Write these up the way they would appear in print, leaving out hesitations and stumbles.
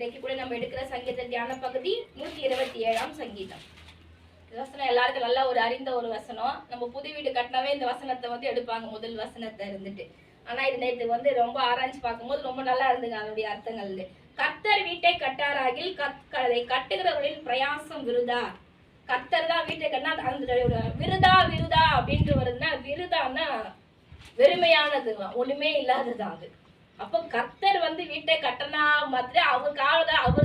இன்றைக்கு கூட நம்ம எடுக்கிற சங்கீத தியான பகுதி 127ஆம் சங்கீதம். வசனம் எல்லாருக்கும் நல்ல ஒரு அறிந்த ஒரு வசனம். நம்ம புது வீடு கட்டினாவே இந்த வசனத்தை வந்து எடுப்பாங்க, முதல் வசனத்தை இருந்துட்டு. ஆனா இது நேற்று வந்து ரொம்ப ஆராய்ச்சி பார்க்கும்போது ரொம்ப நல்லா இருந்துங்க அதனுடைய அர்த்தங்கள். கர்த்தர் வீட்டை கட்டாராகில் அதை கட்டுகிறவர்களின் பிரயாசம் விருதா. கர்த்தர் தான் வீட்டை கட்டினா அந்த விருதா விருதா அப்படின்ட்டு வருதுன்னா, விருதான்னா வெறுமையானது, ஒண்ணுமே இல்லாததுதான் அது. அப்போ கர்த்தர் வந்து வீட்டை கட்டினா மாத்திரம் அவர்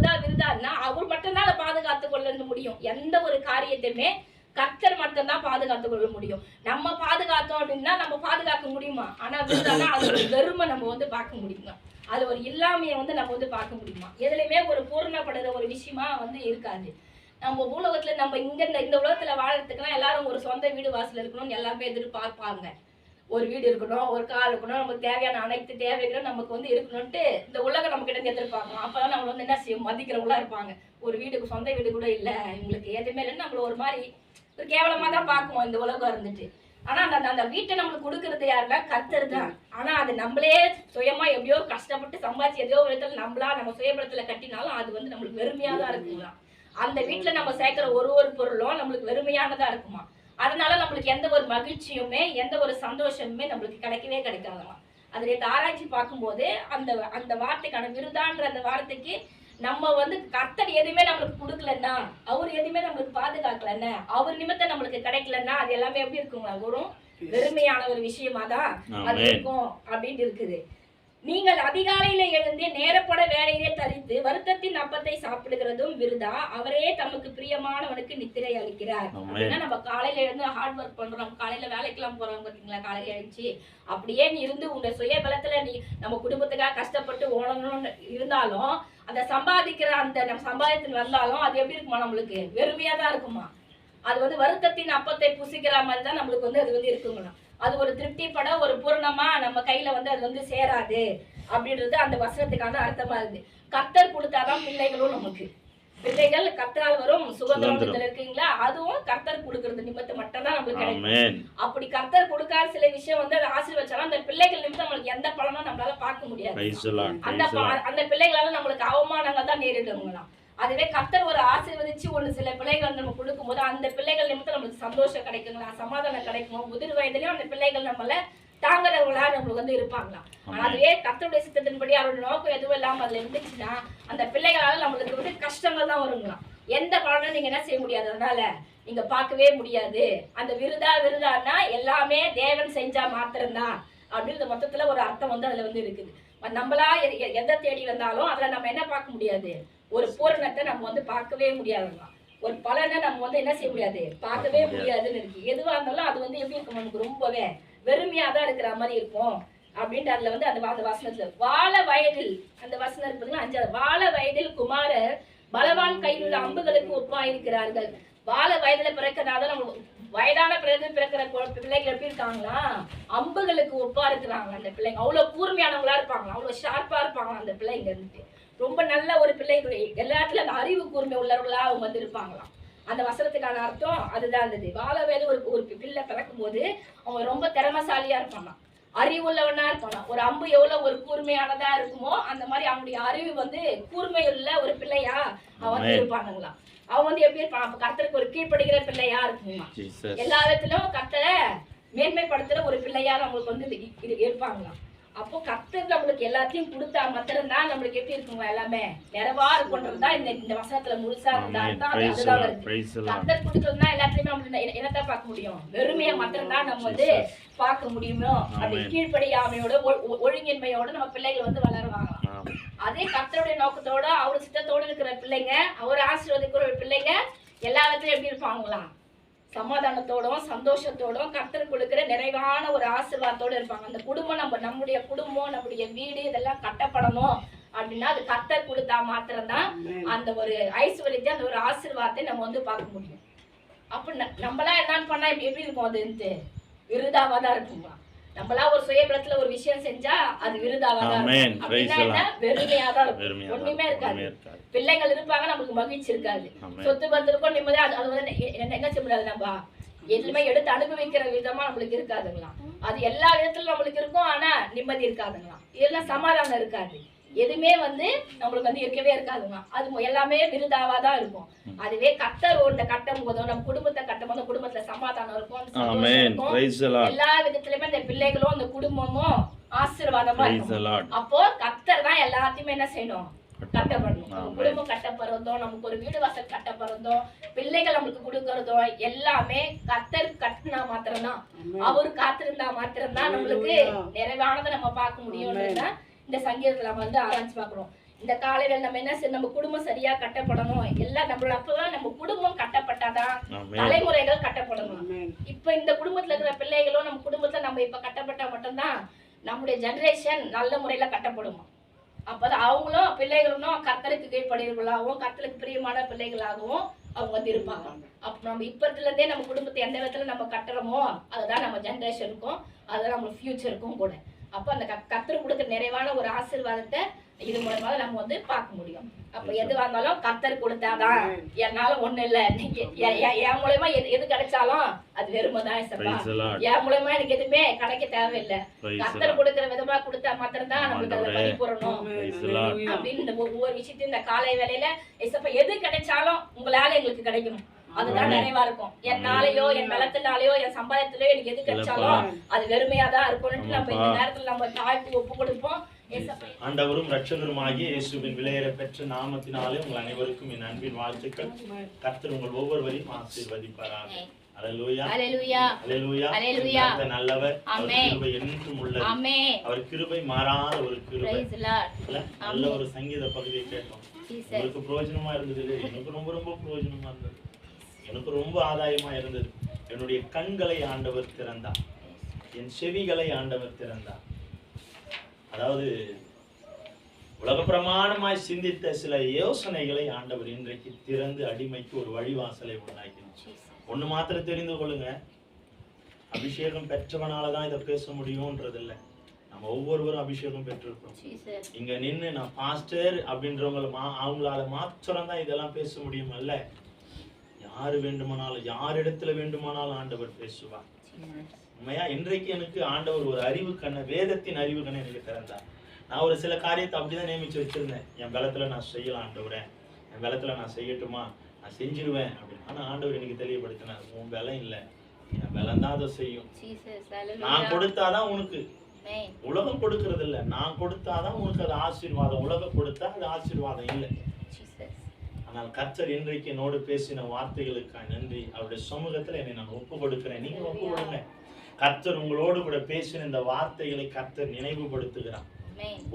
தான் விருதான்னா அவர் மட்டும்தான் அதை பாதுகாத்து கொள்ள முடியும். எந்த ஒரு காரியத்தையுமே கர்த்தர் மட்டும்தான் பாதுகாத்து கொள்ள முடியும். நம்ம பாதுகாத்தோம் அப்படின்னா நம்ம பாதுகாக்க முடியுமா? ஆனா விருதானா அது ஒரு வெறுமை நம்ம வந்து பார்க்க முடியுமா? அது ஒரு இல்லாமையை வந்து நம்ம வந்து பார்க்க முடியுமா? எதுலையுமே ஒரு பூர்ணப்படுற ஒரு விஷயமா வந்து இருக்காது. நம்ம உலகத்துல நம்ம இந்த உலகத்துல வாழறதுக்குன்னா எல்லாரும் ஒரு சொந்த வீடு வாசல் இருக்கணும்னு எல்லாமே எதிர்பார்ப்பாங்க. ஒரு வீடு இருக்கணும், ஒரு கார் இருக்கணும், நமக்கு தேவையான அனைத்து தேவைகளும் நமக்கு வந்து இருக்கணும்ட்டு இந்த உலகம் நம்ம கிட்ட எதிர்பார்க்கணும். அப்பதான் நம்ம வந்து என்ன செய்யும், மதிக்கிறவங்களா இருப்பாங்க. ஒரு வீடுக்கு சொந்த வீடு கூட இல்லை, இவங்களுக்கு எதுவுமே இல்லைன்னு நம்மள ஒரு மாதிரி ஒரு கேவலமா தான் பார்க்குவோம் இந்த உலகம் இருந்துட்டு. ஆனா அந்த வீட்டை நம்மளுக்கு கொடுக்கறது யாருன்னா கர்த்தர் தான். ஆனா அது நம்மளே சுயமா எப்படியோ கஷ்டப்பட்டு சம்பாதிச்சு எதையோ விதத்துல நம்ம சுயபலத்துல கட்டினாலும் அது வந்து நம்மளுக்கு வெறுமையா தான் இருக்குங்களா. அந்த வீட்டுல நம்ம சேர்க்கிற ஒரு பொருளும் நம்மளுக்கு வெறுமையானதா இருக்குமா. அதனால நம்மளுக்கு எந்த ஒரு மகிழ்ச்சியுமே எந்த ஒரு சந்தோஷமுமே நம்மளுக்கு கிடைக்கவே கிடைக்காதலாம். அதுல ஆராய்ச்சி பார்க்கும்போது அந்த வார்த்தைக்கான விருதான்ற அந்த வார்த்தைக்கு நம்ம வந்து கர்த்தர் எதுவுமே நம்மளுக்கு கொடுக்கலன்னா, அவர் எதுவுமே நம்மளுக்கு பாதுகாக்கலன்னா, அவர் நிமித்தம் நம்மளுக்கு கிடைக்கலன்னா அது எல்லாமே எப்படி இருக்குங்களா, ஒரு வெறுமையான ஒரு விஷயமா தான் அது இருக்கும் அப்படின்னு இருக்குது. நீங்கள் அதிகாலையில எழுந்து நேரப்பட வேலையிலே தரித்து வருத்தத்தின் அப்பத்தை சாப்பிடுகிறதும் விருதா, அவரே தமக்கு பிரியமானவனுக்கு நித்திரை அளிக்கிறார். அப்படின்னா நம்ம காலையில எழுந்து ஹார்ட் ஒர்க் பண்றோம், காலையில வேலைக்கெல்லாம் போறோம் பாத்தீங்களா, காலையில எழுந்துச்சு அப்படியே நீ இருந்து உங்க சுய பலத்துல நீ நம்ம குடும்பத்துக்காக கஷ்டப்பட்டு ஓடணும்னு இருந்தாலும் அந்த சம்பாதிக்கிற அந்த நம்ம சம்பாதித்து வந்தாலும் அது எப்படி இருக்குமா, நம்மளுக்கு வெறுமையா தான் இருக்குமா. அது வந்து வருத்தத்தின் அப்பத்தை புசிக்கிற மாதிரி தான் நம்மளுக்கு வந்து அது வந்து இருக்குங்களா. அது ஒரு திருப்திப்பட ஒரு பூர்ணமா நம்ம கையில வந்து அது வந்து சேராது அப்படின்றது அந்த வசனத்துக்கான அர்த்தமா இருக்கு. கர்த்தர் கொடுத்தாதான் பிள்ளைகளும் நமக்கு பிள்ளைகள் கர்த்தரால் வரும் சுதந்திரம் இருக்கீங்களா, அதுவும் கர்த்தர் கொடுக்கறது நிமித்தம் மட்டும்தான் நம்மளுக்கு கிடைக்கும். அப்படி கர்த்தர் கொடுக்காத சில விஷயம் வந்து அதை ஆசீர்வச்சாலும் அந்த பிள்ளைகள் நிமித்தம் நம்மளுக்கு எந்த பலனும் நம்மளால பார்க்க முடியாது. அந்த பிள்ளைகளால நம்மளுக்கு அவமானங்கள் தான் நேரிடுங்களாம். அதுவே கர்த்தர் ஒரு ஆசீர்வதிச்சு ஒரு சில பிள்ளைகள் நம்ம கொடுக்கும் போது அந்த பிள்ளைகள் நிமித்தம் நம்மளுக்கு சந்தோஷம் கிடைக்குங்களா, சமாதானம் கிடைக்கும். முதிர் வயதிலையும் அந்த பிள்ளைகள் நம்மள தாங்குறவங்களா நம்மளுக்கு வந்து இருப்பாங்களாம். ஆனா அதுவே கர்த்தருடைய சித்தத்தின்படி அவருடைய நோக்கம் எதுவும் இல்லாம அதுல இருந்துச்சுன்னா அந்த பிள்ளைகளால நம்மளுக்கு வந்து கஷ்டங்கள் தான் வருங்களாம். எந்த பலனும் நீங்க என்ன செய்ய முடியாது, அதனால நீங்க பார்க்கவே முடியாது. அந்த விருதான்னா எல்லாமே தேவன் செஞ்சா மாத்திரம்தான் அப்படின்ற மொத்தத்துல ஒரு அர்த்தம் வந்து அதுல வந்து இருக்குது. நம்மளா எதை தேடி வந்தாலும் அதுல நம்ம என்ன பார்க்க முடியாது, ஒரு பூரணத்தை நம்ம வந்து பார்க்கவே முடியாதுங்களா. ஒரு பலனை நம்ம வந்து என்ன செய்ய முடியாது, பார்க்கவே முடியாதுன்னு இருக்கு. எதுவா இருந்தாலும் அது வந்து எப்படி இருக்கும், நமக்கு ரொம்பவே வெறுமையா தான் இருக்கிற மாதிரி இருக்கும் அப்படின்ட்டு அதுல வந்து அந்த வசனத்துல வாழ வயதில் அந்த வசனம் இருப்பதுன்னா 5 வாழ வயதில் குமாரர் பலவான் கையில் உள்ள அம்புகளுக்கு ஒப்பாயிருக்கிறார்கள். வாழ வயதுல பிறக்கிறதால நம்ம வயதான பிறகு பிறக்கிற பிள்ளைகள் எப்படி இருக்காங்களா, அம்புகளுக்கு ஒப்பா இருக்கிறாங்க அந்த பிள்ளைங்க. அவ்வளவு கூர்மையானவங்களா இருப்பாங்களா, அவ்வளவு ஷார்ப்பா இருப்பாங்களா அந்த பிள்ளைங்க இருந்துட்டு. ரொம்ப நல்ல ஒரு பிள்ளைகள் எல்லாத்துல அந்த அறிவு கூர்மை உள்ளவர்களா அவங்க வந்து இருப்பாங்களாம். அந்த வசனத்துக்கான அர்த்தம் அதுதான் இருந்தது. வாழ வயது ஒரு பிள்ளை பிறக்கும் போது அவங்க ரொம்ப திறமசாலியா இருப்பாங்க, அறிவுள்ளவனா இருப்பாங்க. ஒரு அம்பு எவ்வளவு ஒரு கூர்மையானதா இருக்குமோ அந்த மாதிரி அவங்களுடைய அறிவு வந்து கூர்மையுள்ள ஒரு பிள்ளையா அவங்க இருப்பானுங்களாம். அவங்க வந்து எப்படி இருப்பாங்க, கர்த்தருக்கு ஒரு கீழ்ப்படுகிற பிள்ளையா இருக்குமா, எல்லா விதத்திலும் கர்த்தரை மேன்மைப்படுத்துற ஒரு பிள்ளையா நம்மளுக்கு வந்து இருப்பாங்களாம். அப்போ கர்த்தர் நம்மளுக்கு எல்லாத்தையும் கொடுத்தா மாத்திரம்தான் நம்மளுக்கு எப்படி இருக்குங்க, எல்லாமே நிறைவா இருக்குன்றதுதான் இந்த வசனத்துல முழுசா அதுதான் வருது. கர்த்தர் கொடுக்கறதுனா எல்லாத்தையுமே நம்மளுக்கு என்னத்தான் பார்க்க முடியும், வெறுமையா மாத்திரம்தான் நம்ம வந்து பார்க்க முடியுமோ. அப்படி கீழ்ப்படியாமையோட ஒழுங்கின்மையோட நம்ம பிள்ளைகள் வந்து வளருவாங்க. அதே கர்த்தருடைய நோக்கத்தோட அவர் சித்தத்தோட இருக்கிற பிள்ளைங்க, அவர் ஆசீர்வதிக்கிற பிள்ளைங்க எல்லா இடத்துலயும் எப்படி இருப்பாங்களாம், சமாதானத்தோடும் சந்தோஷத்தோடும் கர்த்தர் கொடுக்கிற நிறைவான ஒரு ஆசீர்வாதத்தோட இருப்பாங்க. அந்த குடும்பம் நம்முடைய குடும்பம் நம்முடைய வீடு இதெல்லாம் கட்டப்படணும் அப்படின்னா அது கர்த்தர் கொடுத்தா மாத்திரம்தான் அந்த ஒரு ஐஸ்வர்யத்தை அந்த ஒரு ஆசீர்வாதத்தை நம்ம வந்து பார்க்க முடியும். அப்ப நம்மளா என்னன்னு பண்ணா எப்படி இருக்கும், அது விருதாவா தான் இருக்குமா. நம்மளா ஒரு சுயபலத்துல ஒரு விஷயம் செஞ்சா அது விருதாவா தான் இருக்கும், வெறுமையா தான் இருக்கும், ஒண்ணுமே இருக்காது. பிள்ளைகள் இருப்பாங்க, நமக்கு மகிழ்ச்சி இருக்காது, சொத்து பத்திருக்கும் நிம்மதியா அது வந்து என்ன செய்ய முடியாது, நம்ம எதுவுமே எடுத்து அனுபவிக்கிற விதமா நம்மளுக்கு இருக்காதுங்களா. அது எல்லா விதத்துல நம்மளுக்கு இருக்கும், ஆனா நிம்மதி இருக்காதுங்களா, இதெல்லாம் சமாதானம் இருக்காது. எதுவுமே வந்து நம்மளுக்கு வந்து இருக்கவே இருக்காதுங்க. அது எல்லாமே விருதாவா தான் இருக்கும். அதுவே கர்த்தர் ஒன்றை கட்டும் போதோ, நம்ம குடும்பத்தை கட்டும் போது குடும்பத்துல சமாதானம் இருக்கும், சந்தோஷம் இருக்கும். எல்லா விதத்திலுமே அந்த பிள்ளைகளும் அந்த குடும்பமும் ஆசீர்வாதமா இருக்கும். அப்போ கர்த்தர் தான் எல்லாத்தையுமே என்ன செய்யணும், கட்டப்படணும். நம்ம குடும்பம் கட்டப்படுறதும், நமக்கு ஒரு வீடு வாசல் கட்டப்படுறதும், பிள்ளைகள் நம்மளுக்கு கொடுக்கறதும் எல்லாமே கர்த்தர் கட்டினா மாத்திரம்தான், அவரு காத்திருந்தா மாத்திரம்தான் நம்மளுக்கு நிறைவானதை நம்ம பார்க்க முடியும்ன்றத இந்த சங்கீதத்துல நம்ம வந்து ஆராய்ச்சி பார்க்கிறோம். இந்த காலையில நம்ம என்ன செய்யணும், நம்ம குடும்பம் சரியா கட்டப்படணும். எல்லாம் நம்மளோட அப்பதான் நம்ம குடும்பம் கட்டப்பட்டாதான் தலைமுறைகள் கட்டப்படணும். இப்ப இந்த குடும்பத்துல இருக்கிற பிள்ளைகளும் நம்ம குடும்பத்துல நம்ம இப்ப கட்டப்பட்டா மட்டும்தான் நம்முடைய ஜெனரேஷன் நல்ல முறையில கட்டப்படுமா. அப்பதான் அவங்களும் பிள்ளைகளும் கர்த்தருக்கு கீழ்ப்படிகளாகவும் கர்த்தருக்கு பிரியமான பிள்ளைகளாகவும் அவங்க வந்து இருப்பாங்க. அப்ப நம்ம இப்ப இருந்தே நம்ம குடும்பத்தை எந்த விதத்துல நம்ம கட்டுறோமோ அதுதான் நம்ம ஜெனரேஷனுக்கும் அதுதான் நம்ம ஃபியூச்சருக்கும் கூட. அப்ப அந்த கர்த்தர் கொடுத்த நிறைவான ஒரு ஆசீர்வாதத்தை இது மூலமா நம்ம வந்து பார்க்க முடியும். அப்ப எதுவா இருந்தாலும் கர்த்தர் கொடுத்தாதான், என்னால ஒண்ணு இல்ல, என் மூலமா எது கிடைச்சாலும் அது வெறுமைதான். என் மூலமா எனக்கு எதுவுமே கிடைக்க தேவையில்லை, கர்த்தர் கொடுக்கிற விதமா கொடுத்தா மாத்திரம்தான் நம்மளுக்கு அதை பறிபுறணும் அப்படின்னு ஒவ்வொரு விஷயத்தையும் இந்த காலை வேலையில எது கிடைச்சாலும் உங்களால எங்களுக்கு கிடைக்கணும், அதுதான் நிறைவா இருக்கும். என்னாலேயோ என் பலத்தினாலேயோ என் சம்பாதத்திலயோ எனக்கு எது கிடைச்சாலும் அது வெறுமையாதான் இருக்கும்னு நம்ம இந்த நேரத்துல நம்ம தாய்க்கு ஒப்பு கொடுப்போம். ஆண்டவரும் இரட்சகருமாகிய இயேசுவின் விலையேற பெற்ற நாமத்தினாலே உங்கள் அனைவருக்கும் என் அன்பின் வாழ்த்துக்கள். கர்த்தர் உங்கள் ஒவ்வொருவரையும் ஆசீர்வதிப்பாராக. அல்லேலூயா, அல்லேலூயா, அல்லேலூயா. கர்த்தர் நல்லவர், அவர் கிருபை என்றும் உள்ளது. அவர் கிருபை மாறாத ஒரு கிருபை. நல்ல ஒரு சங்கீத பகுதியை கேட்டோம். உங்களுக்கு பிரயோஜனமா இருந்தது, எனக்கு ரொம்ப ரொம்ப பிரயோஜனமா இருந்தது, எனக்கு ரொம்ப ஆதாயமா இருந்தது. என்னுடைய கண்களை ஆண்டவர் திறந்தார், என் செவிகளை ஆண்டவர் திறந்தார். அதாவது உலக பிரமாணமாய் சிந்தித்த சில யோசனைகளை ஆண்டவர் இன்றைக்கு திறந்து அடிமைக்கு ஒரு வழிவாசலை உண்டாக்கினார். ஒண்ணு மாத்திரம் தெரிந்து கொள்ளுங்க, அபிஷேகம் பெற்றவனாலதான் இதை பேச முடியும்ன்றது இல்லை. நம்ம ஒவ்வொருவரும் அபிஷேகம் பெற்றிருக்கோம். இங்க நின்று நான் பாஸ்டர் அப்படின்றவங்கள அவங்களால மாத்திரம் தான் இதெல்லாம் பேச முடியும் அல்ல. யாரு வேண்டுமானாலும் யாரிடத்துல வேண்டுமானாலும் ஆண்டவர் பேசுவார். உண்மையா இன்றைக்கு எனக்கு ஆண்டவர் ஒரு அறிவு கண்ணை, வேதத்தின் அறிவு கண்ணை எனக்கு திறந்தார். நான் ஒரு சில காரியத்தை அப்படிதான் நியமிச்சு வச்சிருந்தேன். என் பலத்துல நான் செய்யலாம் ஆண்டவரே, என் பலத்துல நான் செய்யட்டுமா, நான் செஞ்சிருவேன் அப்படின்னு. ஆனா ஆண்டவர் எனக்கு தெளிவுபடுத்தினார், உன் பலம் இல்லை, என் பலம் தான் அதை செய்யும். நான் கொடுத்தாதான் உனக்கு, உலகம் கொடுக்கறது இல்லை, நான் கொடுத்தாதான் உனக்கு அது ஆசீர்வாதம். உலகம் கொடுத்தா அது ஆசீர்வாதம் இல்லை. ஆனால் கர்த்தர் இன்றைக்கு என்னோடு பேசின வார்த்தைகளுக்காக நன்றி. அவருடைய சமூகத்துல என்னை நான் ஒப்பு கொடுக்கிறேன். நீங்க ஒப்பு கொடுங்க. கர்த்தர் உங்களோடு கூட பேசின இந்த வார்த்தைகளை கர்த்தர் நினைவுபடுத்துகிறார்.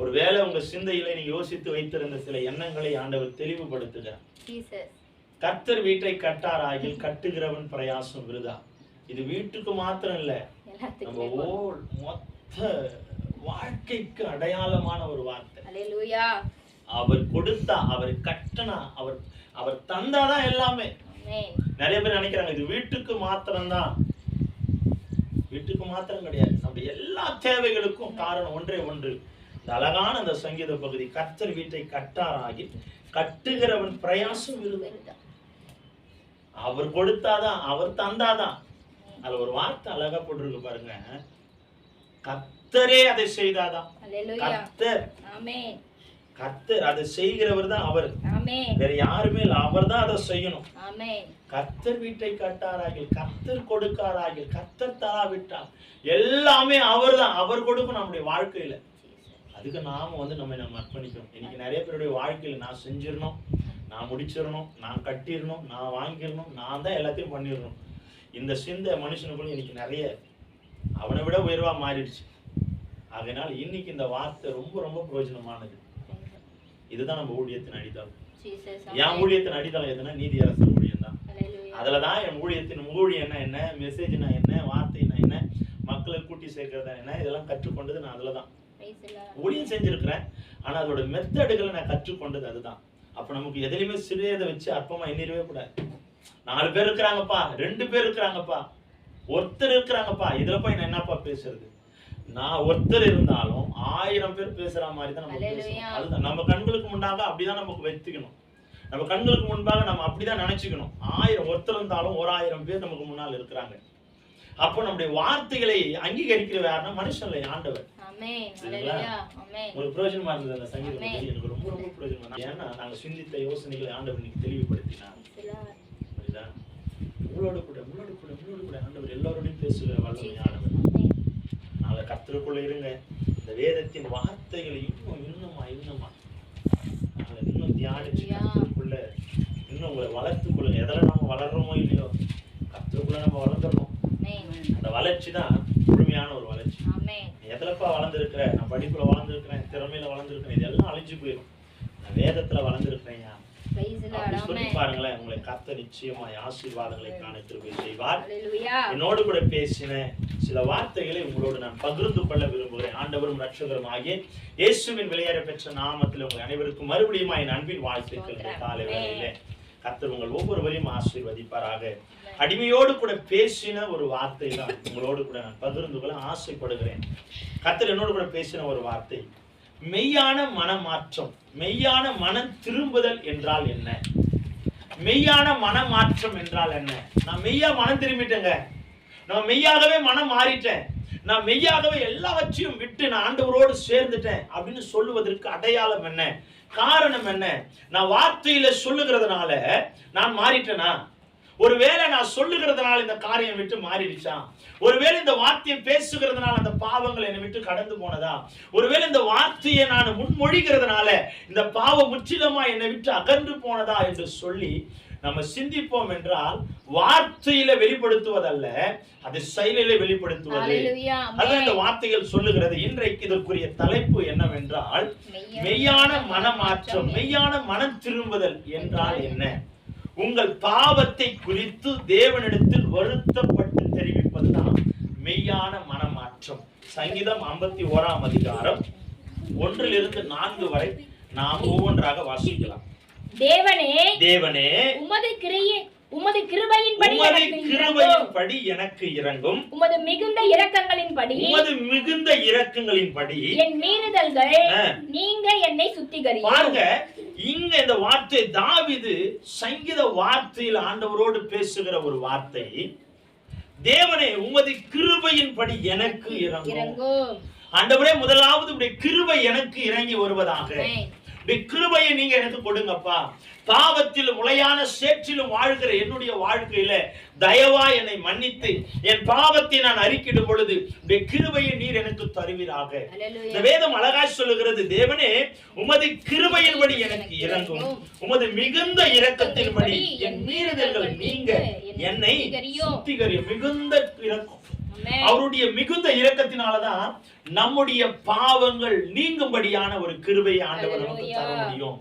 ஒருவேளை உங்க சிந்தையில நீங்க யோசித்து வைத்திருந்த சில எண்ணங்களை ஆண்டவர் தெளிவுபடுத்துகிறார். கர்த்தர் வீட்டை கட்டாராகில் கட்டுகிறவன் பிரயாசம் விருதா. இது வீட்டுக்கு மாத்திரம் இல்ல, நம்ம மொத்த வாழ்க்கைக்கு அடையாளமான ஒரு வார்த்தை. அவர் கொடுத்தா, அவர் கட்டனா, அவர் தந்தாதான் எல்லாமே. நிறைய பேர் நினைக்கிறாங்க இது வீட்டுக்கு மாத்திரம்தான். வீட்டுக்கு மாத்திரம் கிடையாது, நம்ம எல்லா தேவைகளுக்கும் காரணம் ஒன்றே ஒன்று. இந்த அழகான அந்த சங்கீத பகுதி, கர்த்தர் வீட்டை கட்டாராகி கட்டுகிறவன் பிரயாசம் விருதா. அவர் கொடுத்தாதான், அவர் தந்தாதான். அதுல ஒரு வார்த்தை அழகா போட்டிருக்கு பாருங்க, கர்த்தரே அதை செய்தாதான். கர்த்தர், கர்த்தர் அதை செய்கிறவர் தான் அவர், வேற யாருமே இல்ல. அவர் தான் அதை செய்யணும். கர்த்தர் வீட்டை கட்டாராகில், கர்த்தர் கொடுக்காராகில், கர்த்தர் தராவிட்டால் எல்லாமே அவர் தான். அவர் கொடுக்கும் நம்முடைய வாழ்க்கையில. அதுக்கு நாம வந்து நம்ம அர்ப்பணிக்கணும். இன்னைக்கு நிறைய பேருடைய வாழ்க்கையில நான் செஞ்சிடணும், நான் முடிச்சிடணும், நான் கட்டிடணும், நான் வாங்கிடணும், நான் தான் எல்லாத்தையும் பண்ணிடணும். இந்த சிந்தை மனுஷனுக்குள்ள இன்னைக்கு நிறைய அவனை விட உயர்வா மாறிடுச்சு. அதனால இன்னைக்கு இந்த வார்த்தை ரொம்ப ரொம்ப பிரயோஜனமானது. இதுதான் நம்ம ஊழியத்தின் அடித்தளம். என் ஊழியத்தின் அடித்தளம் எதுனா நீதியரசர் ஊழியம் தான். அதுலதான் என் ஊழியத்தின் ஊழியம் என்ன, மெசேஜ்னா என்ன, வார்த்தைனா என்ன, மக்களை கூட்டி சேர்க்கிறதா என்ன, இதெல்லாம் கற்றுக்கொண்டது நான் அதுலதான். ஊழியம் செஞ்சிருக்கிறேன், ஆனா அதோட மெத்தடுகளை நான் கற்றுக்கொண்டது அதுதான். அப்ப நமக்கு எதுலையுமே சிறியதை வச்சு அற்பமா எண்ணிடவே கூடாது. 4 பேர் இருக்கிறாங்கப்பா, 2 பேர் இருக்கிறாங்கப்பா, ஒருத்தர் இருக்கிறாங்கப்பா, இதுல போய் நான் என்னப்பா பேசுறது? நான் ஒருத்தர் இருந்தாலும் 1000 பேர் பேசுற மாதிரி தான் நம்ம பேசணும். அதுதான் நம்ம கண்களுக்கு முன்னாக அப்படிதான் நமக்கு வைத்துக்கணும். நம்ம கண்களுக்கு முன்பாக நம்ம அப்படிதான் நினைச்சுக்கணும். 1000 ஒருத்தர் இருந்தாலும் 1000 பேர் நமக்கு முன்னால் இருக்கிறாங்க. அப்போ நம்முடைய வார்த்தைகளை அங்கீகரிக்கிற யாருன்னா மனுஷன் இல்லை, ஆண்டவர். ஆமென். ஹalleluya. ஆமென். ஒரு பிரயோஜனமா இருந்தது அந்த சங்கீதம் எனக்கு ரொம்ப ரொம்ப பிரயோஜனமா. ஏன்னா நாங்க சிந்தித்த யோசனைகளை ஆண்டவர் இன்னைக்கு தெளிவுபடுத்தினார். புரியுதா? உங்களோடு கூட ஆண்டவர் எல்லாரோடையும் பேசுகிற வல்லமை ஆண்டவர். நாளை கர்த்தருக்குள்ள இருங்க. இந்த வேதத்தின் வார்த்தைகளை இன்னும் தியானிச்சு கர்த்தருக்குள்ள இன்னும் உங்களை வளர்த்துக் கொள்ளுங்க. எதில் நம்ம வளர்றோமோ இல்லையோ கர்த்தருக்குள்ள நம்ம வளர்ந்துடணும். அந்த வளர்ச்சி தான் முழுமையான ஒரு வளர்ச்சி. நீ எதுலப்பா வளர்ந்துருக்கிற? நான் படிப்புல வளர்ந்துருக்கிறேன், திறமையில வளர்ந்துருக்கிறேன், இதெல்லாம் அழிஞ்சு போயிடும். நான் வேதத்துல வளர்ந்துருக்கிறேன் சொல்லி பாருங்களேன். உங்களை கர்த்தர் நிச்சயமாய் ஆசீர்வாதங்களை காண கிருபை செய்வார். என்னோடு கூட பேசின சில வார்த்தைகளை உங்களோடு நான் பகிர்ந்து கொள்ள விரும்புகிறேன். ஆண்டவரும் ரட்சகரும் ஆகிய இயேசுவின் விலையேற பெற்ற நாமத்தில் உங்கள் அனைவருக்கும் மறுபடியும் என் அன்பின் வாழ்த்துக்கள். காலை வேளையிலே கர்த்தர் உங்கள் ஒவ்வொருவரையும் ஆசீர்வதிப்பாராக. அடிமையோடு கூட பேசின ஒரு வார்த்தை தான் உங்களோடு கூட நான் பகிர்ந்து கொள்ள ஆசைப்படுகிறேன். கர்த்தர் என்னோடு கூட பேசின ஒரு வார்த்தை, மெய்யான மனமாற்றம், மெய்யான மனம் திரும்புதல் என்றால் என்ன? மெய்யான மனமாற்றம் என்றால் என்ன? நான் மெய்யா மனம் திரும்பிட்டேங்க, நான் மெய்யாகவே மனம் மாறிட்டேன், நான் மெய்யாகவே எல்லாவற்றையும் விட்டு நான் ஆண்டவரோடு சேர்ந்துட்டேன் அப்படின்னு சொல்லுவதற்கு அடையாளம் என்ன? காரணம் என்ன? நான் வார்த்தையில சொல்லுகிறதுனால நான் மாறிட்டேனா? ஒருவேளை நான் சொல்லுகிறதுனால இந்த காரியம் விட்டு மாறிடுச்சா? ஒருவேளை இந்த வார்த்தையை பேசுகிறதுனால அந்த பாவங்கள் என்னை விட்டு கடந்து போனதா? ஒருவேளை இந்த வார்த்தையை நான் முன்மொழிகிறதுனால இந்த பாவம் முற்றிலுமா என்னை விட்டு அகன்று போனதா என்று சொல்லி நம்ம சிந்திப்போம் என்றால், வார்த்தையில வெளிப்படுத்துவதல்ல, அது செயலிலே வெளிப்படுத்துவது. அதான் இந்த வார்த்தைகள் சொல்லுகிறது. இன்றைக்கு இதற்குரிய தலைப்பு என்னவென்றால், மெய்யான மனமாற்றம், மெய்யான மனம் திரும்புதல் என்றால் என்ன? உங்கள் பாவத்தை குறித்து தேவனிடத்தில் வருத்தப்பட்டு தெரிவிப்பதுதான் மெய்யான மனமாற்றம். சங்கீதம் 51ஆம் அதிகாரம் 1-4 வரை நாம் ஒவ்வொன்றாக வாசிக்கலாம். தேவனே உமது கிருபையின்படி எனக்கு இறங்கும், உமது மிகுந்த இரக்கங்களின்படி என் மீறுதல்கள் நீங்க என்னை சுத்திகரியும். பாருங்க, இங்க இந்த வார்த்தை தாவீது சங்கீத வார்த்தையில் ஆண்டவரோடு பேசுகிற ஒரு வார்த்தை. தேவனே உமது கிருபையின்படி எனக்கு இறங்கும். ஆண்டவரே, முதலாவது உடைய கிருபை எனக்கு இறங்கி வருவதாக. கிருபையை நீங்க எனக்கு கொடுங்கப்பா. பாவத்திலும் உளையான சேற்றிலும் வாழ்கிற என்னுடைய வாழ்க்கையில தயவா என்னை மன்னித்து என் பாவத்தை நான் அறிக்கிடும் பொழுது கிருபையை நீர் எனக்கு தருவீராக. இந்த வேதம் அழகாய் சொல்லுகிறது, தேவனே உமது கிருபையின்படி எனக்கு இறங்கும், உமது மிகுந்த இரக்கத்தின்படி என் மீறுதல்கள் நீங்க என்னை சுத்திகரியும். மிகுந்த இரக்கம், அவருடைய மிகுந்த இரக்கத்தினாலதான் நம்முடைய பாவங்கள் நீங்கும்படியான ஒரு கிருபையை ஆண்டவர் நமக்கு தர முடியும்.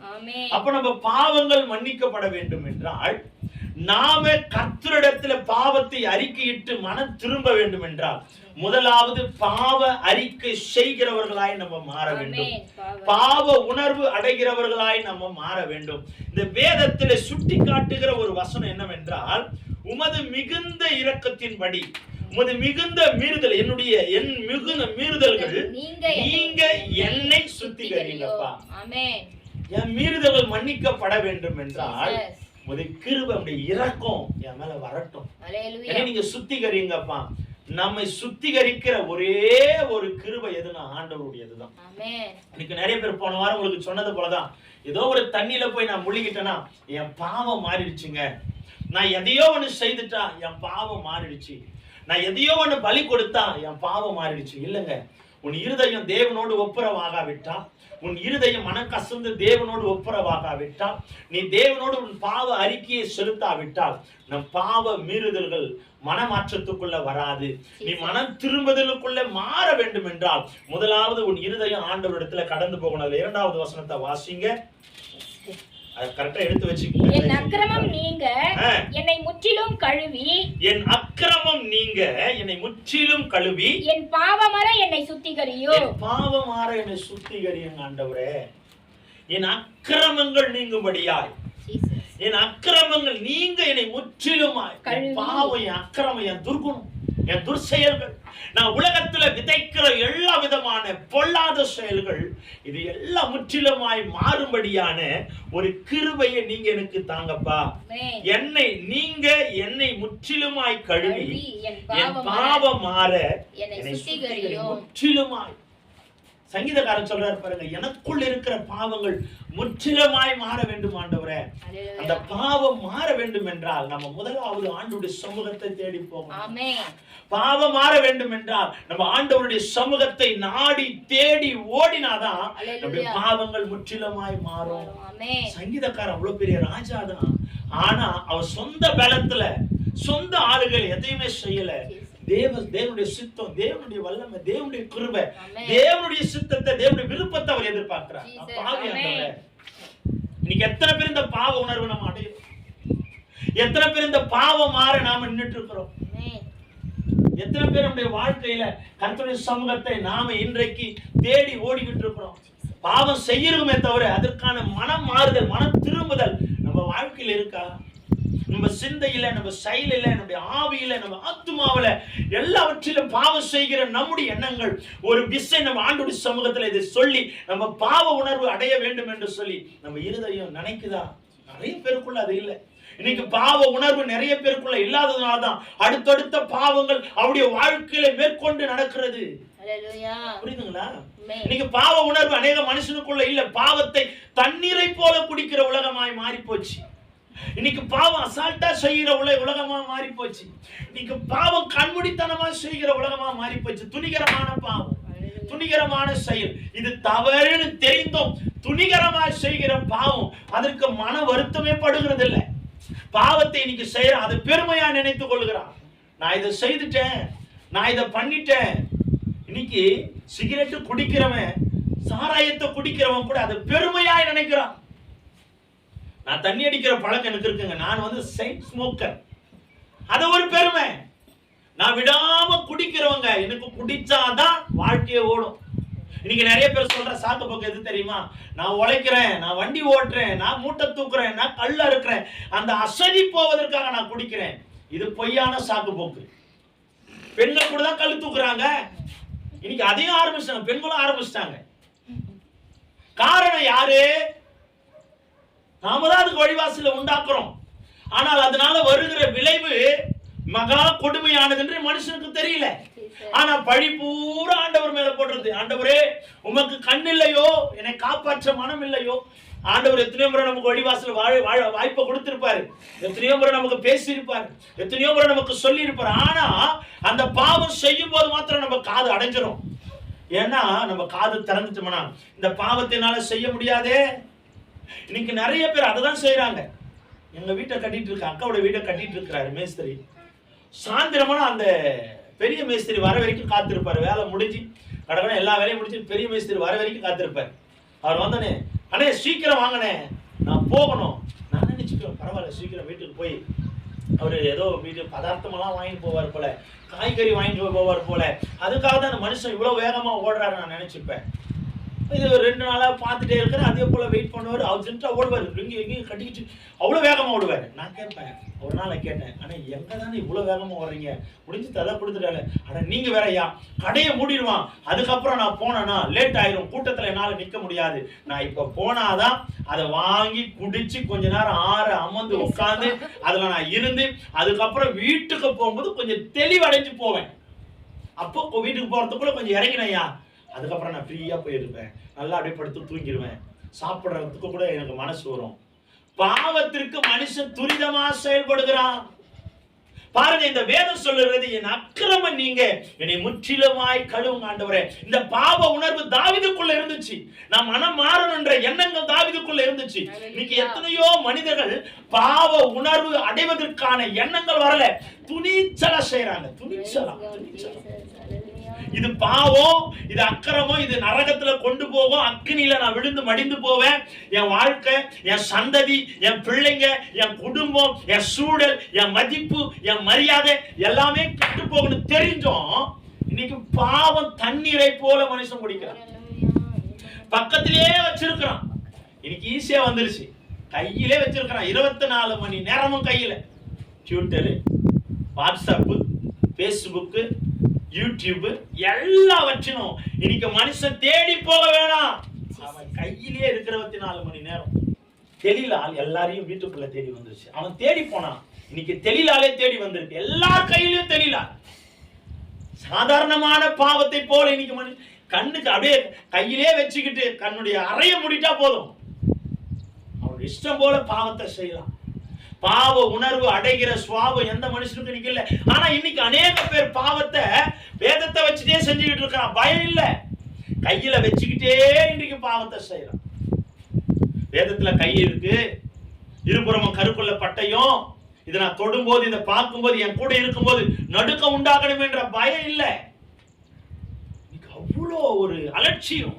அப்ப நம்ம பாவங்கள் மன்னிக்கப்பட வேண்டும் என்றால், நாம கர்த்தரிடத்துல பாவத்தை அறிக்கையிட்டு மனம் திரும்ப வேண்டும் என்றால், முதலாவது பாவ அறிக்கை செய்கிறவர்களாய் நம்ம மாற வேண்டும். பாவ உணர்வு அடைகிறவர்களாய் நம்ம மாற வேண்டும். இந்த வேதத்திலே சுட்டி காட்டுகிற ஒரு வசனம் என்னவென்றால், உமது மிகுந்த இரக்கத்தின்படி, உமது மிகுந்த மீறுதல், என் மிகுந்த மீறுதல்கள் நீங்க என்னை சுத்திகரிங்கப்பா. என் மீறுதல்கள் மன்னிக்கப்பட வேண்டும் என்றால் உமது கிருபை, உம்முடைய இரக்கம் என் மேல வரட்டும். நீங்க சுத்திகரிங்கப்பா. நம்மை சுத்திகரிக்கிற ஒரே ஒரு கிருபை எதுனா ஆண்டவருடையதுதான். இன்னைக்கு நிறைய பேர் போன வாரம் உங்களுக்கு சொன்னது போலதான், ஏதோ ஒரு தண்ணியில போய் நான் முழுகிட்டேன்னா என் பாவம் மாறிடுச்சுங்க, நான் எதையோ ஒண்ணு செய்துட்டா என் பாவம் மாறிடுச்சு, நான் எதையோ ஒண்ணு பலி கொடுத்தா என் பாவம் மாறிடுச்சு. இல்லைங்க, உன் இருதயம் தேவனோடு ஒப்புரவாகாவிட்டா, உன் இருதயம் மனம் கசந்து தேவனோடு ஒப்புரவாகாவிட்டால், நீ தேவனோடு உன் பாவ அறிக்கையை செலுத்தாவிட்டால் நம் பாவ மீறுதல்கள் மனமாற்றத்துக்குள்ள வராது. நீ மனம் திரும்புதலுக்குள்ள மாற வேண்டும் என்றால் முதலாவது உன் இருதயம் ஆண்டவரிடத்துல கடந்து போகணும். அதுல 2வது வசனத்தை வாசிங்க. கரெக்டா எடுத்து வச்சுக்கோங்க. என் அக்கிரமம் நீங்க என்னை முற்றிலும் கழுவி, என் அக்கிரமம் நீங்க என்னை முற்றிலும் கழுவி, என் பாவமற என்னை சுத்திகரியும். என் பாவமற என்னை சுத்திகரியும் ஆண்டவரே. என் அக்கிரமங்கள் நீங்கும்படியாய், என் அக்கிரமங்கள் நீங்க என்னை முற்றிலுமாய், என் பாவம், என் அக்கிரமம், என் துர்குணம், என் துர்செயல்கள், நான் உலகத்துல விதைக்கிற எல்லா விதமான பொல்லாத செயல்கள், இது எல்லாம் முற்றிலுமாய் மாறும்படியான ஒரு கிருபையை நீங்க எனக்கு தாங்கப்பா. என்னை முற்றிலுமாய் கழுவி என் பாவம் மாற என்னை முற்றிலுமாய். சங்கீதக்காரன் சொல்றாரு பாருங்க, எனக்குள் இருக்கிற பாவங்கள் முற்றிலுமாய் மாற வேண்டும் ஆண்டவரே. அந்த பாவம் மாற வேண்டும் என்றால் நம்ம முதலாவது ஆண்டவருடைய சமூகத்தை தேடி போகணும். பாவம் மாற வேண்டும் என்றால் நம்ம ஆண்டவருடைய சமூகத்தை நாடி தேடி ஓடினாதான் நம்முடைய பாவங்கள் முற்றிலுமாய் மாறும். சங்கீதக்காரன் அவ்வளவு பெரிய ராஜா தான், ஆனா அவர் சொந்த பலத்துல சொந்த ஆளுகள் எதையுமே செய்யல. தேவனுடைய சித்தம், தேவனுடைய வல்லமை, தேவனுடைய கிருபை, தேவனுடைய சித்தத்தை, தேவனுடைய விருப்பத்தை அவர் எதிர்பார்க்கிறார். இன்னைக்கு எத்தனை பேர் இந்த பாவ உணர்வு நம்ம அடையும்? எத்தனை பேர் இந்த பாவம் மாற நாம நின்றுட்டு இருக்கிறோம்? எத்தனை பேர் நம்முடைய வாழ்க்கையில கர்த்தருடைய சமூகத்தை நாம இன்றைக்கு தேடி ஓடிக்கிட்டு இருக்கிறோம்? பாவம் செய்யறோமே தவிர அதற்கான மனம் மாறுதல், மனம் திரும்புதல் நம்ம வாழ்க்கையில இருக்கா? நம்ம சிந்தையில, நம்ம செயலில, நம்முடைய ஆவியில, நம்ம ஆத்துமாவில எல்லாவற்றிலும் பாவம் செய்கிற நம்முடைய எண்ணங்கள் ஒரு விசை நம்ம ஆண்டவருடைய சமூகத்துல இதை சொல்லி நம்ம பாவ உணர்வு அடைய வேண்டும் என்று சொல்லி நம்ம இருதயம் நினைக்குதா? நிறைய பேருக்குள்ள அது இல்லை. இன்னைக்கு பாவ உணர்வு நிறைய பேருக்குள்ள இல்லாததுனால்தான் அடுத்தடுத்த பாவங்கள் அவருடைய வாழ்க்கையில மேற்கொண்டு நடக்கிறது. புரியுதுங்களா? இன்னைக்கு பாவ உணர்வு அநேக மனுஷனுக்குள்ள இல்ல. பாவத்தை தண்ணீரை போல குடிக்கிற உலகமாய் மாறி போச்சு. இன்னைக்கு பாவம் அசால்ட்டா செய்கிற உலகமா மாறி போச்சு. இன்னைக்கு பாவம் கண்மூடித்தனமா செய்கிற உலகமா மாறி போச்சு. துணிகரமான பாவம், துணிகரமான செயல், இது தவறுன்னு தெரிந்தும் துணிகரமா செய்கிற பாவம் அதற்கு மன வருத்தமே படுகிறது இல்லை. பாவத்தை இன்னைக்கு செய்யற அது பெருமையா நினைத்துக் கொள்கிறான். நான் இதை செய்துட்டேன், நான் இதை பண்ணிட்டேன். இன்னைக்கு சிகரெட் குடிக்கிறவன், சாராயத்தை குடிக்கிறவன் கூட அது பெருமையாய் நினைக்கிறான். நான் தண்ணி அடிக்கிற பழக்கம் எனக்கு இருக்குங்க, நான் சைட் ஸ்மோக்கர், அது ஒரு பெருமை. நான் விடாம குடிக்கிறவங்க, எனக்கு குடிச்சாதான் வாழ்க்கையே ஓடும். இன்னைக்கு நிறைய பேர் சொல்ற சாக்கு போக்கு எது தெரியுமா? நான் உழைக்கிறேன், நான் வண்டி ஓட்டுறேன், நான் மூட்டை தூக்குறேன், நான் கல்ல இருக்கிறேன், அந்த அசதி போவதற்காக நான் குடிக்கிறேன். இது பொய்யான சாக்கு போக்கு. பெண்கள் கூட தான் கல் தூக்குறாங்க. இன்னைக்கு அதையும் ஆரம்பிச்சாங்க, பெண்களும் ஆரம்பிச்சிட்டாங்க. காரணம் யாரு? நாம தான் அதுக்கு வழிவாசல உண்டாக்குறோம். ஆனால் அதனால வருகிற விளைவு மகா கொடுமையானது என்று மனுஷனுக்கு தெரியல. ஆனா பழி பூரா ஆண்டவர் மேல போடுறது. ஆண்டவரே, உமக்கு கண் இல்லையோ, என்னை காப்பாற்ற மனம் இல்லையோ? ஆண்டவர் எத்தனையோ முறை நமக்கு வழிவாசல வாய்ப்பை கொடுத்திருப்பாரு, எத்தனையோ முறை நமக்கு பேசியிருப்பாரு, எத்தனையோ முறை நமக்கு சொல்லி இருப்பாரு. ஆனா அந்த பாவம் செய்யும் போது மாத்திரம் நம்ம காது அடைஞ்சிரும். ஏன்னா நம்ம காது திறந்துட்டோம்னா இந்த பாவத்தினால செய்ய முடியாதே. இன்னைக்கு நிறைய பேர் அதை தான் செய்யறாங்க. எங்க வீட்டை கட்டிட்டு இருக்க அக்காவோட வீட்டை கட்டிட்டு இருக்கிறாரு மேஸ்திரி. சாயந்திரமான அந்த பெரிய மேஸ்திரி வர வரைக்கும் காத்திருப்பாரு. வேலை முடிஞ்சு கடற்கரை எல்லா வேலையும் முடிஞ்சு பெரிய மேஸ்திரி வர வரைக்கும் காத்திருப்பாரு. அவர் வந்தனே, அண்ணே சீக்கிரம் வாங்கண்ணே, நான் போகணும். நான் நினைச்சுக்கிறேன், பரவாயில்ல சீக்கிரம் வீட்டுக்கு போய் அவரு ஏதோ வீட்டு பதார்த்தமெல்லாம் வாங்கிட்டு போவார் போல, காய்கறி வாங்கிட்டு போவார் போல. அதுக்காக தான் அந்த மனுஷன் இவ்வளவு வேகமா ஓடுறாரு நான் நினைச்சுப்பேன். இது 2 நாளா பார்த்துட்டே இருக்கிறேன். அதே போல வெயிட் பண்ணுவார். அவர் ஓடுவார், எங்கேயும் கட்டிக்கிட்டு அவ்வளவு வேகமா ஓடுவாரு. நான் கேட்பேன், ஒரு நாள் கேட்டேன், ஆனா எங்க தானே இவ்வளவு வேகமா ஓடுறீங்க? முடிஞ்சு தலை கொடுத்துட்டாரு. ஆனா நீங்க வேறயா, கடையை மூடிடுவான், அதுக்கப்புறம் நான் போனேன்னா லேட் ஆயிரும், கூட்டத்துல என்னால நிக்க முடியாது. நான் இப்ப போனாதான் அதை வாங்கி குடிச்சு கொஞ்ச நேரம் அமர்ந்து உட்கார்ந்து அதுல நான் இருந்து அதுக்கப்புறம் வீட்டுக்கு போகும்போது கொஞ்சம் தெளிவடைஞ்சு போவேன். அப்போ வீட்டுக்கு போறதுக்குள்ள கொஞ்சம் இறங்கினையா, அதுக்கப்புறம் நான் ஃப்ரீயா போயிருப்பேன், நல்லா அப்படியே படுத்து தூங்கிடுவேன். சாப்பிடுறதுக்கு கூட எனக்கு மனசு வரும். பாவத்திற்கு மனுஷன் துரிதமா செயல்படுகிறான். பாருங்க, இந்த வேதம் சொல்லுறது, என் அக்கிரமம் நீங்க என்னை முற்றிலுமாய் கழுவுங்க ஆண்டவரே. இந்த பாவ உணர்வு தாவீதுக்குள்ள இருந்துச்சு. நான் மனம் மாறணும்ன்ற எண்ணங்கள் தாவீதுக்குள்ள இருந்துச்சு. இன்னைக்கு எத்தனையோ மனிதர்கள் பாவ உணர்வு அடைவதற்கான எண்ணங்கள் வரல, துணிச்சலா செய்யறாங்க. துணிச்சலா இது பாவம், இது அக்கிரமம், இது நரகத்துல கொண்டு போகும், அக்கினியில நான் விழுந்து மடிந்து போவேன். என் வாழ்க்கை, என் சந்ததி, என் பிள்ளைங்க, என் குடும்பம், என் சூழல், என் மதிப்பு, என் மரியாதை எல்லாமே கெட்டு போகணும் தெரிஞ்சும் இன்னைக்கு பாவம் தண்ணீரை போல மனுஷன் குடிக்கிறான். பக்கத்திலேயே வச்சிருக்கிறான். இன்னைக்கு ஈஸியா வந்துருச்சு, கையிலே வச்சிருக்கிறான். 24 மணி நேரமும் கையில ட்விட்டரு, வாட்ஸ்அப்பு, பேஸ்புக்கு, யூடியூப் எல்லாவற்றிலும் இன்னைக்கு மனுஷன் தேடி போக வேணாம். அவன் கையிலே இருக்கிற 24 மணி நேரம். தெளிலால் எல்லாரையும் வீட்டுக்குள்ள தேடி வந்துருச்சு. அவன் தேடி போனான். இன்னைக்கு தெளிலாலே தேடி வந்திருக்கு. எல்லார் கையிலும் தெளிலால். சாதாரணமான பாவத்தை போல இன்னைக்கு மனுஷன் கண்ணுக்கு அப்படியே கையிலே வச்சுக்கிட்டு கண்ணுடைய அறைய மூடிட்டா போதும், அவன் இஷ்டம் போல பாவத்தை செய்யலாம். பாவ உணர்வு அடைகிற சுவாபம் எந்த மனுஷனுக்கு இன்னைக்கு இல்ல. ஆனா இன்னைக்கு அநேக பேர் பாவத்தை வேதத்தை வச்சுட்டே செஞ்சுக்கிட்டு இருக்கான். பயம் இல்ல, கையில வச்சுக்கிட்டே இன்றைக்கு பாவத்தை செய்யறான். வேதத்துல கை இருக்கு, இருபுறமும் கருக்குள்ள பட்டயம். இதை நான் தொடும்போது, இதை பார்க்கும்போது, என் கூட இருக்கும்போது நடுக்கம் உண்டாகணும் என்ற பயம் இல்ல. அவ்வளோ ஒரு அலட்சியம்.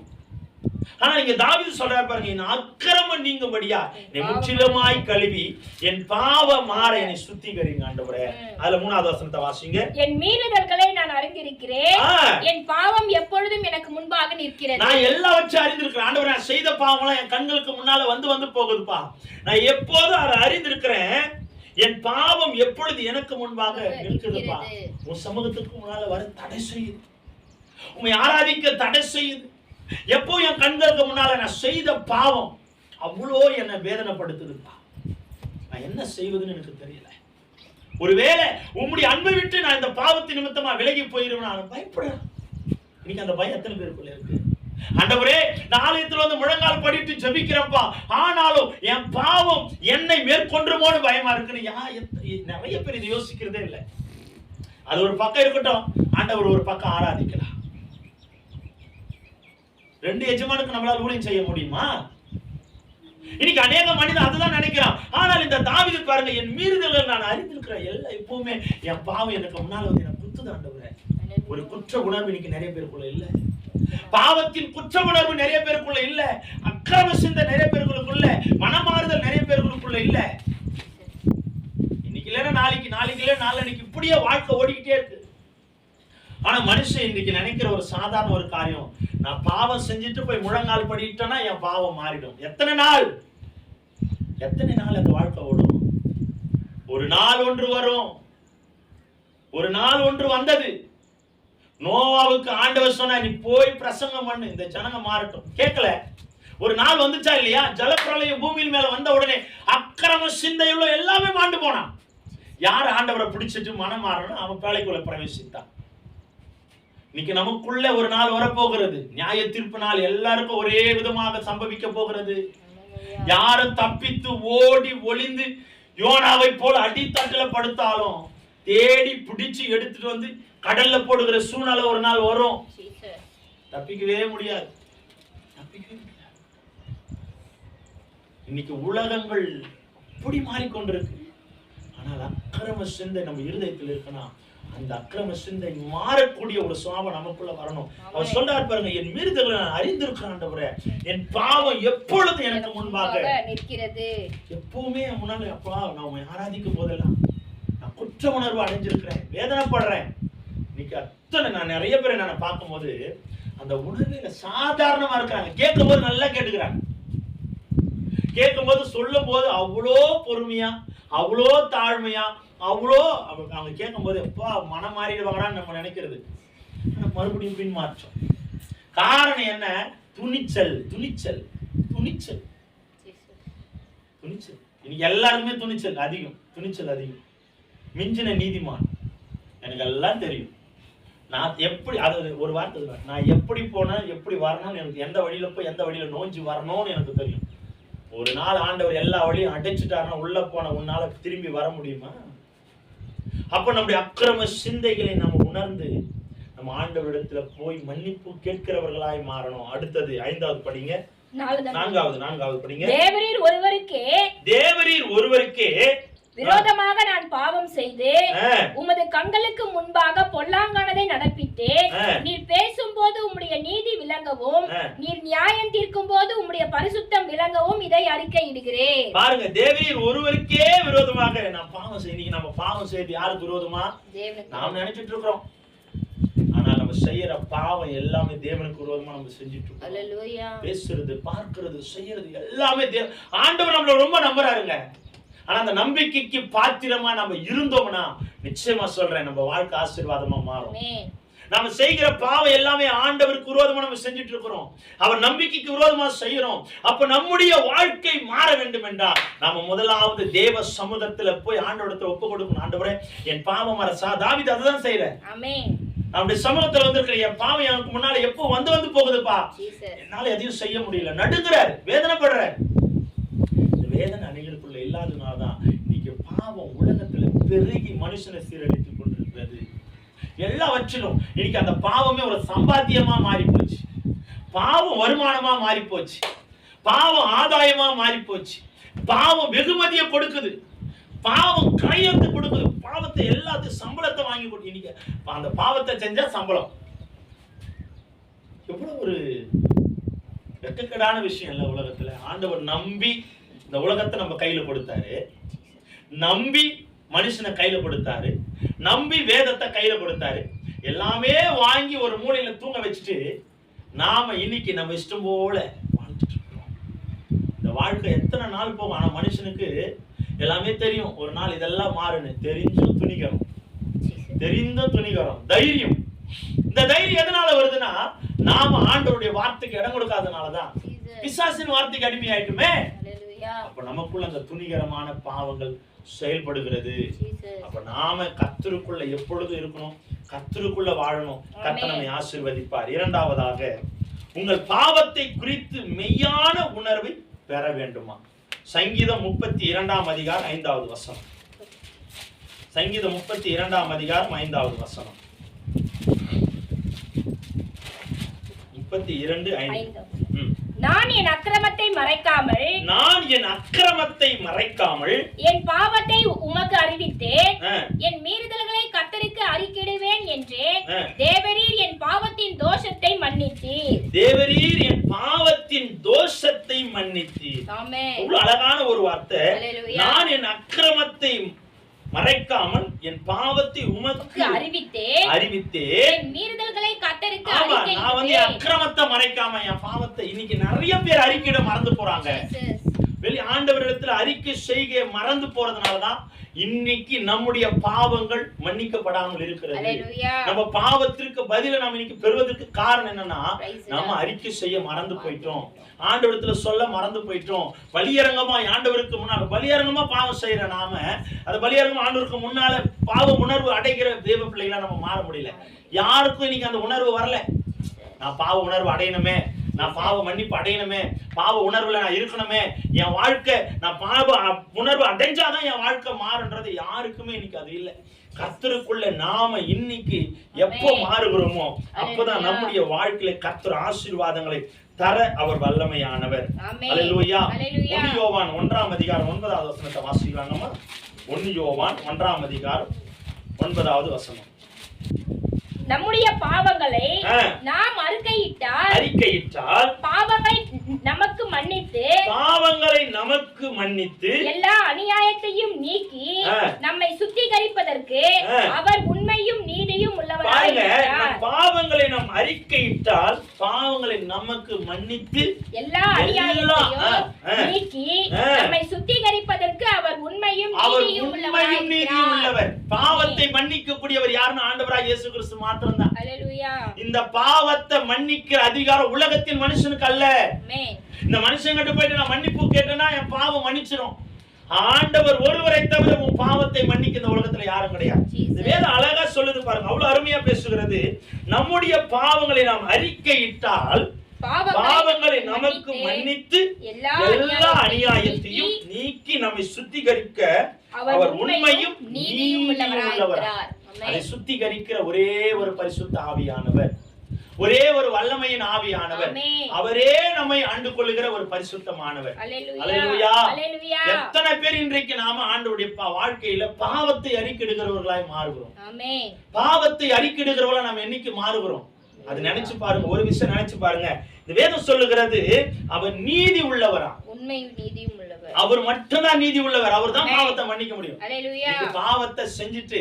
ஆனா இங்க தாவீது சொல்றாரு பாருங்க, என் அக்கிரமம் நீங்கும்படியா என்னை முற்றிலுமாய் கழுவி என் பாவ மாற என்னை சுத்திகரிங்க ஆண்டவரே. அதுல 3வது வசனத்தை வாசிங்க. என் மீறுதல்களை நான் அறிந்திருக்கிறேன், என் பாவம் எப்பொழுதும் எனக்கு முன்பாக நிற்கிறது. நான் எல்லாவற்றையும் அறிந்திருக்கிறேன் ஆண்டவரே. நான் செய்த பாவம்லாம் என் கண்களுக்கு முன்னால வந்து போகுதுப்பா. நான் எப்போதும் அதை அறிந்திருக்கிறேன். என் பாவம் எப்பொழுது எனக்கு முன்பாக நிற்குதுப்பா. உன் சமூகத்துக்கு முன்னால வர தடை செய்யுது, உண்மை ஆராதிக்க தடை செய்யுது. எப்போ என் கண்களுக்கு முன்னால நான் செய்த பாவம் அவ்வளோ என்னை வேதனைப்படுத்துதுப்பா. நான் என்ன செய்வதுன்னு எனக்கு தெரியல. ஒருவேளை உம்முடைய அன்பை விட்டு நான் இந்த பாவத்தின் நிமித்தமா விலகி போயிருவேன், நான் பயப்படுறேன். இன்னைக்கு அந்த பயம் எத்தனை பேருக்குள்ள இருக்கு? ஆண்டவரே, நாளையத்துல வந்து முழங்கால் படிட்டு ஜெபிக்கிறப்பா, ஆனாலும் என் பாவம் என்னை மேற்கொண்டுமோன்னு பயமா இருக்குன்னு நிறைய பேர் இதை யோசிக்கிறதே இல்லை. அது ஒரு பக்கம் இருக்கட்டும், ஆண்டவர் ஒரு பக்கம் ஆராதிக்கலாம். 2 எஜமானுக்கு நம்மளால ஊழியம் செய்ய முடியுமா? இன்னைக்கு அநேக மனிதன் அதுதான் நினைக்கிறான். ஆனால் இந்த தாவீது பாருங்க, என் மீறுதல்கள் நான் அறிந்திருக்கிறேன். எல்லாம் எப்பவுமே என் பாவம் எனக்கு முன்னால வந்து எனக்கு குத்துது ஆண்டவரே. ஒரு குற்ற உணர்வு இன்னைக்கு நிறைய பேருக்குள்ள இல்ல. பாவத்தின் குற்ற உணர்வு நிறைய பேருக்குள்ள இல்ல. அக்கிரம சிந்தை நிறைய பேருக்குள்ள, மனமாறுதல் நிறைய பேருக்குள்ள இல்ல. இன்னைக்கு இல்லைன்னா நாளைக்கு, நாளைக்கு இல்ல நாளைக்கு, இப்படியே வாழ்க்கை ஓடிக்கிட்டே இருக்கு. ஆனா மனுஷன் இன்னைக்கு நினைக்கிற ஒரு சாதாரண ஒரு காரியம், நான் பாவம் செஞ்சுட்டு போய் முழங்கால் படிட்டேன்னா என் பாவம் மாறிடும். எத்தனை நாள் அந்த வாழ்க்கை ஓடும்? ஒரு நாள் ஒன்று வரும். ஒரு நாள் ஒன்று வந்தது. நோவாவுக்கு ஆண்டவர் சொன்னா, நீ போய் பிரசங்கம் பண்ணு, இந்த ஜனங்க மாறட்டும். கேட்கல. ஒரு நாள் வந்துச்சா இல்லையா? ஜலப்பிரளயம் பூமியின் மேல வந்த உடனே அக்கிரம சிந்தையுள்ள எல்லாமே மாண்டு போனான். யார் ஆண்டவரை பிடிச்சிட்டு மனம் மாறணும், அவன் பேழைக்குள்ள பிரவேசித்தான். இன்னைக்கு நமக்குள்ள ஒரு நாள் வரப்போகிறது. நியாய தீர்ப்பு நாள் எல்லாருக்கும் ஒரே விதமாக சம்பவிக்க போகிறது. யாரும் தப்பித்து ஓடி ஒளிந்து யோனாவை போல அடித்தட்டுல படுத்தாலும் தேடி பிடிச்சு எடுத்துட்டு வந்து கடல்ல போடுகிற சூழ்நிலை ஒரு நாள் வரும். தப்பிக்கவே முடியாது. இன்னைக்கு உலகங்கள் அப்படி மாறிக்கொண்டிருக்கு. ஆனால் அக்கிரம சிந்தை நம்ம இருதயத்தில் இருக்கணும். அந்த அக்கிரம சிந்தை மாறக்கூடிய ஒரு சுவாபம் நமக்குள்ள வரணும். அவர் சொல்றார் பாருங்க, என் மீறுதல்களை நான் அறிந்திருக்கிறேன் ஆண்டவரே, என் பாவம் எப்பொழுது எனக்கு முன்பாக நிற்கிறது. எப்பவுமே முன்னால அப்பா நான் ஆராதிக்கும் போதெல்லாம் நான் குற்ற உணர்வு அடைஞ்சிருக்கிறேன், வேதனைப்படுறேன். இன்னைக்கு அத்தனை நான் நிறைய பேரை நான் பார்க்கும்போது அந்த உணர்வு சாதாரணமா இருக்கிறாங்க. கேட்கும் போது நல்லா கேட்டுக்கிறாங்க. கேட்கும் போது சொல்லும் போது அவ்வளோ பொறுமையா, அவ்வளோ தாழ்மையா, அவ்வளோ அவங்க கேட்கும் போது எப்பா மனம் மாறிடுவாங்கன்னு நம்ம நினைக்கிறது. மறுபடியும் பின்மாற்றம். காரணம் என்ன? துணிச்சல். துணிச்சல் துணிச்சல் துணிச்சல் இன்னைக்கு எல்லாருக்குமே துணிச்சல் அதிகம். துணிச்சல் அதிகம். மிஞ்சின நீதிமான். எனக்கு எல்லாம் தெரியும். நான் எப்படி, அது ஒரு வார்த்தை, நான் எப்படி போனேன், எப்படி வரணும்னு எனக்கு, எந்த வழியில போய் எந்த வழியில நோஞ்சி வரணும்னு எனக்கு தெரியும். ஒரு நாள் ஆண்டவர் எல்லா வழியும் அடைச்சிட்டாருன்னா உள்ள போன உன்னால திரும்பி வர முடியுமா? அப்ப நம்முடைய அக்கிரம சிந்தைகளை நம்ம உணர்ந்து நம்ம ஆண்டவரிடத்துல போய் மன்னிப்பு கேட்கிறவர்களாய் மாறணும். அடுத்தது 5வது படிங்க. 4வது படிங்க. தேவரீர் ஒருவருக்கே விரோதமாக நான் பாவம் செய்து உமது கண்களுக்கு முன்பாக பொல்லாங்கானதை நடப்பித்தேன். நீர் பேசும்போது உம்முடைய நீதி விளங்கவும், நீர் நியாயம் தீர்க்கும் போது உம்முடைய பரிசுத்தம் விளங்கவும் இதை அறிக்கையிடுகிறேன். பாருங்க, தேவரீர் ஒருவருக்கே விரோதமாக நான் பாவம் செய்து. நம்ம பாவம் செய்து யாருக்கு விரோதமா நாம் நினைச்சிட்டு இருக்கிறோம். ஆனா நம்ம செய்யற பாவம் எல்லாமே தேவனுக்கு விரோதமா நம்ம செஞ்சுட்டு இருக்கோம். பேசுறது, பார்க்கிறது, செய்யறது எல்லாமே ஆண்டவர் நம்மள ரொம்ப நம்புறாருங்க. ஆனா அந்த நம்பிக்கைக்கு பாத்திரமா நம்ம இருந்தோம்னா நிச்சயமா சொல்றேன் நம்ம வாழ்க்கை ஆசீர்வாதமா மாறும். நாம செய்கிற பாவம் எல்லாமே ஆண்டவருக்கு விரோதமா நம்ம செஞ்சுட்டு இருக்கிறோம். அவர் நம்பிக்கைக்கு விரோதமா செய்யறோம். அப்ப நம்முடைய வாழ்க்கை மாற வேண்டும் என்றால் நாம முதலாவது தேவ சமூகத்துல போய் ஆண்டவரிடத்துல ஒப்பு கொடுக்கணும். ஆண்டவரே என் பாவம் அரசா, தாவீது அதுதான் செய்யற. நம்முடைய சமூகத்துல வந்திருக்கிற என் பாவம் எனக்கு முன்னால எப்போ வந்து வந்து போகுதுப்பா, என்னால எதையும் செய்ய முடியல, நடுங்குறாரு, வேதனைப்படுறாரு. இந்த வேதனை அணிகளுக்குள்ள இல்லாதனால்தான் இன்னைக்கு பாவம் உலகத்துல பெருகி மனுஷனை சீரழித்துக் கொண்டிருக்கிறது. எல்லாவற்றிலும் இன்னைக்கு அந்த பாவமே ஒரு சம்பாத்தியமா மாறி போச்சு, பாவம் வருமானமா மாறி போச்சு, பாவம் ஆதாயமா மாறி போச்சு, பாவம் வெகுமதியை கொடுக்குது, பாவம் கையெழுத்து கொடுக்குது, பாவத்தை எல்லாத்தையும் சம்பளத்தை வாங்கி கொடுத்து இன்னைக்கு அந்த பாவத்தை செஞ்சா சம்பளம். எவ்வளவு ஒரு வெட்கக்கேடான விஷயம் இல்ல உலகத்துல. ஆண்டவர் நம்பி இந்த உலகத்தை நம்ம கையில கொடுத்தாரு, நம்பி மனுஷனை கையில கொடுத்தாரு, நம்பி வேதத்தை கையில கொடுத்தாரு, எல்லாமே வாங்கி ஒரு மூலையில தூங்க வச்சுட்டு நாம இன்னைக்கு நம்ம இஷ்டம் போல வாழ்ந்துட்டு இருக்கோம். இந்த வாழ்க்கை எத்தனை நாள் போகும்? ஆனா மனுஷனுக்கு எல்லாமே தெரியும், ஒரு நாள் இதெல்லாம் மாறுன்னு தெரிஞ்சும் துணிகரம், தெரிந்தும் துணிகரம், தைரியம். இந்த தைரியம் எதனால வருதுன்னா நாம ஆண்டவருடைய வார்த்தைக்கு இடம் கொடுக்காதனாலதான். பிசாசின் வார்த்தைக்கு அடிமையாயிட்டுமே. அப்ப நமக்குள்ள அந்த துணிகரமான பாவங்கள் செயல்படுகிறது. அப்ப நாம கர்த்தருக்குள்ள எப்பொழுதும் இருக்கணும், கர்த்தருக்குள்ள வாழணும். கர்த்தர் நம்மை ஆசீர்வதிப்பார். இரண்டாவதாக, உங்கள் பாவத்தை குறித்து மெய்யான உணர்வை பெற வேண்டுமா? சங்கீதம் 32 அதிகாரம் 5வது வசனம். சங்கீதம் 32 அதிகாரம் 5வது வசனம். 32:5. நான் என் அக்கிரமத்தை மறைக்காமல் என் பாவத்தை உமக்கு அறிவித்தேன், என் மீறுதல்களை கர்த்தருக்கு அறிக்கையிடுவேன் என்றேன். தேவரீர் என் பாவத்தின் தோஷத்தை மன்னித்தீர். தேவரீர் என் பாவத்தின் தோஷத்தை மன்னித்தீர். ஆமென். இவ்வளவு அழகான ஒரு வார்த்தை. நான் என் அக்கிரமத்தை மறைக்காமல் என் பாவத்தை உமக்கு அறிவித்தேன், மீறுதல்களை கர்த்தருக்கு நான் அறிக்கையிடுவேன். அக்கிரமத்தை மறைக்காம என் பாவத்தை. இன்னைக்கு நிறைய பேர் அறிக்கையிட மறந்து போறாங்க. வெளி ஆண்டவரிடத்துல அறிக்கை செய்ய மறந்து போறதுனாலதான் இன்னைக்கு நம்முடைய பாவங்கள் மன்னிக்கப்படாமல் இருக்கிறது. நம்ம பாவத்திற்கு பதில நம்ம இன்னைக்கு பெறுவதற்கு காரணம் என்னன்னா நம்ம அறிக்கை செய்ய மறந்து போயிட்டோம், ஆண்டவரிடத்துல சொல்ல மறந்து போயிட்டோம். பலியரங்கமா ஆண்டவருக்கு முன்னால பலியரங்கமா பாவம் செய்யற நாம அந்த பலியரங்கமா ஆண்டவருக்கு முன்னால பாவ உணர்வு அடைகிற தேவ பிள்ளைகளா நம்ம மாற முடியல. யாருக்கும் இன்னைக்கு அந்த உணர்வு வரல. நான் பாவ உணர்வு அடையணுமே, நான் பாவ மன்னிப்பு அடையணுமே, பாவ உணர்வுல நான் இருக்கணுமே, என் வாழ்க்கை நான் பாவ உணர்வு அடைஞ்சாதான் என் வாழ்க்கை மாறுன்றது யாருக்குமே இன்னைக்கு அது இல்லை. கர்த்தருக்குள்ள நாம இன்னைக்கு எப்போ மாறுகிறோமோ அப்பதான் நம்முடைய வாழ்க்கையில கர்த்தர் ஆசீர்வாதங்களை தர அவர் வல்லமையானவர். அல்லேலூயா. 1 யோவான் 1 அதிகாரம் 9வது வசனத்தை வாசிக்கலாங்கம்மா. 1 யோவான் 1 அதிகாரம் 9வது வசனம். நம்முடைய பாவங்களை நாம் அறிக்கையிட்டால் பாவங்களை நமக்கு மன்னித்து எல்லா அநியாயத்தையும் நீக்கி நம்மை சுத்திகரிப்பதற்கு அவர் உண்மையும் நீதியும் உள்ளவராய் இருக்கிறார். பாவங்களை நாம் அறிக்கையிட்டால் பாவங்களை நமக்கு மன்னித்து எல்லா அநியாயத்தையும் நீக்கி நம்மை சுத்திகரிப்பதற்கு அவர் உண்மையும் நீதியும் உள்ளவர். பாவத்தை மன்னிக்க கூடியவர் யாருன்னு ஆண்டவராய் இயேசு கிறிஸ்து மாத்திரம்தான். அல்லேலூயா. இந்த பாவத்தை மன்னிக்கிற அதிகாரம் உலகத்தின் மனுஷனுக்கு அல்ல. இந்த மனுஷன் கிட்ட போயிட்டு நான் மன்னிப்பு கேட்டேன்னா என் பாவம் மன்னிச்சிடும். ஆண்டவர் ஒருவரை தவிர உன் பாவத்தை மன்னிக்க இந்த உலகத்துல யாரும் கிடையாது. இந்த வேதம் அழகா சொல்லுது பாருங்க, அவ்வளவு அருமையா பேசுகிறது. நம்முடைய பாவங்களை நாம் அறிக்கையிட்டால் பாவங்களை நமக்கு மன்னித்து எல்லா அநியாயத்தையும் நீக்கி நம்மை சுத்திகரிக்க அவர் உண்மையும் நீதியும் உள்ளவர். அதை சுத்திகரிக்கிற ஒரே ஒரு பரிசுத்த ஆவியானவர், ஒரே ஒரு வல்லமையின் ஆவியானவர், அவரே நம்மை ஆண்டு கொள்ளுகிற ஒரு பரிசுத்தமானவர். அல்லேலூயா. எத்தனை பேர் இன்றைக்கு நாம ஆண்டவருடைய வாழ்க்கையில பாவத்தை அறிக்கையிடுகிறவர்களாய் மாறுகிறோம். பாவத்தை அறிக்கையிடுகிறவர்களா நம்ம என்னைக்கு மாறுகிறோம்? அது நினைச்சு பாருங்க, ஒரு விஷயம் நினைச்சு பாருங்க. இந்த வேதம் சொல்லுகிறது அவர் நீதி உள்ளவரா, உண்மையும் நீதியும் உள்ளவர். அவர் மட்டும்தான் நீதி உள்ளவர். அவர் தான் பாவத்தை மன்னிக்க முடியும். பாவத்தை செஞ்சுட்டு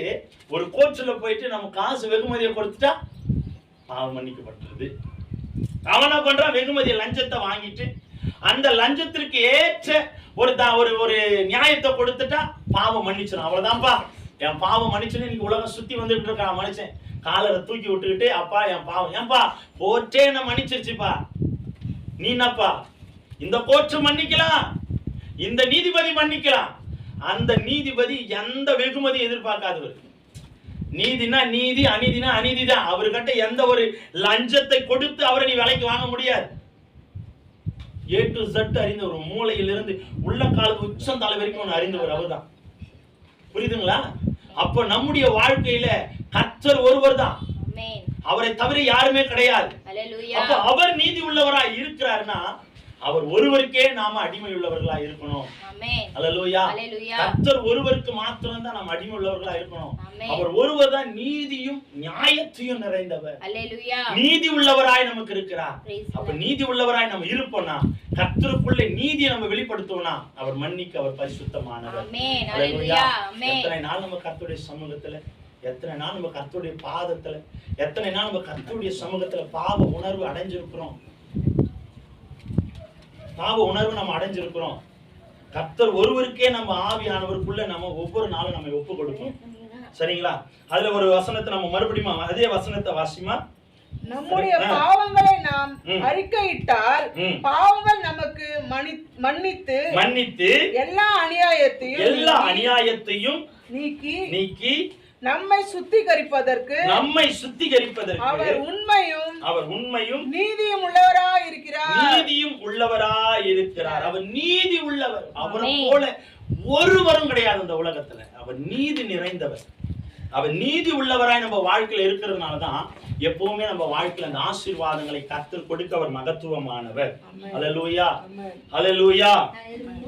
ஒரு கோர்ட்ல போயிட்டு நம்ம காசு வெகுமதியை கொடுத்துட்டா பாவம் மன்னிக்கப்பட்டது. அவனா பண்றான், வெகுமதியை லஞ்சத்தை வாங்கிட்டு அந்த லஞ்சத்திற்கு ஏற்ற ஒரு நியாயத்தை கொடுத்துட்டா பாவம் மன்னிச்சிடும். அவ்வளவுதான்ப்பா, என் பாவம் மன்னிச்சுன்னு இன்னைக்கு உலகம் சுத்தி வந்துட்டு இருக்கான் மனுஷன். காலரை தூக்கி விட்டுக்கிட்டு அப்பா என் பாவம், ஏன்பா கோர்ட்டே என்ன மன்னிச்சிருச்சுப்பா, நீ என்னப்பா? இந்த கோர்ட் மன்னிக்கலாம், இந்த நீதிபதி மன்னிக்கலாம். அந்த நீதிபதி எந்த வெகுமதி எதிர்பார்க்காதவர். நீதினா நீதி, அநீதினா அநீதி தான். அவர்கிட்ட எந்த ஒரு லஞ்சத்தை கொடுத்து அவரை நீ விலைக்கு வாங்க முடியாது. A to Z அறிந்தவர், மூளையிலிருந்து உள்ளங்காலுக்கு உச்சம் தலை வரைக்கும் அறிந்தவர் அவர்தான். புரியுதுங்களா? அப்ப நம்முடைய வாழ்க்கையில கர்த்தர் ஒருவர் தான், அவரை தவிர யாருமே கிடையாது. அப்ப அவர் நீதி உள்ளவராய் இருக்கிறார்னா அவர் ஒருவருக்கே நாம அடிமை உள்ளவர்களா இருக்கணும். அல்லேலூயா. கர்த்தர் ஒருவருக்கு மாத்திரம் தான் நாம் அடிமை உள்ளவர்களா இருக்கணும். அவர் ஒருவர் தான் நீதியும் நியாயத்தையும் நிறைந்தவர். நீதி உள்ளவராய் நமக்கு இருக்கிறார். அப்ப நீதி உள்ளவராய் நம்ம இருப்போம்னா, கர்த்தருக்குள்ள நீதியை நம்ம வெளிப்படுத்துவோம்னா, அவர் மன்னிக்க அவர் பரிசுத்தமானவர். அல்லேலூயா. எத்தனை நாள் நம்ம கர்த்தருடைய சமூகத்துல, எத்தனை நாள் நம்ம கர்த்தருடைய பாதத்துல, எத்தனை நாள் நம்ம கர்த்தருடைய சமூகத்துல பாவ உணர்வு அடைஞ்சிருக்கிறோம். பாவ உணர்வு நம்ம அடைஞ்சிருக்கிறோம். கர்த்தர் ஒருவருக்கே நம்ம ஆவியானவருக்குள்ள நம்ம ஒவ்வொரு நாளும் நம்ம ஒப்பு கொடுப்போம். சரிங்களா? அதுல ஒரு வசனத்தை நம்ம மறுபடியும் அதே வசனத்தை வாசிமா. நம்முடைய பாவங்களை நாம் அறிக்கையிட்டால் பாவங்கள் நமக்கு மன்னித்து எல்லா அநியாயத்தையும் நீக்கி நம்மை சுத்திகரிப்பதற்கு அவர் உண்மையும் நீதியும் உள்ளவராய் இருக்கிறார். அவர் நீதி உள்ளவர். அவரை போல ஒருவரும் கிடையாது இந்த உலகத்துல. அவர் நீதி நிறைந்தவர். அவர் நீதி உள்ளவராய் நம்ம வாழ்க்கையில இருக்கிறதுனாலதான் எப்பவுமே நம்ம வாழ்க்கையில அந்த ஆசீர்வாதங்களை கர்த்தர் கொடுக்க அவர் மகத்துவமானவர். அல்லேலூயா. அல்லேலூயா.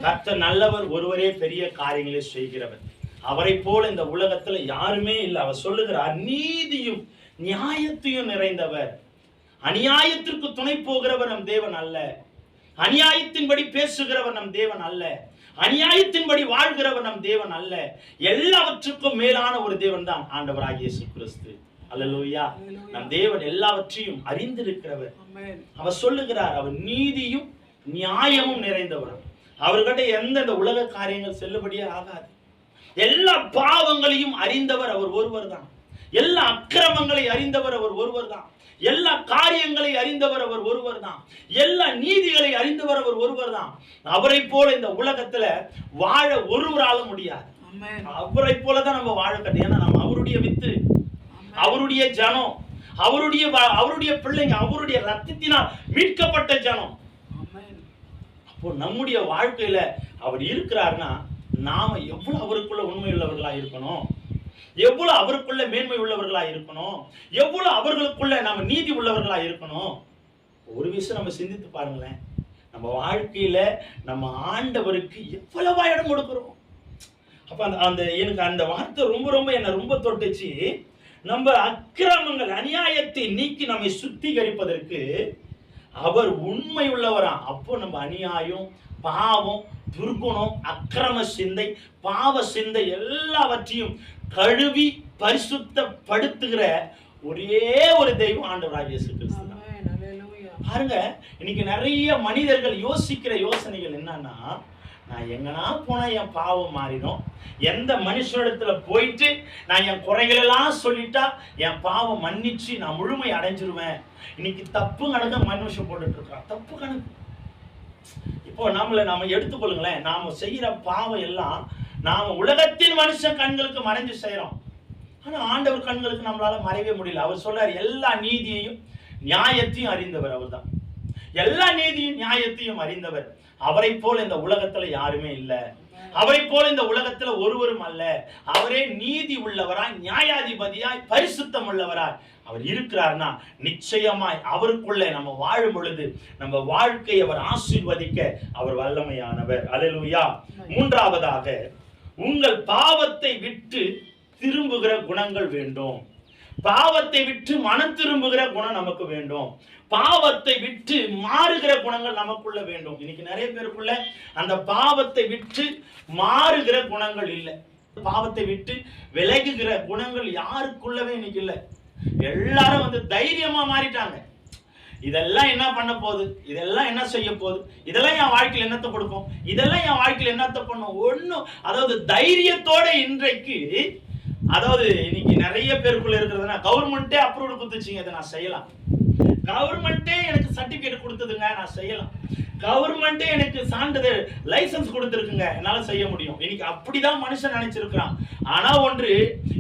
கர்த்தர் நல்லவர், ஒருவரே பெரிய காரியங்களை செய்கிறவர். அவரை போல இந்த உலகத்துல யாருமே இல்லை. அவர் சொல்லுகிறார், நீதியும் நியாயத்தையும் நிறைந்தவர். அநியாயத்திற்கு துணை போகிறவர் நம் தேவன் அல்ல. அநியாயத்தின்படி பேசுகிறவர் நம் தேவன் அல்ல. அநியாயத்தின்படி வாழ்கிறவர் நம் தேவன் அல்ல. எல்லாவற்றுக்கும் மேலான ஒரு தேவன் தான் ஆண்டவராகிய இயேசு கிறிஸ்து. அல்லேலூயா. நம் தேவன் எல்லாவற்றையும் அறிந்திருக்கிறவர். அவர் சொல்லுகிறார், அவர் நீதியும் நியாயமும் நிறைந்தவர். அவர்கிட்ட எந்த உலக காரியங்கள் செல்லுபடியே ஆகாது. எல்லா பாவங்களையும் அறிந்தவர் அவர் ஒருவர் தான். எல்லா அக்கிரமங்களை அறிந்தவர் அவர் ஒருவர் தான். எல்லா காரியங்களை அறிந்தவர் அவர் ஒருவர் தான். எல்லா நீதிகளை அறிந்தவர் அவர் ஒருவர் தான். அவரை போல இந்த உலகத்துல வாழ ஒருவரால முடியாது. அவரை போலதான் நம்ம வாழ கட்டு. ஏன்னா நம்ம அவருடைய வித்து, அவருடைய ஜனம், அவருடைய பிள்ளைங்க, அவருடைய ரத்தத்தினால் மீட்கப்பட்ட ஜனம். அப்போ நம்முடைய வாழ்க்கையில அவர் இருக்கிறார்னா நாம எவ்வளவு அவருக்குள்ள உண்மை உள்ளவர்களா இருக்கணும், எவ்வளவு அவருக்குள்ள மேன்மை உள்ளவர்களா இருக்கணும், எவ்வளவு அவர்களுக்குள்ள நாம நீதி உள்ளவர்களா இருக்கணும். ஒரு விஷயம் நம்ம சிந்தித்து பாருங்களேன். நம்ம வாழ்க்கையில நம்ம ஆண்டவருக்கு எவ்வளவா இடம் கொடுக்கிறோம். அப்ப எனக்கு அந்த வார்த்தை ரொம்ப என்ன ரொம்ப தொட்டுச்சு. நம்ம அக்கிரமங்கள் அநியாயத்தை நீக்கி நம்மை சுத்திகரிப்பதற்கு அவர் உண்மை உள்ளவரா. அப்போ நம்ம அநியாயம், பாவம், துர்குணம், அக்கிரம சிந்தை, பாவ சிந்தை எல்லாவற்றையும் கழுவி பரிசுத்தப்படுத்துகிற ஒரே ஒரு தெய்வம் ஆண்டவராகிய இயேசு கிறிஸ்து தான். பாருங்க, இன்னைக்கு நிறைய மனிதர்கள் யோசிக்கிற யோசனைகள் என்னன்னா, நான் எங்கன்னா போனா என் பாவம் மாறிடும், எந்த மனுஷனிடத்துல போயிட்டு நான் என் குறைகளெல்லாம் சொல்லிட்டா என் பாவம் மன்னிச்சு நான் முழுமை அடைஞ்சிருவேன். இன்னைக்கு தப்பு கணக்கு மனுஷன் போட்டுட்டு இருக்கான். தப்பு கணக்கு. இப்போ நாம எடுத்துக்கொள்ளுங்களேன். நாம செய்யற பாவம் எல்லாம் நாம உலகத்தின் மனுஷன் கண்களுக்கு மறைஞ்சு செய்யறோம். ஆனா ஆண்டவர் கண்களுக்கு நம்மளால மறைவே முடியல. அவர் சொல்றாரு, எல்லா நீதியையும் நியாயத்தையும் அறிந்தவர் அவர் தான். எல்லா நீதியும் நியாயத்தையும் அறிந்தவர். அவரை போல இந்த உலகத்துல யாருமே இல்லை. அவரை போல இந்த உலகத்துல ஒருவரும் அல்ல. அவரே நீதி உள்ளவராய், நியாயாதிபதியாய், பரிசுத்தம் உள்ளவராய் அவர் இருக்கிறார்னா நிச்சயமாய் அவருக்குள்ள நம்ம வாழும் பொழுது நம்ம வாழ்க்கையை அவர் ஆசீர்வதிக்க அவர் வல்லமையானவர். அல்லேலூயா. மூன்றாவதாக, உங்கள் பாவத்தை விட்டு திரும்புகிற குணங்கள் வேண்டும். பாவத்தை விட்டு மனம் திரும்புகிற குணம் நமக்கு வேண்டும். பாவத்தை விட்டு மாறுகிற குணங்கள் நமக்குள்ள வேண்டும். இன்னைக்கு நிறைய பேருக்குள்ள அந்த பாவத்தை விட்டு மாறுகிற குணங்கள் இல்லை. பாவத்தை விட்டு விலகுகிற குணங்கள் யாருக்குள்ளவே இன்னைக்கு இல்லை. எல்லாரும் தைரியமா மாறிட்டாங்க. இதெல்லாம் என்ன பண்ண போகுது, இதெல்லாம் என்ன செய்ய போகுது, இதெல்லாம் என் வாழ்க்கையில் என்னத்தை கொடுக்கும், இதெல்லாம் என் வாழ்க்கையில் என்னத்தை பண்ணும், ஒன்றும். அதாவது தைரியத்தோட இன்றைக்கு, அதாவது இன்னைக்கு நிறைய பேருக்குள்ள இருக்கிறதுனா கவர்மெண்ட்டே அப்ரூவல் கொடுத்துச்சிங்க, இதை நான் செய்யலாம், கவர்மெண்ட்டே எனக்கு சர்டிபிகேட் கொடுத்ததுங்க, நான் செய்யலாம், கவர்மெண்ட்டே எனக்கு சான்றிதழ் லைசன்ஸ் கொடுத்துருக்குங்க, என்னால செய்ய முடியும். இன்னைக்கு அப்படிதான் மனுஷன் நினைச்சிருக்கிறான். ஆனா ஒன்று,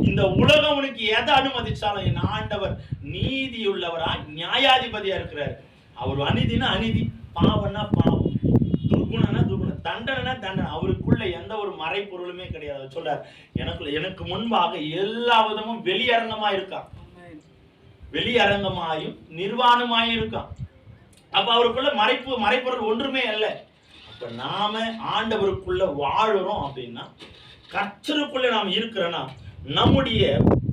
இந்த உலகம் உனக்கு எதை அனுமதிச்சாலும் என் ஆண்டவர் நீதியுள்ளவரா நியாயாதிபதியா இருக்கிறார். அவர் அநீதினா அநீதி, பாவம்னா பாவம், துர்குணம்னா துர்குணம், தண்டனைனா தண்டனை. அவருக்குள்ள எந்த ஒரு மறைப்பொருளுமே கிடையாது. சொல்றார், எனக்கு முன்பாக எல்லா விதமும் வெளியரங்கமா இருக்கான், வெளியரங்கமாயும் நிர்வாணமாயும் இருக்கான். அப்ப அவருக்குள்ள மறைப்பொருள் ஒன்றுமே அல்ல. அப்ப நாம ஆண்டவருக்குள்ள வாழுறோம் அப்படின்னா, கர்த்தருக்குள்ள நாம் இருக்கிறோம்னா, நம்முடைய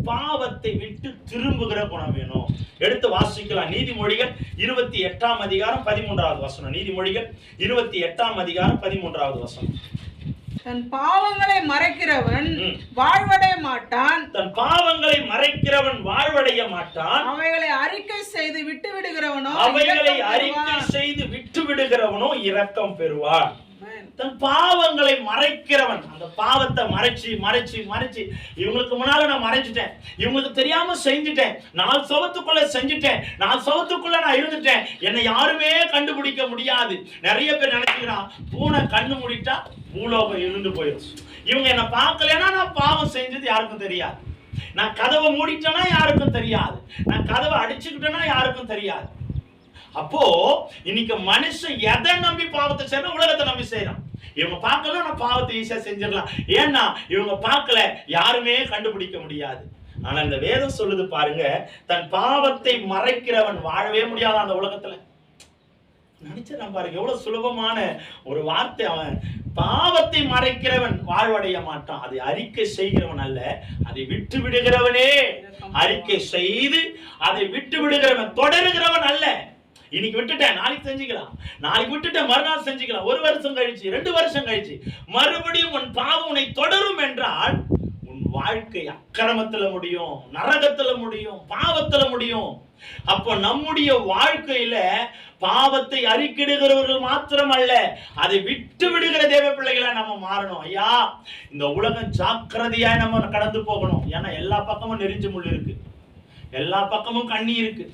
பாவத்தை விட்டு திரும்புகிற குணம் வேணும். எடுத்து வாசிக்கலாம். நீதிமொழிகள் 28ஆம் அதிகாரம் 13வது வசனம். நீதிமொழிகள் 28ஆம் அதிகாரம் 13வது வசனம். தன் பாவங்களை மறைக்கிறவன் வாழ்வடைய மாட்டான், தன் பாவங்களை மறைக்கிறவன் வாழ்வடைய மாட்டான், அவைகளை அறிக்கை செய்து விட்டு விடுகிறவனோ இரக்கம் பெறுவான். தன் பாவங்களை மறைக்கிறவன், அந்த பாவத்தை மறைச்சு மறைச்சு மறைச்சு, இவங்களுக்கு முன்னால நான் மறைச்சிட்டேன், இவங்களுக்கு தெரியாம செஞ்சுட்டேன், 4 சுவத்துக்குள்ள செஞ்சுட்டேன், 4 சுவத்துக்குள்ள நான் இருந்துட்டேன், என்னை யாருமே கண்டுபிடிக்க முடியாது. நிறைய பேர் நினைக்கிறான், பூனை கண்ணு மூடிட்டா பூலோகம் இருந்து போயிடும். இவங்க என்ன பார்க்கலன்னா நான் பாவம் செஞ்சது யாருக்கும் தெரியாது, நான் கதவை மூடிட்டேன்னா யாருக்கும் தெரியாது, நான் கதவை அடிச்சுக்கிட்டேன்னா யாருக்கும் தெரியாது. அப்போ இன்னைக்கு மனுஷன் எதை நம்பி பாவத்தை செய்யணும், உலகத்தை நம்பி செய்யறான். இவங்க பார்க்கல, நான் பாவத்தை ஈஸியா செஞ்சிடலாம், ஏன்னா இவங்க பார்க்கல, யாருமே கண்டுபிடிக்க முடியாது. ஆனா இந்த வேதம் சொல்லுது பாருங்க, தன் பாவத்தை மறைக்கிறவன் வாழவே முடியாது அந்த உலகத்துல. நினைச்சா பாருங்க, எவ்வளவு சுலபமான ஒரு வார்த்தை. அவன் பாவத்தை மறைக்கிறவன் வாழ்வடைய மாட்டான், அதை அறிக்கை செய்கிறவன் அல்ல, அதை விட்டு விடுகிறவனே. அறிக்கை செய்து அதை விட்டு விடுகிறவன், தொடருகிறவன் அல்ல. இன்னைக்கு விட்டுட்டேன், நாளைக்கு செஞ்சுக்கலாம், நாளைக்கு விட்டுட்டேன், மறுநாள் செஞ்சுக்கலாம், 1 வருஷம் கழிச்சு, 2 வருஷம் கழிச்சு மறுபடியும் உன் பாவம் உன்னை தொடரும் என்றால், உன் வாழ்க்கை அக்கிரமத்துல முடியும், நரகத்துல முடியும், பாவத்துல முடியும். அப்போ நம்முடைய வாழ்க்கையில பாவத்தை அறிக்கிடுகிறவர்கள் மாத்திரம் அல்ல, அதை விட்டு விடுகிற தேவ பிள்ளைகளை நம்ம மாறணும். ஐயா, இந்த உலகம் ஜாக்கிரதையா நம்ம கடந்து போகணும். ஏன்னா எல்லா பக்கமும் நெறிஞ்சு முள் இருக்கு, எல்லா பக்கமும் கண்ணி இருக்கு,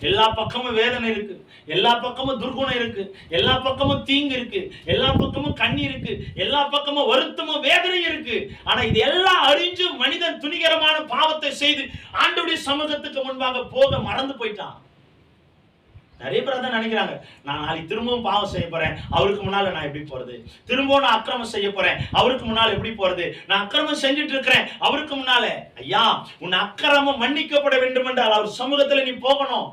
எல்லா பக்கமும் வேதனை இருக்கு, எல்லா பக்கமும் துர்குணம் இருக்கு, எல்லா பக்கமும் தீங்கு இருக்கு, எல்லா பக்கமும் கண்ணி இருக்கு, எல்லா பக்கமும் வருத்தமும் வேதனை இருக்கு. ஆனா இது எல்லாம் அறிஞ்சு மனிதன் துணிகரமான பாவத்தை செய்து ஆண்டவருடைய சமூகத்துக்கு முன்பாக போக மறந்து போயிட்டான். நிறைய பேர் தான் நினைக்கிறாங்க, நான் நாளைக்கு திரும்பவும் பாவம் செய்ய போறேன், அவருக்கு முன்னால நான் எப்படி போறது, திரும்பவும் நான் அக்கிரமம் செய்ய போறேன், அவருக்கு முன்னால எப்படி போறது, நான் அக்கிரமம் செஞ்சுட்டு இருக்கிறேன் அவருக்கு முன்னால. ஐயா, உன் அக்கிரமம் மன்னிக்கப்பட வேண்டும் என்றால் அவர் சமூகத்துல நீ போகணும்,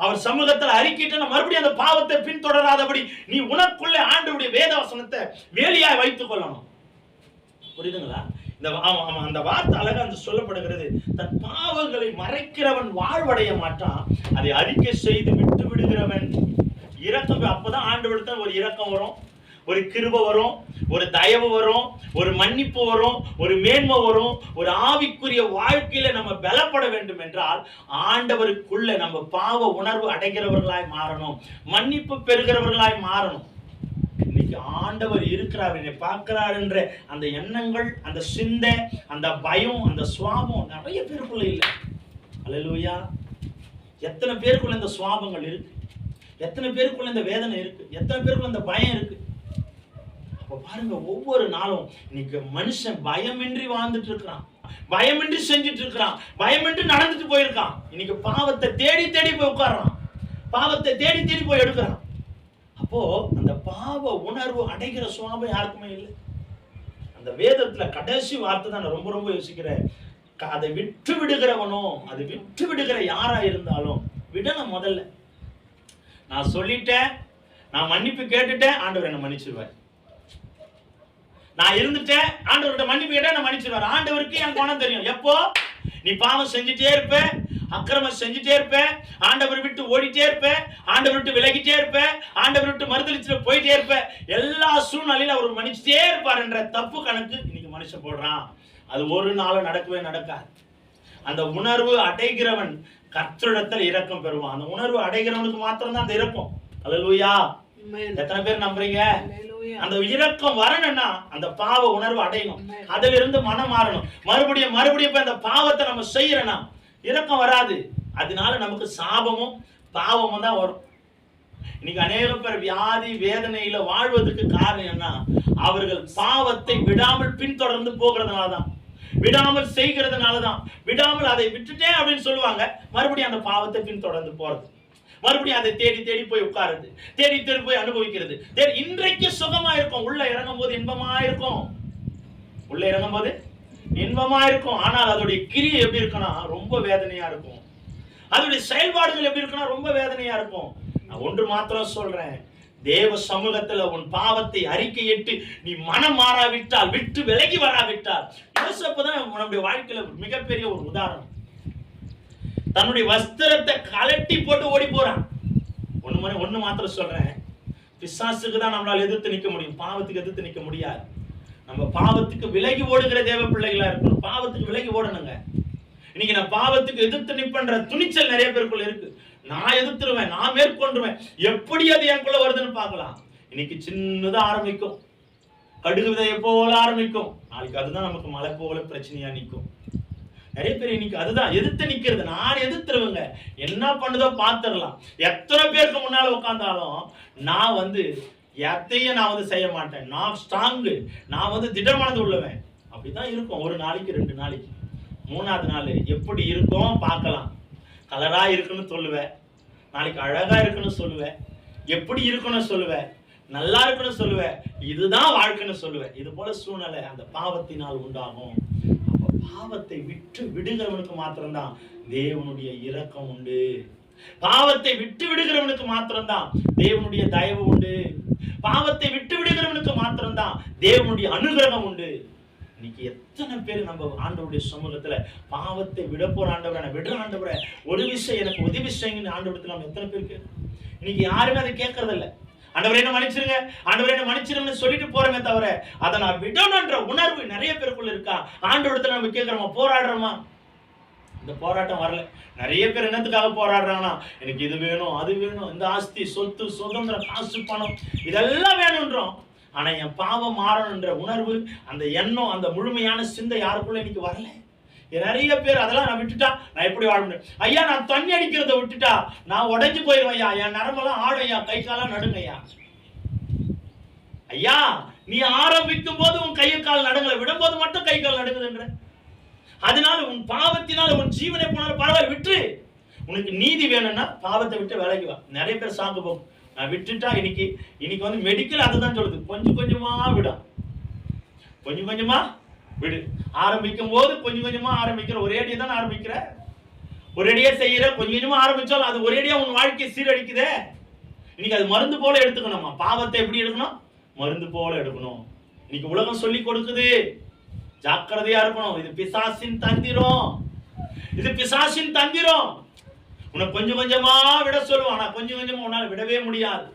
அவர் சமூகத்தில் அறிக்கிட்டு மறுபடியும் அந்த பாவத்தை பின்தொடராதபடி நீ உனக்குள்ளே ஆண்டவருடைய வேத வசனத்தை வேலியாய் வைத்துக் கொள்ளணும். புரியுதுங்களா? அந்த வார்த்தை அழகா அந்த சொல்லப்படுகிறது, தன் பாவங்களை மறைக்கிறவன் வாழ்வடைய மாட்டான், அதை அறிக்கை செய்து விட்டு விடுகிறவன் இரக்கம். அப்பதான் ஆண்டவரிடத்தில் ஒரு இரக்கம் வரும், ஒரு கிருபை வரும், ஒரு தயவு வரும், ஒரு மன்னிப்பு வரும், ஒரு மேன்மை வரும். ஒரு ஆவிக்குரிய வாழ்க்கையில நம்ம பலப்பட வேண்டும் என்றால் ஆண்டவருக்குள்ள நம்ம பாவ உணர்வு அடைகிறவர்களாய் மாறணும், மன்னிப்பு பெறுகிறவர்களாய் மாறணும். இன்னைக்கு ஆண்டவர் இருக்கிறார், என்னை பார்க்கிறார் என்ற அந்த எண்ணங்கள், அந்த சிந்தை, அந்த பயம், அந்த சுவாபம் நிறைய பேருக்குள்ள இல்லை. அல்லேலூயா! எத்தனை பேருக்குள்ள இந்த சுவாபங்கள் இருக்கு, எத்தனை பேருக்குள்ள இந்த வேதனை இருக்கு, எத்தனை பேருக்குள்ள இந்த பயம் இருக்கு. அப்ப பாருங்க, ஒவ்வொரு நாளும் இன்னைக்கு மனுஷன் பயமின்றி வாழ்ந்துட்டு இருக்கிறான், பயமின்றி செஞ்சுட்டு இருக்கிறான், பயமின்றி நடந்துட்டு போயிருக்கான். இன்னைக்கு பாவத்தை தேடி தேடி போய் உட்கார்றான், பாவத்தை தேடி தேடி போய் எடுக்கிறான். அப்போ அந்த பாவ உணர்வு அடைகிற சுவாபம் யாருக்குமே இல்லை. அந்த வேதத்துல கடைசி வார்த்தை தான் நான் ரொம்ப ரொம்ப யோசிக்கிறேன். அதை விட்டு விடுகிறவனோ, அதை விட்டு விடுகிற யாரா இருந்தாலும் விடணும். முதல்ல நான் சொல்லிட்டேன், நான் மன்னிப்பு கேட்டுட்டேன், ஆண்டவர் என்ன மன்னிச்சிருவார். நான் இருந்துட்டேன், ஆண்டவர்கிட்ட மன்னிப்பு கேட்டேன், நான் மன்னிச்சிருவார். ஆண்டவருக்கு என் குணம் தெரியும். எப்போ நீ பாவம் செஞ்சுட்டே இருப்ப, அக்கிரமம் செஞ்சுட்டே இருப்ப, ஆண்டவர் விட்டு ஓடிட்டே இருப்ப, ஆண்டவர் விட்டு விலகிட்டே இருப்ப, ஆண்டவர் விட்டு மறுதளிச்சுட்டு போயிட்டே இருப்ப, எல்லா சூழ்நிலையில அவர் மன்னிச்சுட்டே இருப்பார் என்ற தப்பு கணக்கு இன்னைக்கு மனுஷன் போடுறான். அது ஒரு நாளும் நடக்கவே நடக்காது. அந்த உணர்வு அடைகிறவன் கர்த்தரிடத்தில் இரக்கம் பெறுவான். அந்த உணர்வு அடைகிறவனுக்கு மாத்திரம் தான் அந்த இரக்கம். அல்லேலூயா. எத்தனை பேர் நம்புறீங்க? அந்த இரக்கம் வரணும்னா அந்த பாவ உணர்வு அடையணும், அதுல இருந்து மனம் மாறணும். மறுபடியும் இப்ப அந்த பாவத்தை நம்ம செய்யறோம்னா இரக்கம் வராது. அதனால நமக்கு சாபமும் பாவமும் தான் வரும். இன்னைக்கு அநேக பேர் வியாதி வேதனையில வாழ்வதற்கு காரணம் என்ன? அவர்கள் பாவத்தை விடாமல் பின்தொடர்ந்து போகிறதுனாலதான், விடாமல் செய்கிறதுனாலதான். விடாமல் அதை விட்டுட்டேன் அப்படின்னு சொல்லுவாங்க, மறுபடியும் அந்த பாவத்தை பின்தொடர்ந்து போறது, மறுபடியும் அதை தேடி தேடி போய் உட்காருது, தேடி தேடி போய் அனுபவிக்கிறது. இன்றைக்கு சுகமா இருக்கும், உள்ள இறங்கும் போது இன்பமா இருக்கும், உள்ள இறங்கும் போது இன்பமா இருக்கும். ஆனால் அதோடைய கிரியை எப்படி இருக்குன்னா ரொம்ப வேதனையா இருக்கும். அதோடைய செயல்பாடுகள் எப்படி இருக்குன்னா ரொம்ப வேதனையா இருக்கும். நான் ஒன்று மாத்திரம் சொல்றேன், தேவ சமூகத்துல உன் பாவத்தை அறிக்கையிட்டு நீ மனம் மாறாவிட்டால், விட்டு விலகி வராவிட்டால், யோசேப்பு தான் நம்முடைய வாழ்க்கையில மிகப்பெரிய ஒரு உதாரணம். தன்னுடைய வஸ்திரத்தை கலட்டி போட்டு ஓடி போறான். ஒண்ணு மாத்திரம் சொல்றேன், பிசாசுக்கு தான் நம்மளால எதிர்த்து நிக்க முடியும், பாவத்துக்கு எதிர்த்து நிக்க முடியாது. நம்ம பாவத்துக்கு விலகி ஓடுகிற தேவ பிள்ளைகளா இருக்கணும். பாவத்துக்கு விலகி ஓடணுங்க. இன்னைக்கு நான் பாவத்துக்கு எதிர்த்து நிப்பன்ற துணிச்சல் நிறைய பேருக்குள்ள இருக்கு. நான் எதிர்த்துருவேன், நான் மேற்கொண்டுருவேன், எப்படி அது எனக்குள்ள வருதுன்னு பார்க்கலாம். இன்னைக்கு சின்னதா ஆரம்பிக்கும், கடுகு விதையை போல ஆரம்பிக்கும், நாளைக்கு அதுதான் நமக்கு மழை போல பிரச்சனையா நிற்கும். நிறைய பேர் இன்னைக்கு அதுதான் எதிர்த்து நிக்கிறது. நான் எதிர்த்துருவேங்க, என்ன பண்ணுதோ பார்த்துடலாம். எத்தனை பேருக்கு முன்னால உட்கார்ந்தாலும் நான் எத்தையும் நான் செய்ய மாட்டேன், நான் ஸ்ட்ராங்கு, நான் திடமானது உள்ளவன். அப்படிதான் இருக்கும். ஒரு நாளைக்கு 2 நாளைக்கு, 3ஆவது நாள் எப்படி இருக்கும் பார்க்கலாம். கலரா இருக்குன்னு சொல்லுவேன், நாளைக்கு அழகா இருக்குன்னு சொல்லுவேன், எப்படி இருக்குன்னு சொல்லுவேன், நல்லா இருக்குன்னு சொல்லுவேன், இதுதான் வாழ்க்கைன்னு சொல்லுவேன். இது போல சூழ்நிலை அந்த பாவத்தினால் உண்டாகும். அப்ப பாவத்தை விட்டு விடுகிறவனுக்கு மாத்திரம்தான் தேவனுடைய இரக்கம் உண்டு. பாவத்தை விட்டு விடுகிறவனுக்கு மாத்திரம்தான் தேவனுடைய தயவு உண்டு. பாவத்தை விட்டு விடுகிறவனுக்கு மாத்திரம்தான் தேவனுடைய அனுகிரகம் உண்டு. இன்னைக்கு எத்தனை பேர் நம்ம ஆண்டவருடைய சமூகத்துல பாவத்தை விட போற ஆண்டவரை விடுற ஆண்டவரை ஒரு விஷயம் எனக்கு உதவி செய்யுங்க ஆண்டவரத்துல நம்ம எத்தனை பேருக்கு இன்னைக்கு யாருமே அதை கேட்கறது இல்லை. ஆண்டவரே என்ன மன்னிச்சிருங்க, ஆண்டவரே என்ன மன்னிச்சிருங்கன்னு சொல்லிட்டு போறமே தவிர அதை நான் விடணும்ன்ற உணர்வு நிறைய பேருக்குள்ள இருக்கா? ஆண்டவரத்துல நம்ம கேட்கிறோமா, போராடுறோமா? இந்த போராட்டம் வரல. நிறைய பேர் என்னத்துக்காக போராடுறாங்கன்னா, எனக்கு இது வேணும், அது வேணும், இந்த ஆஸ்தி சொத்து சுதந்திரம் காசு பணம் இதெல்லாம் வேணும்ன்றோம். ஆனா என் பாவம் மாறணுன்ற உணர்வு, அந்த எண்ணம், அந்த முழுமையான சிந்தை யாருக்குள்ள இன்னைக்கு வரல. நிறைய பேர் அதெல்லாம் நான் விட்டுட்டா நான் எப்படி வாழ முடியும்? ஐயா நான் தண்ணி அடிக்கிறத விட்டுட்டா நான் உடைஞ்சு போயிருவேன் ஐயா, என் நரம்பெல்லாம் ஆடும் ஐயா, கை காலம் நடுங்க ஐயா. ஐயா நீ ஆரம்பிக்கும் போது உன் கை கால் நடுங்கல, விடும்போது மட்டும் கை கால் நடுங்குதுன்ற. அதனால உன் பாவத்தினால உன் ஜீவனை போனாலும் பரவாயில்ல, விட்டு. உனக்கு நீதி வேணும்னா பாவத்தை விட்டு விலகி வா. நிறைய பேர் சாக்கு போகும், நான் விட்டுட்டா இன்னைக்கு மெடிக்கல் அதுதான் சொல்லுது, கொஞ்சம் கொஞ்சமா விடும், கொஞ்சம் கொஞ்சமா விடு. ஆரம்பிக்கும் போது கொஞ்சம் கொஞ்சமா ஆரம்பிக்கிற, ஒரேடியா தான் ஆரம்பிக்கிற, ஒரேடியா செய்யற, கொஞ்சம் கொஞ்சமா ஆரம்பிச்சாலும் அது ஒரேடியா உன் வாழ்க்கையை சீரழிக்குதே. இன்னைக்கு அது மருந்து போல எடுத்துக்கணுமா? பாவத்தை எப்படி எடுக்கணும்? மருந்து போல எடுக்கணும். இன்னைக்கு உலகம் சொல்லி கொடுக்குது, ஜாக்கிரதையா இருக்கணும். இது பிசாசின் தந்திரம், இது பிசாசின் தந்திரம். உன்னை கொஞ்சம் கொஞ்சமா விட சொல்லுவான், ஆனா கொஞ்சம் கொஞ்சமா உன்னால விடவே முடியாது.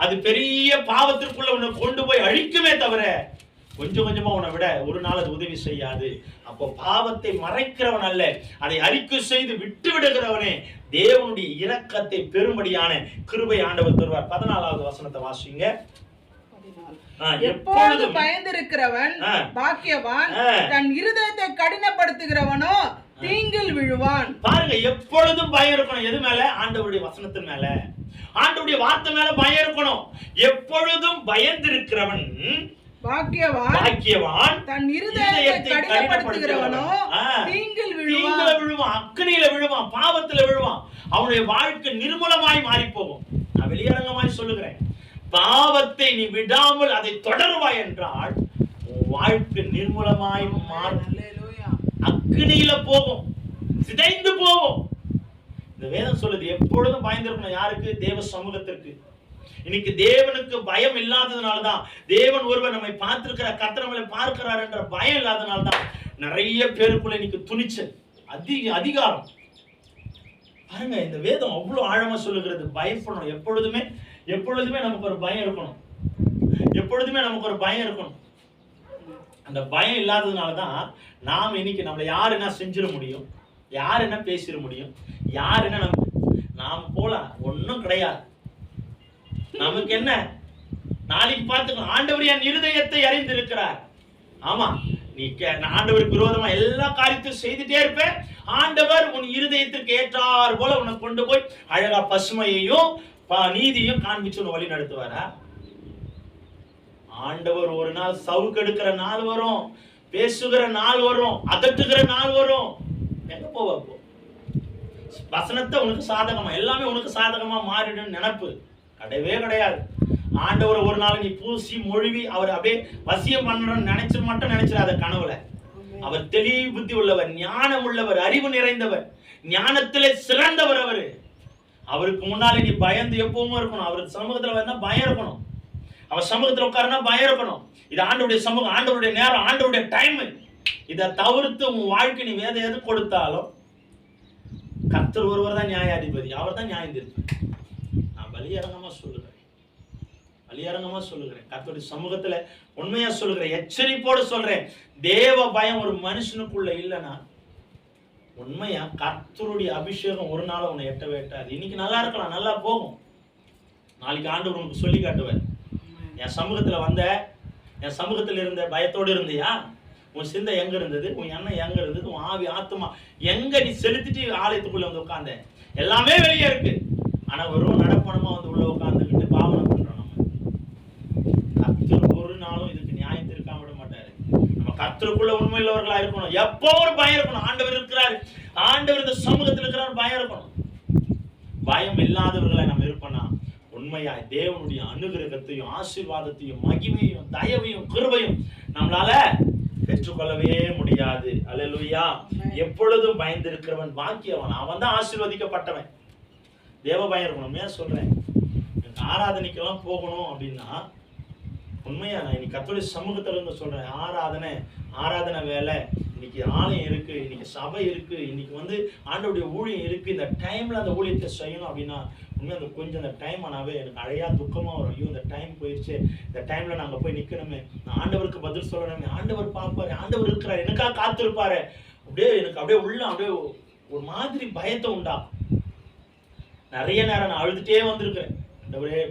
அது பெரிய பாவத்திற்குள்ள உன்னை கொண்டு போய் அழிக்குமே தவிர கொஞ்சம் கொஞ்சமா உன்னை விட ஒரு நாள் அது உதவி செய்யாது. அப்போ பாவத்தை மறைக்கிறவன் அல்ல, அதை அறிக்கை செய்து விட்டு விடுகிறவனே தேவனுடைய இரக்கத்தை பெரும்படியான கிருபை ஆண்டவர் தருவார். 14வது வசனத்தை வாசிங்க. எப்பொழுது பயந்திருக்கிறவன் பாக்கியவான், தன் இருதயத்தை கடினப்படுத்துகிறவனோ தீங்கில் விழுவான். பாருங்க, எப்பொழுதும் பயம் இருக்கணும். எது மேல? ஆண்டவருடைய வசனத்தின் மேல, ஆண்டவருடைய வார்த்தை மேல பயம் இருக்கணும். எப்பொழுதும் பயந்திருக்கிறவன் பாக்கியவான், தன் இருதயத்தை கடினப்படுத்துகிறவனோ தீங்கில் விழுவான், அக்கினியில விழுவான், பாவத்துல விழுவான். அவனுடைய வாழ்க்கை நிர்மூலமாய் மாறி போகும். நான் வெளியரங்கமாய் சொல்லுகிறேன், பாவத்தை நீ விடாமல் அதை தொடருவாய் என்றால் வாழ்க்கை நிர்மூலமாய் மாறும், அக்கினியில போகும், சிதைந்து போகும். இந்த வேதம் சொல்லுது எப்பொழுதும் பயந்திருக்கணும். யாருக்கு? தேவ சமூகத்திற்கு. இன்னைக்கு தேவனுக்கு பயம் இல்லாததுனாலதான், தேவன் ஒருவர் நம்மை பார்த்திருக்கிற, கர்த்தர் நம்மை பார்க்கிறார் என்ற பயம் இல்லாததுனால்தான் நிறைய பேருக்குள்ள இன்னைக்கு துணிச்சல், அதிகாரம். பாருங்க, இந்த வேதம் அவ்வளவு ஆழமா சொல்லுகிறது. பயப்படணும். எப்பொழுதுமே நமக்கு ஒரு பயம் இருக்கணும். எப்பொழுதுமே நமக்கு ஒரு பயம் இருக்கணும். அந்த பயம் இல்லாததுனாலதான் நாம் இன்னைக்கு நம்மளை யாரு என்ன செஞ்சிட முடியும், யார் என்ன பேசிட முடியும்? யார் என்ன நாம் போலாம், ஒன்றும் கிடையாது. நமக்கு என்ன, நாளைக்கு பார்த்துக்கலாம். ஆண்டவர் என் இருதயத்தை அறிந்திருக்கிறார். ஆமா, நீ ஆண்டவருக்கு விரோதமா எல்லா காரியத்தையும் செய்துட்டே இருப்ப, ஆண்டவர் உன் இருதயத்திற்கு ஏற்றார் போல உன்னை கொண்டு போய் அழகா பசுமையையும் நீதியும் காண்பிச்சு உன்னை வழி நடத்துவாரா? ஆண்டவர் ஒரு நாள் சவுக்கெடுக்கிற நாள் வரும், பேசுகிற நாள் வரும், அதட்டுகிற நாள் வரும். எங்க போவா? போ. வசனத்தை உனக்கு சாதகமா, எல்லாமே உனக்கு சாதகமா மாறிடும் நினைப்பு கிடையவே கிடையாது. ஆண்டவர் ஒரு நாள் நீ பூசி மொழிவி அவர் அப்படியே வசியம் பண்ணணும்னு நினைச்சு மட்டும் நினைச்சிடாத கனவுல. அவர் தெளிவு புத்தி உள்ளவர், ஞானம் உள்ளவர், அறிவு நிறைந்தவர், ஞானத்திலே சிறந்தவர். அவருக்கு முன்னாலே நீ பயந்து எப்பவும் இருக்கணும். அவருக்கு சமூகத்துல வந்தா பயம் இருக்கணும். அவர் சமூகத்துல உட்காருனா பயம் இருக்கணும். இது ஆண்டவருடைய சமூகம், ஆண்டவருடைய நேரம், ஆண்டவருடைய டைம். இதை தவிர்த்து உன் வாழ்க்கை நீ வேத எது கொடுத்தாலும் கர்த்தர் ஒருவர் தான் நியாயாதிபதி, அவர் தான் நியாயம் தீர்ப்பார். நான் பலியரங்கமா சொல்லுகிறேன், பலியரங்கமா சொல்லுகிறேன், கர்த்தருடைய சமூகத்துல உண்மையா சொல்லுகிறேன், எச்சரிப்போடு சொல்றேன். தேவ பயம் ஒரு மனுஷனுக்குள்ள இல்லைன்னா உண்மையா கர்த்தருடைய அபிஷேகம் ஒரு நாள் உன்னை எட்டவே எட்டாது. இன்னைக்கு நல்லா இருக்கலாம், நல்லா போகும், நாளைக்கு ஆண்டவர் உனக்கு சொல்லி காட்டுவார். என் சமூகத்துல வந்த, என் சமூகத்துல இருந்த பயத்தோடு இருந்தியா? உன் சிந்தை எங்க இருந்தது? உன் எண்ணம் எங்க இருந்தது? உன் ஆவி ஆத்மா எங்க நீ செலுத்திட்டு ஆலயத்துக்குள்ள வந்து உட்கார்ந்த? எல்லாமே வெளியே இருக்கு, ஆனா வெறும் நடப்பணமா வந்து உள்ள உட்கார்ந்துக்கிட்டு பாவனை பண்றோம். நம்ம கர்த்தர் ஒரு நாளும் இதுக்கு நியாயம் தீர்க்காம விட மாட்டாரு. நம்ம கர்த்தருக்குள்ள உண்மையுள்ளவர்களா இருக்கணும். எப்போ ஒரு பயம் இருக்கணும். ஆண்டவர் இருக்கிறாரு, ஆண்டவர் இந்த சமூகத்தில் இருக்கிறார், பயம் இருக்கணும். பயம் இல்லாதவர்களை நம்ம இருப்போம்னா உண்மையாய் தேவனுடைய அனுகிரகத்தையும் ஆசீர்வாதத்தையும் மகிமையும் தயவையும் கிருபையும் நம்மளால பெற்றுக்கொள்ளவே முடியாது. அல்லேலூயா. எப்பொழுதும் பயந்திருக்கிறவன் பாக்கியவன், அவன் தான் ஆசீர்வதிக்கப்பட்டவன். தேவ பயம் இருக்கணும். உண்மையா சொல்றேன், ஆராதனைக்கெல்லாம் போகணும் அப்படின்னா உண்மையா நான் இன்னைக்கு கர்த்தருடைய சமூகத்துல இருந்து சொல்றேன், ஆராதனை வேலை, இன்னைக்கு ஆலயம் இருக்கு, இன்னைக்கு சபை இருக்கு, இன்னைக்கு வந்து ஆண்டவருடைய ஊழியம் இருக்கு, இந்த டைம்ல அந்த ஊழியத்தை செய்யணும் அப்படின்னா உண்மையா அந்த கொஞ்சம் அந்த டைம் ஆனாவே எனக்கு அழையா துக்கமா வரும். ஐயோ இந்த டைம் போயிடுச்சு, இந்த டைம்ல நாங்க போய் நிக்கணுமே, நான் ஆண்டவருக்கு பதில் சொல்லணுமே, ஆண்டவர் பார்ப்பாரு, ஆண்டவர் இருக்கிறாரு, எனக்காக காத்திருப்பாரு. அப்படியே எனக்கு அப்படியே உள்ள அப்படியே ஒரு மாதிரி பயத்தை உண்டாகும். நிறைய நேரம் நான் அழுதுட்டே வந்திருக்கிறேன்.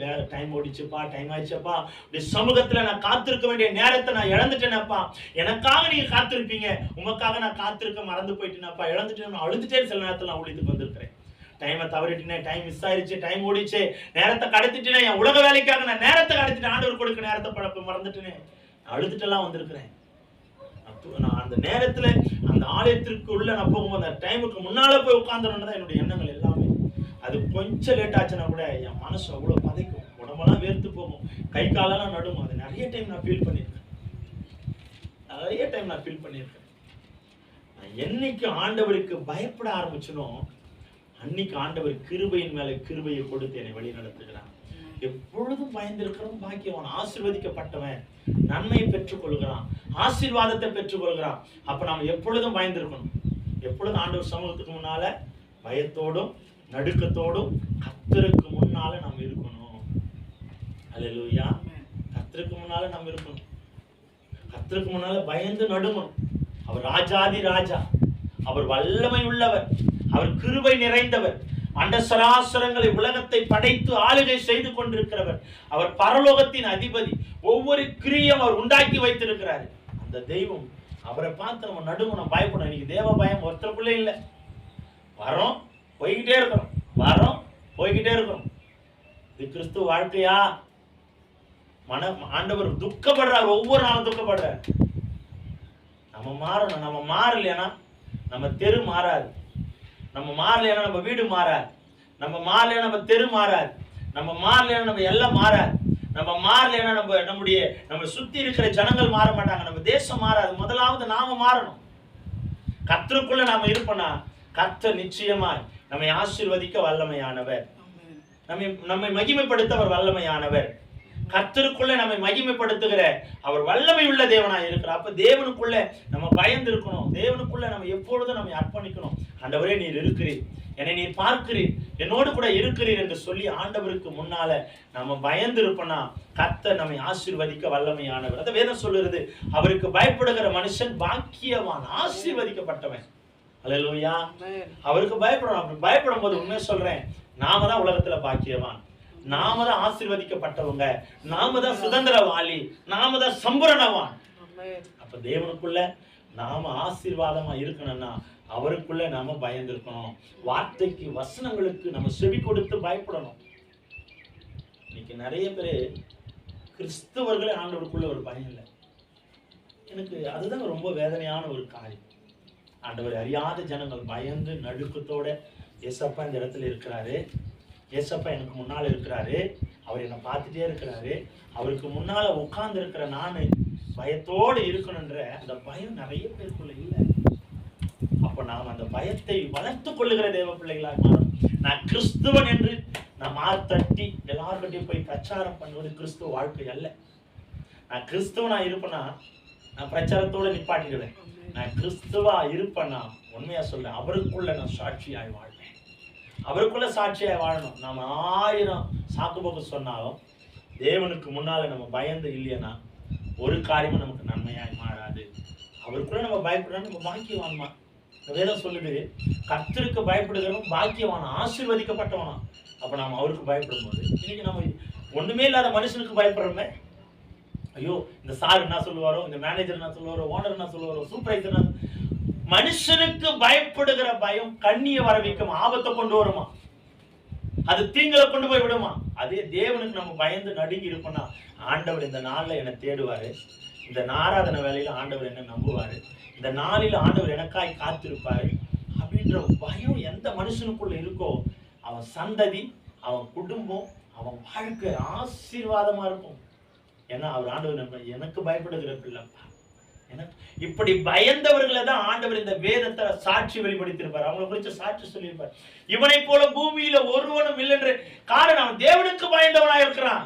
வேற டைம் ஓடிச்சுப்பா, டைம் ஆயிடுச்சப்பா, இப்படி சமூகத்துல நான் காத்திருக்க வேண்டிய நேரத்தை நான் இழந்துட்டேனப்பா, எனக்காக நீங்க காத்திருப்பீங்க, உமக்காக நான் காத்திருக்க மறந்து போயிட்டேனப்பா, இழந்துட்டேன், அழுதுட்டேன். சில நேரத்தில் நான் ஊழியத்துக்கு வந்திருக்கிறேன். டைமை தவறிட்டேன், டைம் மிஸ் ஆயிடுச்சு, டைம் ஓடிச்சு, நேரத்தை கடத்திட்டேன், என் உலக வேலைக்காக நான் நேரத்தை கடத்திட்டேன், ஆண்டவர் கொடுக்க நேரத்தை பழப்ப மறந்துட்டேன், அழுதுட்டெல்லாம் வந்திருக்கிறேன். நான் அந்த நேரத்துல அந்த ஆலயத்திற்கு உள்ள நான் போகும்போது அந்த டைமுக்கு முன்னால போய் உட்கார்ந்துடணும் தான் என்னுடைய எண்ணங்கள் எல்லாமே. அது கொஞ்சம் லேட் ஆச்சுன்னா கூட என் மனசு அவ்வளவு பதைக்கும், உடம்பெல்லாம் வேர்த்து போகும், கை காலெல்லாம் நடுவும். அது நிறைய டைம் நான் ஃபீல் பண்ணியிருக்கேன், நான் என்னைக்கு ஆண்டவருக்கு பயப்பட ஆரம்பிச்சனும் அன்னைக்கு ஆண்டவர் கிருபையின் மேல கிருபையை கொடுத்து என்னை வழி நடத்துகிறான். எப்பொழுதும் பயந்திருக்கிறவன் பாக்கியவான், ஆசீர்வதிக்கப்பட்டவன், நன்மையை பெற்றுக்கொள்கிறான், ஆசீர்வாதத்தை பெற்றுக்கொள்கிறான். அப்ப நாம எப்பொழுதும் பயந்திருக்கணும். எப்பொழுதும் ஆண்டவர் சமூகத்துக்கு முன்னால பயத்தோடும் நடுக்கத்தோடும் கர்த்தருக்கு முன்னால நாம் இருக்கணும். அல்லேலூயா. கர்த்தருக்கு முன்னால நாம் இருக்கணும். கர்த்தருக்கு முன்னால பயந்து நடுங்கணும். அவர் ராஜாதி ராஜா, அவர் வல்லமை உள்ளவர், அவர் கிருபை நிறைந்தவர், அண்ட சராசரங்களை உலகத்தை படைத்து ஆளுகை செய்து கொண்டிருக்கிறவர், அவர் பரலோகத்தின் அதிபதி, ஒவ்வொரு கிரியும் அவர் உண்டாக்கி வைத்திருக்கிறார். அந்த தெய்வம் அவரை பார்த்து நம்ம நடுங்கணும், பயப்படணும். இன்னைக்கு தேவ பயம் ஒருத்தருக்குள்ளே இல்லை. வரோம், போய்கிட்டே இருக்கிறோம், வரோம், போய்கிட்டே இருக்கிறோம். இது கிறிஸ்துவ வாழ்க்கையா? ஆண்டவர் துக்கப்படுறார், ஒவ்வொரு நாளும் துக்கப்படுறார். நம்ம மாறணும். நம்ம மாறலைன்னா நம்ம தெரு மாறாது, நம்ம மாறலைன்னா நம்ம வீடு மாறாது, நம்ம மாறலைன்னா நம்ம தெரு மாறாது, நம்ம மாறலைன்னா நம்ம எல்லாம் மாறாது, நம்ம மாறலைன்னா நம்ம சுத்தி இருக்கிற ஜனங்கள் மாற மாட்டாங்க, நம்ம தேசம் மாறாது. முதலாவது நாம மாறணும். கர்த்தருக்குள்ள நாம இருப்போம்னா கர்த்தர் நிச்சயமாய் நம்மை ஆசீர்வதிக்க வல்லமையானவர், நம்மை மகிமைப்படுத்த அவர் வல்லமையானவர். கர்த்தருக்குள்ள நம்மை மகிமைப்படுத்துகிற அவர் வல்லமை உள்ள தேவனாய் இருக்கிறார். அப்ப தேவனுக்குள்ள நம்ம பயந்து இருக்கணும், தேவனுக்குள்ள நம்ம எப்பொழுதும் நம்ம அர்ப்பணிக்கணும். ஆண்டவரே நீர் இருக்கிறீர், என்னை நீர் பார்க்கிறீர், என்னோடு கூட இருக்கிறீர் என்று சொல்லி ஆண்டவருக்கு முன்னால நம்ம பயந்து இருப்போம்னா கர்த்தர் நம்மை ஆசீர்வதிக்க வல்லமையானவர். அந்த வேதம் சொல்லுகிறது, அவருக்கு பயப்படுகிற மனுஷன் பாக்கியவான், ஆசீர்வதிக்கப்பட்டவன். அல்லேலூயா. அவருக்கு பயப்படணும். அப்படி பயப்படும் போது உண்மையை சொல்றேன், நாம தான் உலகத்துல பாக்கியவான், நாம தான் ஆசீர்வதிக்கப்பட்டவங்க, நாம தான் சுதந்திரவாளி, நாம தான் சம்பூரணவான். அப்ப தேவனுக்குள்ள நாம ஆசீர்வாதமா இருக்கணும்னா அவருக்குள்ள நாம பயந்திருக்கணும். வார்த்தைக்கு வசனங்களுக்கு நம்ம செவி கொடுத்து பயப்படணும். இன்னைக்கு நிறைய பேரு கிறிஸ்தவர்களே ஆண்டவருக்குள்ள ஒரு பயம் இல்லை. எனக்கு அதுதான் ரொம்ப வேதனையான ஒரு காரியம். ஆண்டவர் அறியாத ஜனங்கள் பயந்து நடுக்கத்தோட ஏசப்பா இந்த இடத்துல இருக்கிறாரு, ஏசப்பா எனக்கு முன்னால இருக்கிறாரு, அவர் என்னை பார்த்துட்டே இருக்கிறாரு, அவருக்கு முன்னால உட்கார்ந்து இருக்கிற நானு பயத்தோடு இருக்கணுன்ற அந்த பயம் நிறைய பேருக்குள்ள இல்லை. அப்ப நாம் அந்த பயத்தை வளர்த்து கொள்ளுகிற தேவ பிள்ளைகளாக மாறும். நான் கிறிஸ்துவன் என்று நான் தட்டி எல்லார்கிட்டையும் போய் பிரச்சாரம் பண்ணுவது கிறிஸ்துவ வாழ்க்கை அல்ல. நான் கிறிஸ்துவனா இருப்பேன்னா நான் பிரச்சாரத்தோட நிப்பாட்டிடுவேன். நான் கிறிஸ்துவா இருப்பேன்னா உண்மையா சொல்றேன், அவருக்குள்ள நான் சாட்சியாய் வாழ்வேன். அவருக்குள்ள சாட்சியாய் வாழணும். நம்ம 1000 சாக்கு போக்கு சொன்னாலும் தேவனுக்கு முன்னால நம்ம பயந்து இல்லையா ஒரு காரியமும் நமக்கு நன்மையாய் மாறாது. அவருக்குள்ள நம்ம பயப்படுறோம், நம்ம பாக்கியவான்மா. வேதம் சொல்லுது, கர்த்தருக்கு பயப்படுகிறவன் பாக்கியவானா, ஆசீர்வதிக்கப்பட்டவனா. அப்ப நாம அவருக்கு பயப்படும் போது இன்னைக்கு நம்ம ஒண்ணுமே இல்லாத மனுஷனுக்கு பயப்படுறோமே. ஐயோ இந்த சார் என்ன சொல்லுவாரோ, இந்த மேனேஜர் என்ன சொல்லுவாரோ, ஓனர் என்ன சொல்லுவாரோ, சூப்பர்வைசர். மனுஷனுக்கு பயப்படுகிற பயம் கண்ணிய வர வைக்கும், ஆபத்தை கொண்டு வருமா, அது தீங்களை கொண்டு போய் விடுமா. அதே தேவனுக்கு நம்ம பயந்து நடுங்கி இருப்போம்னா ஆண்டவர் இந்த நாள்ல என்னை தேடுவாரு, இந்த ஆராதனை வேலையில ஆண்டவர் என்ன நம்புவாரு, இந்த நாளில் ஆண்டவர் எனக்காய் காத்திருப்பாரு அப்படின்ற பயம் எந்த மனுஷனுக்குள்ள இருக்கோ அவன் சந்ததி, அவன் குடும்பம், அவன் வாழ்க்கை ஆசீர்வாதமா இருக்கும். ஏன்னா அவர் ஆண்டவர் எனக்கு பயப்படுகிற பிள்ளைப்பா. எனக்கு இப்படி பயந்தவர்களை தான் ஆண்டவர் இந்த வேதத்தை சாட்சி வெளிப்படுத்தியிருப்பார். அவங்களை குறித்து சாட்சி சொல்லியிருப்பார். இவனை போல பூமியில ஒருவனும் இல்லை என்று. காரணம் அவன் தேவனுக்கு பயந்தவனா இருக்கிறான்.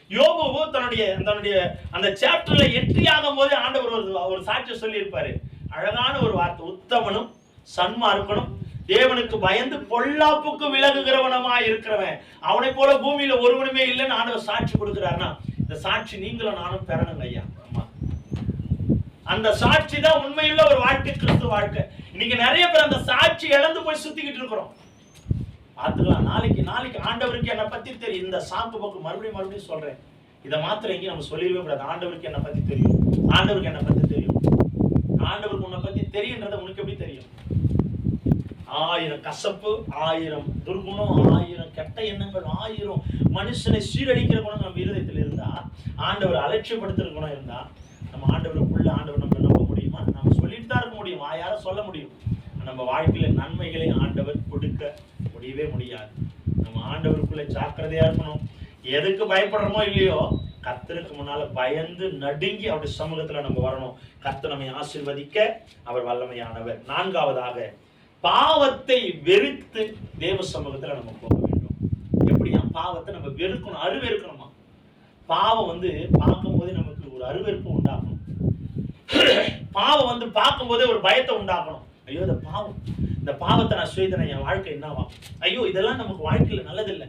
யோபு தன்னுடைய அந்த சாப்டர்ல என்ட்ரி ஆகும் போது ஆண்டவர் ஒரு சாட்சி சொல்லியிருப்பாரு. அழகான ஒரு வார்த்தை, உத்தமனும் சன்மார்க்கனும் தேவனுக்கு பயந்து பொல்லாப்புக்கு விலகுகிறவனமா இருக்கிறவன் அவனை போல பூமியில ஒருவனுமே இல்லைன்னு ஆண்டவர் சாட்சி கொடுக்கிறாருன்னா இந்த சாட்சி நீங்களும் நானும் பெறணுங்க ஐயா. ஆமா, அந்த சாட்சி தான் உண்மையுள்ள ஒரு வாழ்க்கை, கிறிஸ்துவ வாழ்க்கை. இன்னைக்கு நிறைய பேர் அந்த சாட்சி இழந்து போய் சுத்திக்கிட்டு இருக்கிறோம். பார்த்துக்கலாம், நாளைக்கு ஆண்டவருக்கு என்னை பத்தி தெரியும். இந்த சாக்கு போக்கு மறுபடியும் சொல்றேன், இதை மாத்திரம் எங்கேயும் நம்ம சொல்லிடவே கூடாது. ஆண்டவருக்கு என்னை பத்தி தெரியும், ஆண்டவருக்கு என்னை பத்தி தெரியும். ஆண்டவருக்கு உன்னை பத்தி தெரியுன்றதை உனக்கு எப்படி தெரியும்? 1000 கசப்பு, 1000 துர்குணம், 1000 கெட்ட எண்ணங்கள், 1000 மனுஷனை சீரழிக்கிற குணம் நம்ம இருதயத்தில் இருந்தா, ஆண்டவர் அலட்சியப்படுத்துற குணம் இருந்தா, நம்ம ஆண்டவருக்குள்ள ஆண்டவர் நம்ம நம்ப முடியுமா? நம்ம சொல்லிட்டு தான் இருக்க முடியும், யார சொல்ல முடியும். நம்ம வாழ்க்கையில நன்மைகளை ஆண்டவர் கொடுக்க முடியவே முடியாது. நம்ம ஆண்டவருக்குள்ள ஜாக்கிரதையா இருக்கணும். எதுக்கு பயப்படுறோமோ இல்லையோ கர்த்தருக்கு முன்னால பயந்து நடுங்கி அவருடைய சமூகத்துல நம்ம வரணும். கர்த்தர் நம்மை ஆசீர்வதிக்க அவர் வல்லமையானவர். 4வதாக பாவத்தை வெறுத்து தேவ சமூகத்துல நம்ம போக வேண்டும். எப்படியா பாவத்தை நம்ம வெறுக்கணும், அருவெறுக்கணுமா? பாவம் பார்க்கும் போதே நமக்கு ஒரு அருவெறுப்பு உண்டாகணும். பாவம் பார்க்கும் போதே ஒரு பயத்தை உண்டாகணும். ஐயோ இந்த பாவத்தை நான் செய்தேன், என் வாழ்க்கை என்னவா? ஐயோ இதெல்லாம் நமக்கு வாழ்க்கையில நல்லதில்லை,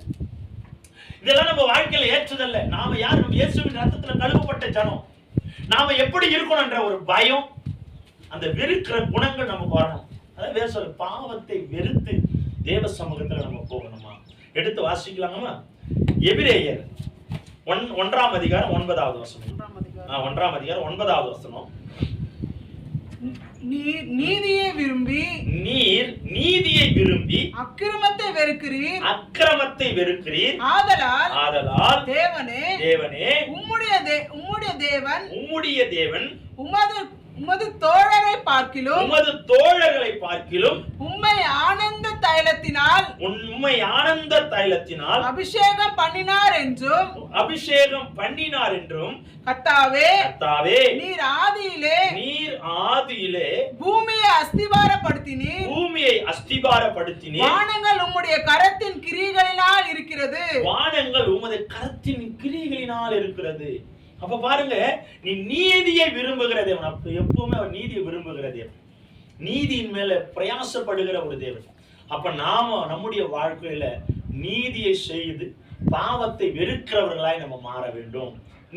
இதெல்லாம் நம்ம வாழ்க்கையில ஏற்றதில்லை. நாம யார்? நம்ம இயேசுவின் ரத்தத்துல கழுவப்பட்ட ஜனம். நாம எப்படி இருக்கணும்ன்ற ஒரு பயம், அந்த வெறுக்கிற குணங்கள் நமக்கு வரணும். அதான் வேற சொல்ல, பாவத்தை வெறுத்து தேவ சமூகத்துல நம்ம போகணுமா? எடுத்து வாசிக்கலாமா? எபிரேயர் 1ஆம் அதிகாரம் 9வது வசனம். 1ஆம் அதிகாரம் 9வது வசனம். நீர் நீதியை விரும்பி அக்கிரமத்தை வெறுக்கிறீர். ஆதலால் தேவனே உம்முடைய தேவன் உமது தோழரை பார்க்கிலும் உம்மை ஆனந்த தைலத்தினால் அபிஷேகம் பண்ணினார் என்றும் கர்த்தாவே நீர் ஆதியிலே பூமியை அஸ்திபாரப்படுத்தினீர். வானங்கள் உம்முடைய கரத்தின் கிரியைகளினால் இருக்கிறது. அப்ப பாருங்க, நீ நீதியை விரும்புகிற தேவன். அப்ப எப்பவுமே அவர் நீதியை விரும்புகிற தேவன், நீதியின் மேல பிரயாசப்படுகிற ஒரு தேவன். அப்ப நாம நம்முடைய வாழ்க்கையில நீதியை செய்து பாவத்தை வெறுக்கிறவர்களாய் நம்ம மாற வேண்டும்.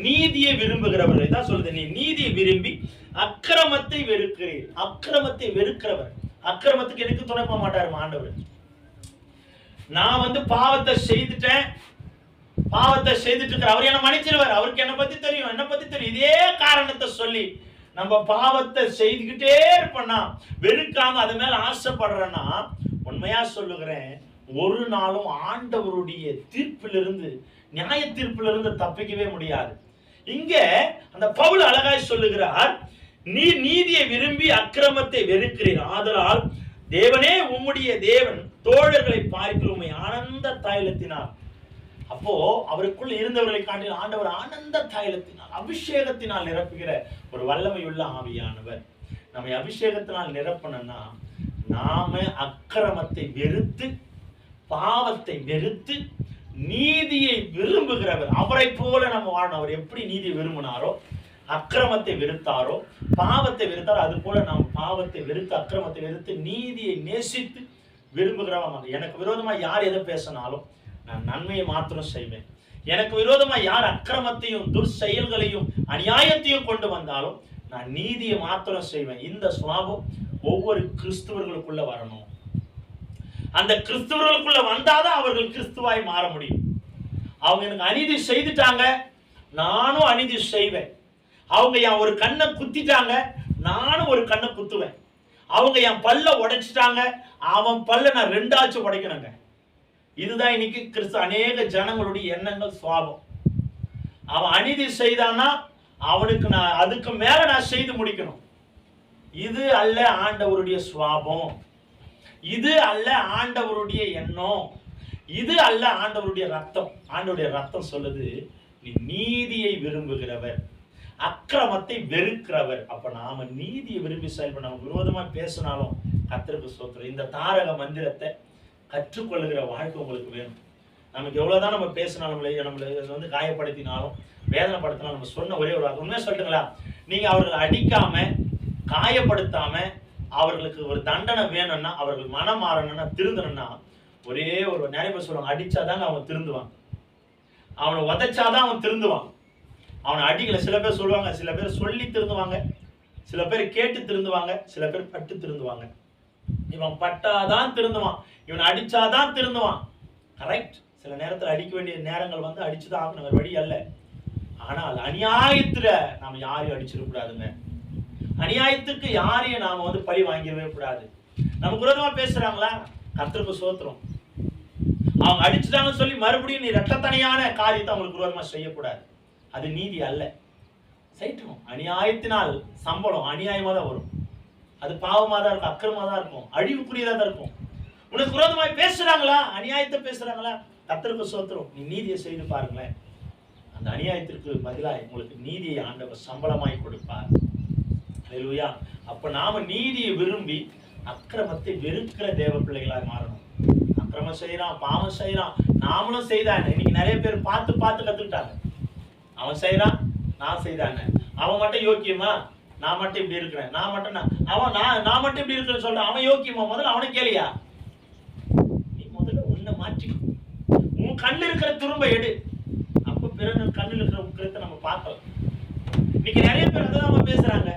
நீதியை விரும்புகிறவர்களை தான் சொல்லுது, நீ நீதியை விரும்பி அக்கிரமத்தை வெறுக்கிறீர். அக்கிரமத்தை வெறுக்கிறவர், அக்கிரமத்துக்கு எனக்கு துணை போக மாட்டாரு ஆண்டவர். நான் பாவத்தை செய்துட்டேன், பாவத்தை செய்துட்டு இருக்கிற அவர் என்ன மன்னிச்சிருவார். அவருக்கு என்ன பத்தி தெரியும். இதே காரணத்தை சொல்லி நம்ம பாவத்தை செய்துக்கிட்டே இருப்போம்னா, வெறுக்காம அது மேல ஆசைப்படுறேன்னா, உண்மையா சொல்லுகிறேன், ஒரு நாளும் ஆண்டவருடைய தீர்ப்பிலிருந்து, நியாய தீர்ப்பிலிருந்து தப்பிக்கவே முடியாது. இங்க அந்த பவுல் அழகாய் சொல்லுகிறார், நீ நீதியை விரும்பி அக்கிரமத்தை வெறுக்கிறீர், ஆதலால் தேவனே உம்முடைய தேவன் தோழர்களை பார்க்கிற உம்மை ஆனந்த தைலத்தினார். அப்போ அவருக்குள் இருந்தவர்களை காட்டில் ஆண்டவர் ஆனந்த தைலத்தினால், அபிஷேகத்தினால் நிரப்புகிற ஒரு வல்லமையுள்ள ஆவியானவர். நம்மை அபிஷேகத்தினால் நிரப்பணும்னா, நாம அக்கிரமத்தை வெறுத்து, பாவத்தை வெறுத்து, நீதியை விரும்புகிறவர். அவரை போல நம்ம வாழணும். அவர் எப்படி நீதியை விரும்பினாரோ, அக்கிரமத்தை வெறுத்தாரோ, பாவத்தை வெறுத்தாரோ, அது போல நாம் பாவத்தை வெறுத்து, அக்கிரமத்தை வெறுத்து, நீதியை நேசித்து விரும்புகிறவன். எனக்கு விரோதமா யார் எதை பேசினாலும் நான் நன்மையை மாத்திரம் செய்வேன். எனக்கு விரோதமா யார் அக்கிரமத்தையும் துர்செயல்களையும் அநியாயத்தையும் கொண்டு வந்தாலும் நான் நீதியை மாத்திரம் செய்வேன். இந்த சுபாவம் ஒவ்வொரு கிறிஸ்துவர்களுக்குள்ள வரணும். அந்த கிறிஸ்துவர்களுக்குள்ள வந்தாதான் அவர்கள் கிறிஸ்துவாய் மாற முடியும். அவங்க எனக்கு அநீதி செய்துட்டாங்க, நானும் அநீதி செய்வேன். அவங்க என் ஒரு கண்ணை குத்திட்டாங்க, நானும் ஒரு கண்ணை குத்துவேன். அவங்க என் பல்ல உடைச்சிட்டாங்க, அவன் பல்ல நான் ரெண்டாச்சு உடைக்கணுங்க. இதுதான் இன்னைக்கு கிறிஸ்து அநேக ஜனங்களுடைய எண்ணங்கள், சுவாபம். அவன் அநீதி செய்தான்னா அவனுக்கு நான் அதுக்கு மேல நான் செய்து முடிக்கணும். இது அல்ல ஆண்டவருடைய சுவாபம், இது அல்ல ஆண்டவருடைய எண்ணம், இது அல்ல ஆண்டவருடைய ரத்தம். ஆண்டவருடைய ரத்தம் சொல்லுது, நீ நீதியை விரும்புகிறவர், அக்கிரமத்தை வெறுக்கிறவர். அப்ப நாம நீதியை விரும்பி செயல்பட, நம்ம விரோதமா பேசினாலும் கர்த்தருக்கு ஸ்தோத்திரம். இந்த தாரக மந்திரத்தை கற்றுக்கொள்ளுகிற வாழ்க்கை உங்களுக்கு வேணும். நமக்கு எவ்வளவுதான் நம்ம பேசினாலும், நம்மளை காயப்படுத்தினாலும், வேதனைப்படுத்தினாலும், நம்ம சொன்ன ஒரே ஒரு உண்மையா சொல்லட்டுங்களா, நீங்க அவர்களை அடிக்காம, காயப்படுத்தாம, அவர்களுக்கு ஒரு தண்டனை வேணும்னா, அவர்கள் மனம் மாறணும்னா, திருந்தணும்னா, ஒரே ஒரு நிறைய பேர் சொல்லுவாங்க, அடிச்சாதாங்க அவன் திருந்துவான், அவனை உதைச்சாதான் அவன் திருந்துவான். அவனை அடிக்கல. சில பேர் சொல்லுவாங்க, சில பேர் சொல்லி திருந்துவாங்க, சில பேர் கேட்டு திருந்துவாங்க, சில பேர் பட்டு திருந்துவாங்க. இவன் பட்டாதான் திருந்துவான், இவன் அடிச்சாதான் திருந்துவான். கரெக்ட். சில நேரத்தில் அடிக்க வேண்டிய நேரங்கள் அடிச்சுதான் ஆகணும், வழி அல்ல. ஆனால் அநியாயத்துல நாம யாரையும் அடிச்சிடக்கூடாதுங்க. அநியாயத்துக்கு யாரையும் நாம பழி வாங்கிடவே கூடாது. நமக்கு விரோதமா பேசுறாங்களா, கர்த்தருக்கு ஸ்தோத்திரம். அவங்க அடிச்சுட்டாங்கன்னு சொல்லி மறுபடியும் நீ இரட்டத்தனையான காரியத்தை அவங்களுக்கு விரோதமா செய்யக்கூடாது. அது நீதி அல்ல. செய்யட்டும். அநியாயத்தினால் சம்பளம் அநியாயமா தான் வரும். அது பாவமா தான் இருக்கும், அக்கிரமா தான் இருக்கும், அழிவுக்குரியதா தான் இருக்கும். உனக்கு விரோதமாய் பேசுறாங்களா, அநியாயத்தை பேசுறாங்களா, கர்த்தருக்கு ஸ்தோத்திரம், நீ நீதியை செய்து பாருங்களேன். அந்த அநியாயத்திற்கு பதிலாக உங்களுக்கு நீதியை ஆண்டவர் சம்பளமாய் கொடுப்பார். அல்லேலூயா. அப்ப நாம நீதியை விரும்பி அக்கிரமத்தை வெறுக்கிற தேவ பிள்ளைகளாய் மாறணும். அக்கிரமம் செய்யறான், பாவம் செய்யறான், நாமளும் செய்தானே. இன்னைக்கு நிறைய பேர் பார்த்து பார்த்து கத்துக்கிட்டாங்க. அவன் செய்யறான், நான் செய்தானே. அவன் மட்டும் யோக்கியமா, நான் மட்டும் இப்படி இருக்கிறேன், நான் மட்டும் நான் மட்டும் இப்படி இருக்கிறேன்னு சொல்றேன். அவன் யோக்கியமா? முதல்ல அவனை கேளியா. நீ முதல்ல உன்னை மாற்றிக்கோ. உன் கண்ணு இருக்கிற துரும்ப எடு, அப்ப பிறகு கண்ணில் இருக்கிற உக்கிரத்தை நம்ம பார்க்கலாம். இன்னைக்கு நிறைய பேர் அதான் பேசுறாங்க.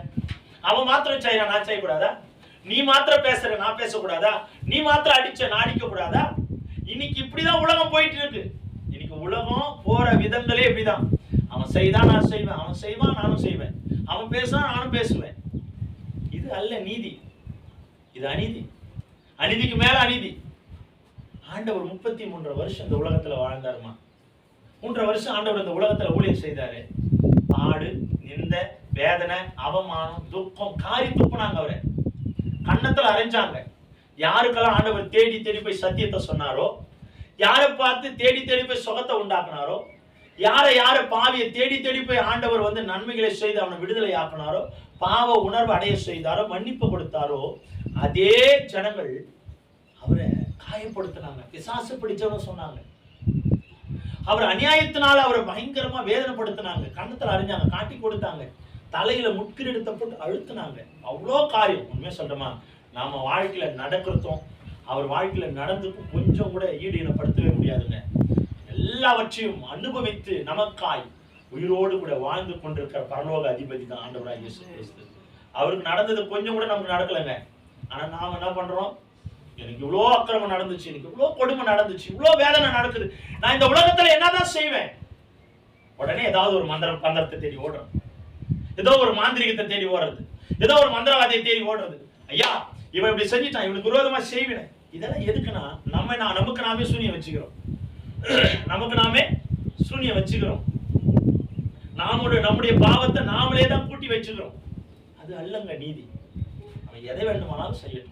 அவன் மாத்திரம் செய்யறான், நான் செய்யக்கூடாதா? நீ மாத்திரம் பேசுற, நான் பேசக்கூடாதா? நீ மாத்திரம் அடிச்ச, நான் அடிக்க கூடாதா? இன்னைக்கு இப்படிதான் உலகம் போயிட்டு இருக்கு. இன்னைக்கு உலகம் போற விதங்களே இப்படிதான். அவன் செய்தான், நான் செய்வேன், அவன் செய்வான், நானும் செய்வேன், அவன் பேசுவான், நானும் பேசுவேன். இது அல்ல நீதி, இது அநீதி. அநீதிக்கு மேல அநீதி. ஆண்டவர் 33 வருஷம் இந்த உலகத்துல வாழ்ந்தாருமா. 3 வருஷம் ஆண்டவர் இந்த உலகத்துல ஊழியம் செய்தாரு. பாடு, நிந்த, வேதனை, அவமானம், துக்கம், காரி துப்புனாங்க. அவரை கன்னத்துல அரைஞ்சாங்க. யாருக்கெல்லாம் ஆண்டவர் தேடி தேடி போய் சத்தியத்தை சொன்னாரோ, யாரை பார்த்து தேடி தேடி போய் சுகத்தை உண்டாக்குனாரோ, யாரை பாவியை தேடி தேடி போய் ஆண்டவர் நன்மைகளை செய்து அவனை விடுதலை ஆக்கினாரோ, பாவ உணர்வு அடைய செய்தாரோ, மன்னிப்பு கொடுத்தாரோ, அதே ஜனங்கள் அவரை காயப்படுத்தினாங்க, பிசாசு பிடிச்சவன்னு சொன்னாங்க. அவர் அநியாயத்தினால அவரை பயங்கரமா வேதனைப்படுத்தினாங்க, கன்னத்துல அறிஞ்சாங்க, காட்டி கொடுத்தாங்க, தலையில முட்கிரீடத்தை போட்டு அழுத்தினாங்க. அவ்வளோ காரியம். உண்மையா சொல்றோமா, நாம வாழ்க்கையில நடக்கிறதும் அவர் வாழ்க்கையில நடந்துக்கும் கொஞ்சம் கூட ஈடு இனப்படுத்தவே முடியாதுங்க. எல்லாவற்றையும் அனுபவித்து நமக்காய் உயிரோடு கூட வாழ்ந்து கொண்டிருக்கிற பரலோக அதிபதி தான் ஆண்டவராகிய இயேசு கிறிஸ்து. அவருக்கு நடந்தது கொஞ்சம் கூட நமக்கு நடக்கலைங்க. ஆனா நாம என்ன பண்றோம்? எனக்கு இவ்வளோ அக்கிரமம் நடந்துச்சு, எனக்கு இவ்வளோ கொடுமை நடந்துச்சு, இவ்வளோ வேதனை நடக்குது, நான் இந்த உலகத்துல என்னதான் செய்வேன்? உடனே ஏதாவது ஒரு பந்தரத்தை தேடி ஓடுறது, ஏதோ ஒரு மாந்திரிகத்தை தேடி ஓடுறது, ஏதோ ஒரு மந்திரவாதியை தேடி ஓடுறது. ஐயா இவன் இப்படி செஞ்சுட்டான், இவனுக்கு விரோதமா செய்வேன். இதெல்லாம் எதுக்குன்னா நமக்கு நாமே சூனியம் வச்சுக்கிறோம். நமக்கு நாமே சூனியம் வச்சுக்கிறோம். நம்முடைய பாவத்தை நாமளே தான் கூட்டி வச்சுக்கிறோம். அது அல்லங்க நீதி. அவன் எதை வேண்டுமானாலும் செய்யட்டும்.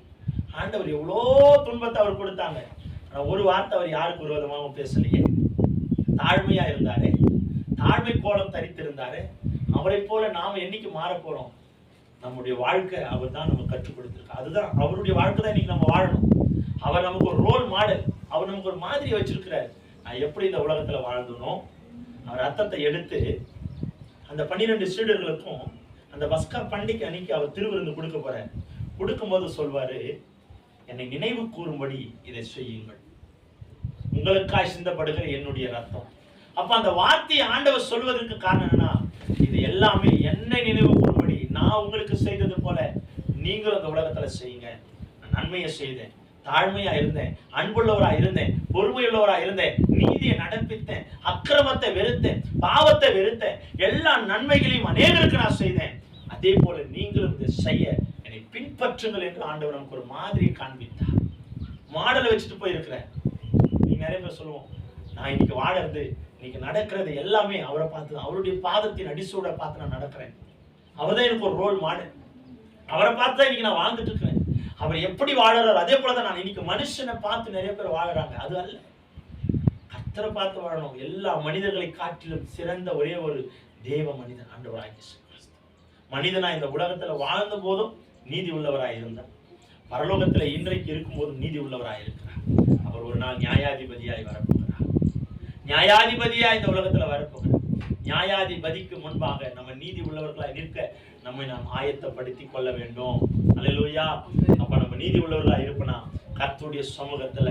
ஆண்டவர் எவ்வளோ துன்பத்தை அவர் கொடுத்தாங்க, ஆனா ஒரு வார்த்தை அவர் யாருக்கு விரோதமாகவும் பேசலையே. தாழ்மையா இருந்தாரு, தாழ்மை கோலம் தரித்திருந்தாரு. அவரை போல நாம என்னைக்கு மாற போறோம்? நம்முடைய வாழ்க்கை அவர் தான் நமக்கு கற்றுக் கொடுத்திருக்காரு. அதுதான் அவருடைய வாழ்க்கை தான் இன்னைக்கு நம்ம வாழணும். அவர் நமக்கு ஒரு ரோல் மாடல், அவர் நமக்கு ஒரு மாதிரி வச்சிருக்கிறார். நான் எப்படி இந்த உலகத்துல வாழ்ந்தனோ, அவர் ரத்தத்தை எடுத்து அந்த 12 சீடர்களுக்கும் அந்த பஸ்கா பண்டிகை அன்னைக்கு அவர் திருவிருந்து கொடுக்க போறார். கொடுக்கும்போது சொல்வாரு, என்னை நினைவு கூறும்படி இதை செய்யுங்கள், உங்களுக்காய் சிந்தப்படுகிற என்னுடைய ரத்தம். அப்ப அந்த வார்த்தையை ஆண்டவர் சொல்வதற்கு காரணம் என்னன்னா, இது எல்லாமே என்னை நினைவு கூறும்படி நான் உங்களுக்கு செய்தது போல நீங்களும் அந்த உலகத்துல செய்யுங்க. நான் நன்மையை செய்தேன், தாழ்மையா இருந்தேன், அன்புள்ளவரா இருந்தேன், பொறுமையுள்ளவரா இருந்தேன், நீதியை நடப்பித்தேன், அக்கிரமத்தை வெறுத்தேன், பாவத்தை வெறுத்தேன், எல்லா நன்மைகளையும் அநேகருக்கு நான் செய்தேன். அதே போல நீங்களும் இதை செய்ய என்னை பின்பற்றுங்கள் என்று ஆண்டவர் நமக்கு ஒரு மாதிரி காண்பித்தார். மாடலை வச்சுட்டு போயிருக்கிறேன். நீங்க நிறைய பேர் சொல்லுவோம், நான் இன்னைக்கு வாழறது, இன்னைக்கு நடக்கிறது எல்லாமே அவரை பார்த்து தான், அவருடைய பாதத்தின் அடிசூட பார்த்து நான் நடக்கிறேன். அவர் தான் எனக்கு ஒரு ரோல் மாடல். அவரை பார்த்து தான் இன்னைக்கு நான் வாழ்ந்துட்டு இருக்கிறேன். அவர் எப்படி வாழறாரு அதே போலதான் நான் இன்னைக்கு மனுஷனை பார்த்து நிறைய பேர் வாழறாங்க. அது அல்ல, கர்த்தரை பார்த்து வாழணும். எல்லா மனிதர்களை காட்டிலும் சிறந்த ஒரே ஒரு தேவ மனிதன் ஆண்டவராகிய இயேசு கிறிஸ்து. மனிதனா இந்த உலகத்துல வாழ்ந்த போதும் நீதி உள்ளவராய் இருந்தார். பரலோகத்துல இன்றைக்கு இருக்கும் போதும் நீதி உள்ளவராய் இருக்கிறார். அவர் ஒரு நாள் நியாயாதிபதியாய் வரப்போகிறார். நியாயாதிபதியா இந்த உலகத்துல வரப்போகிறார். நியாயாதிபதிக்கு முன்பாக நம்ம நீதி உள்ளவர்களாய் நிற்க நம்மை நாம் ஆயத்தப்படுத்தி கொள்ள வேண்டும். அல்லேலூயா. அப்ப நம்ம நீதி உள்ளவர்களா இருப்பனா கர்த்தருடைய சமூகத்துல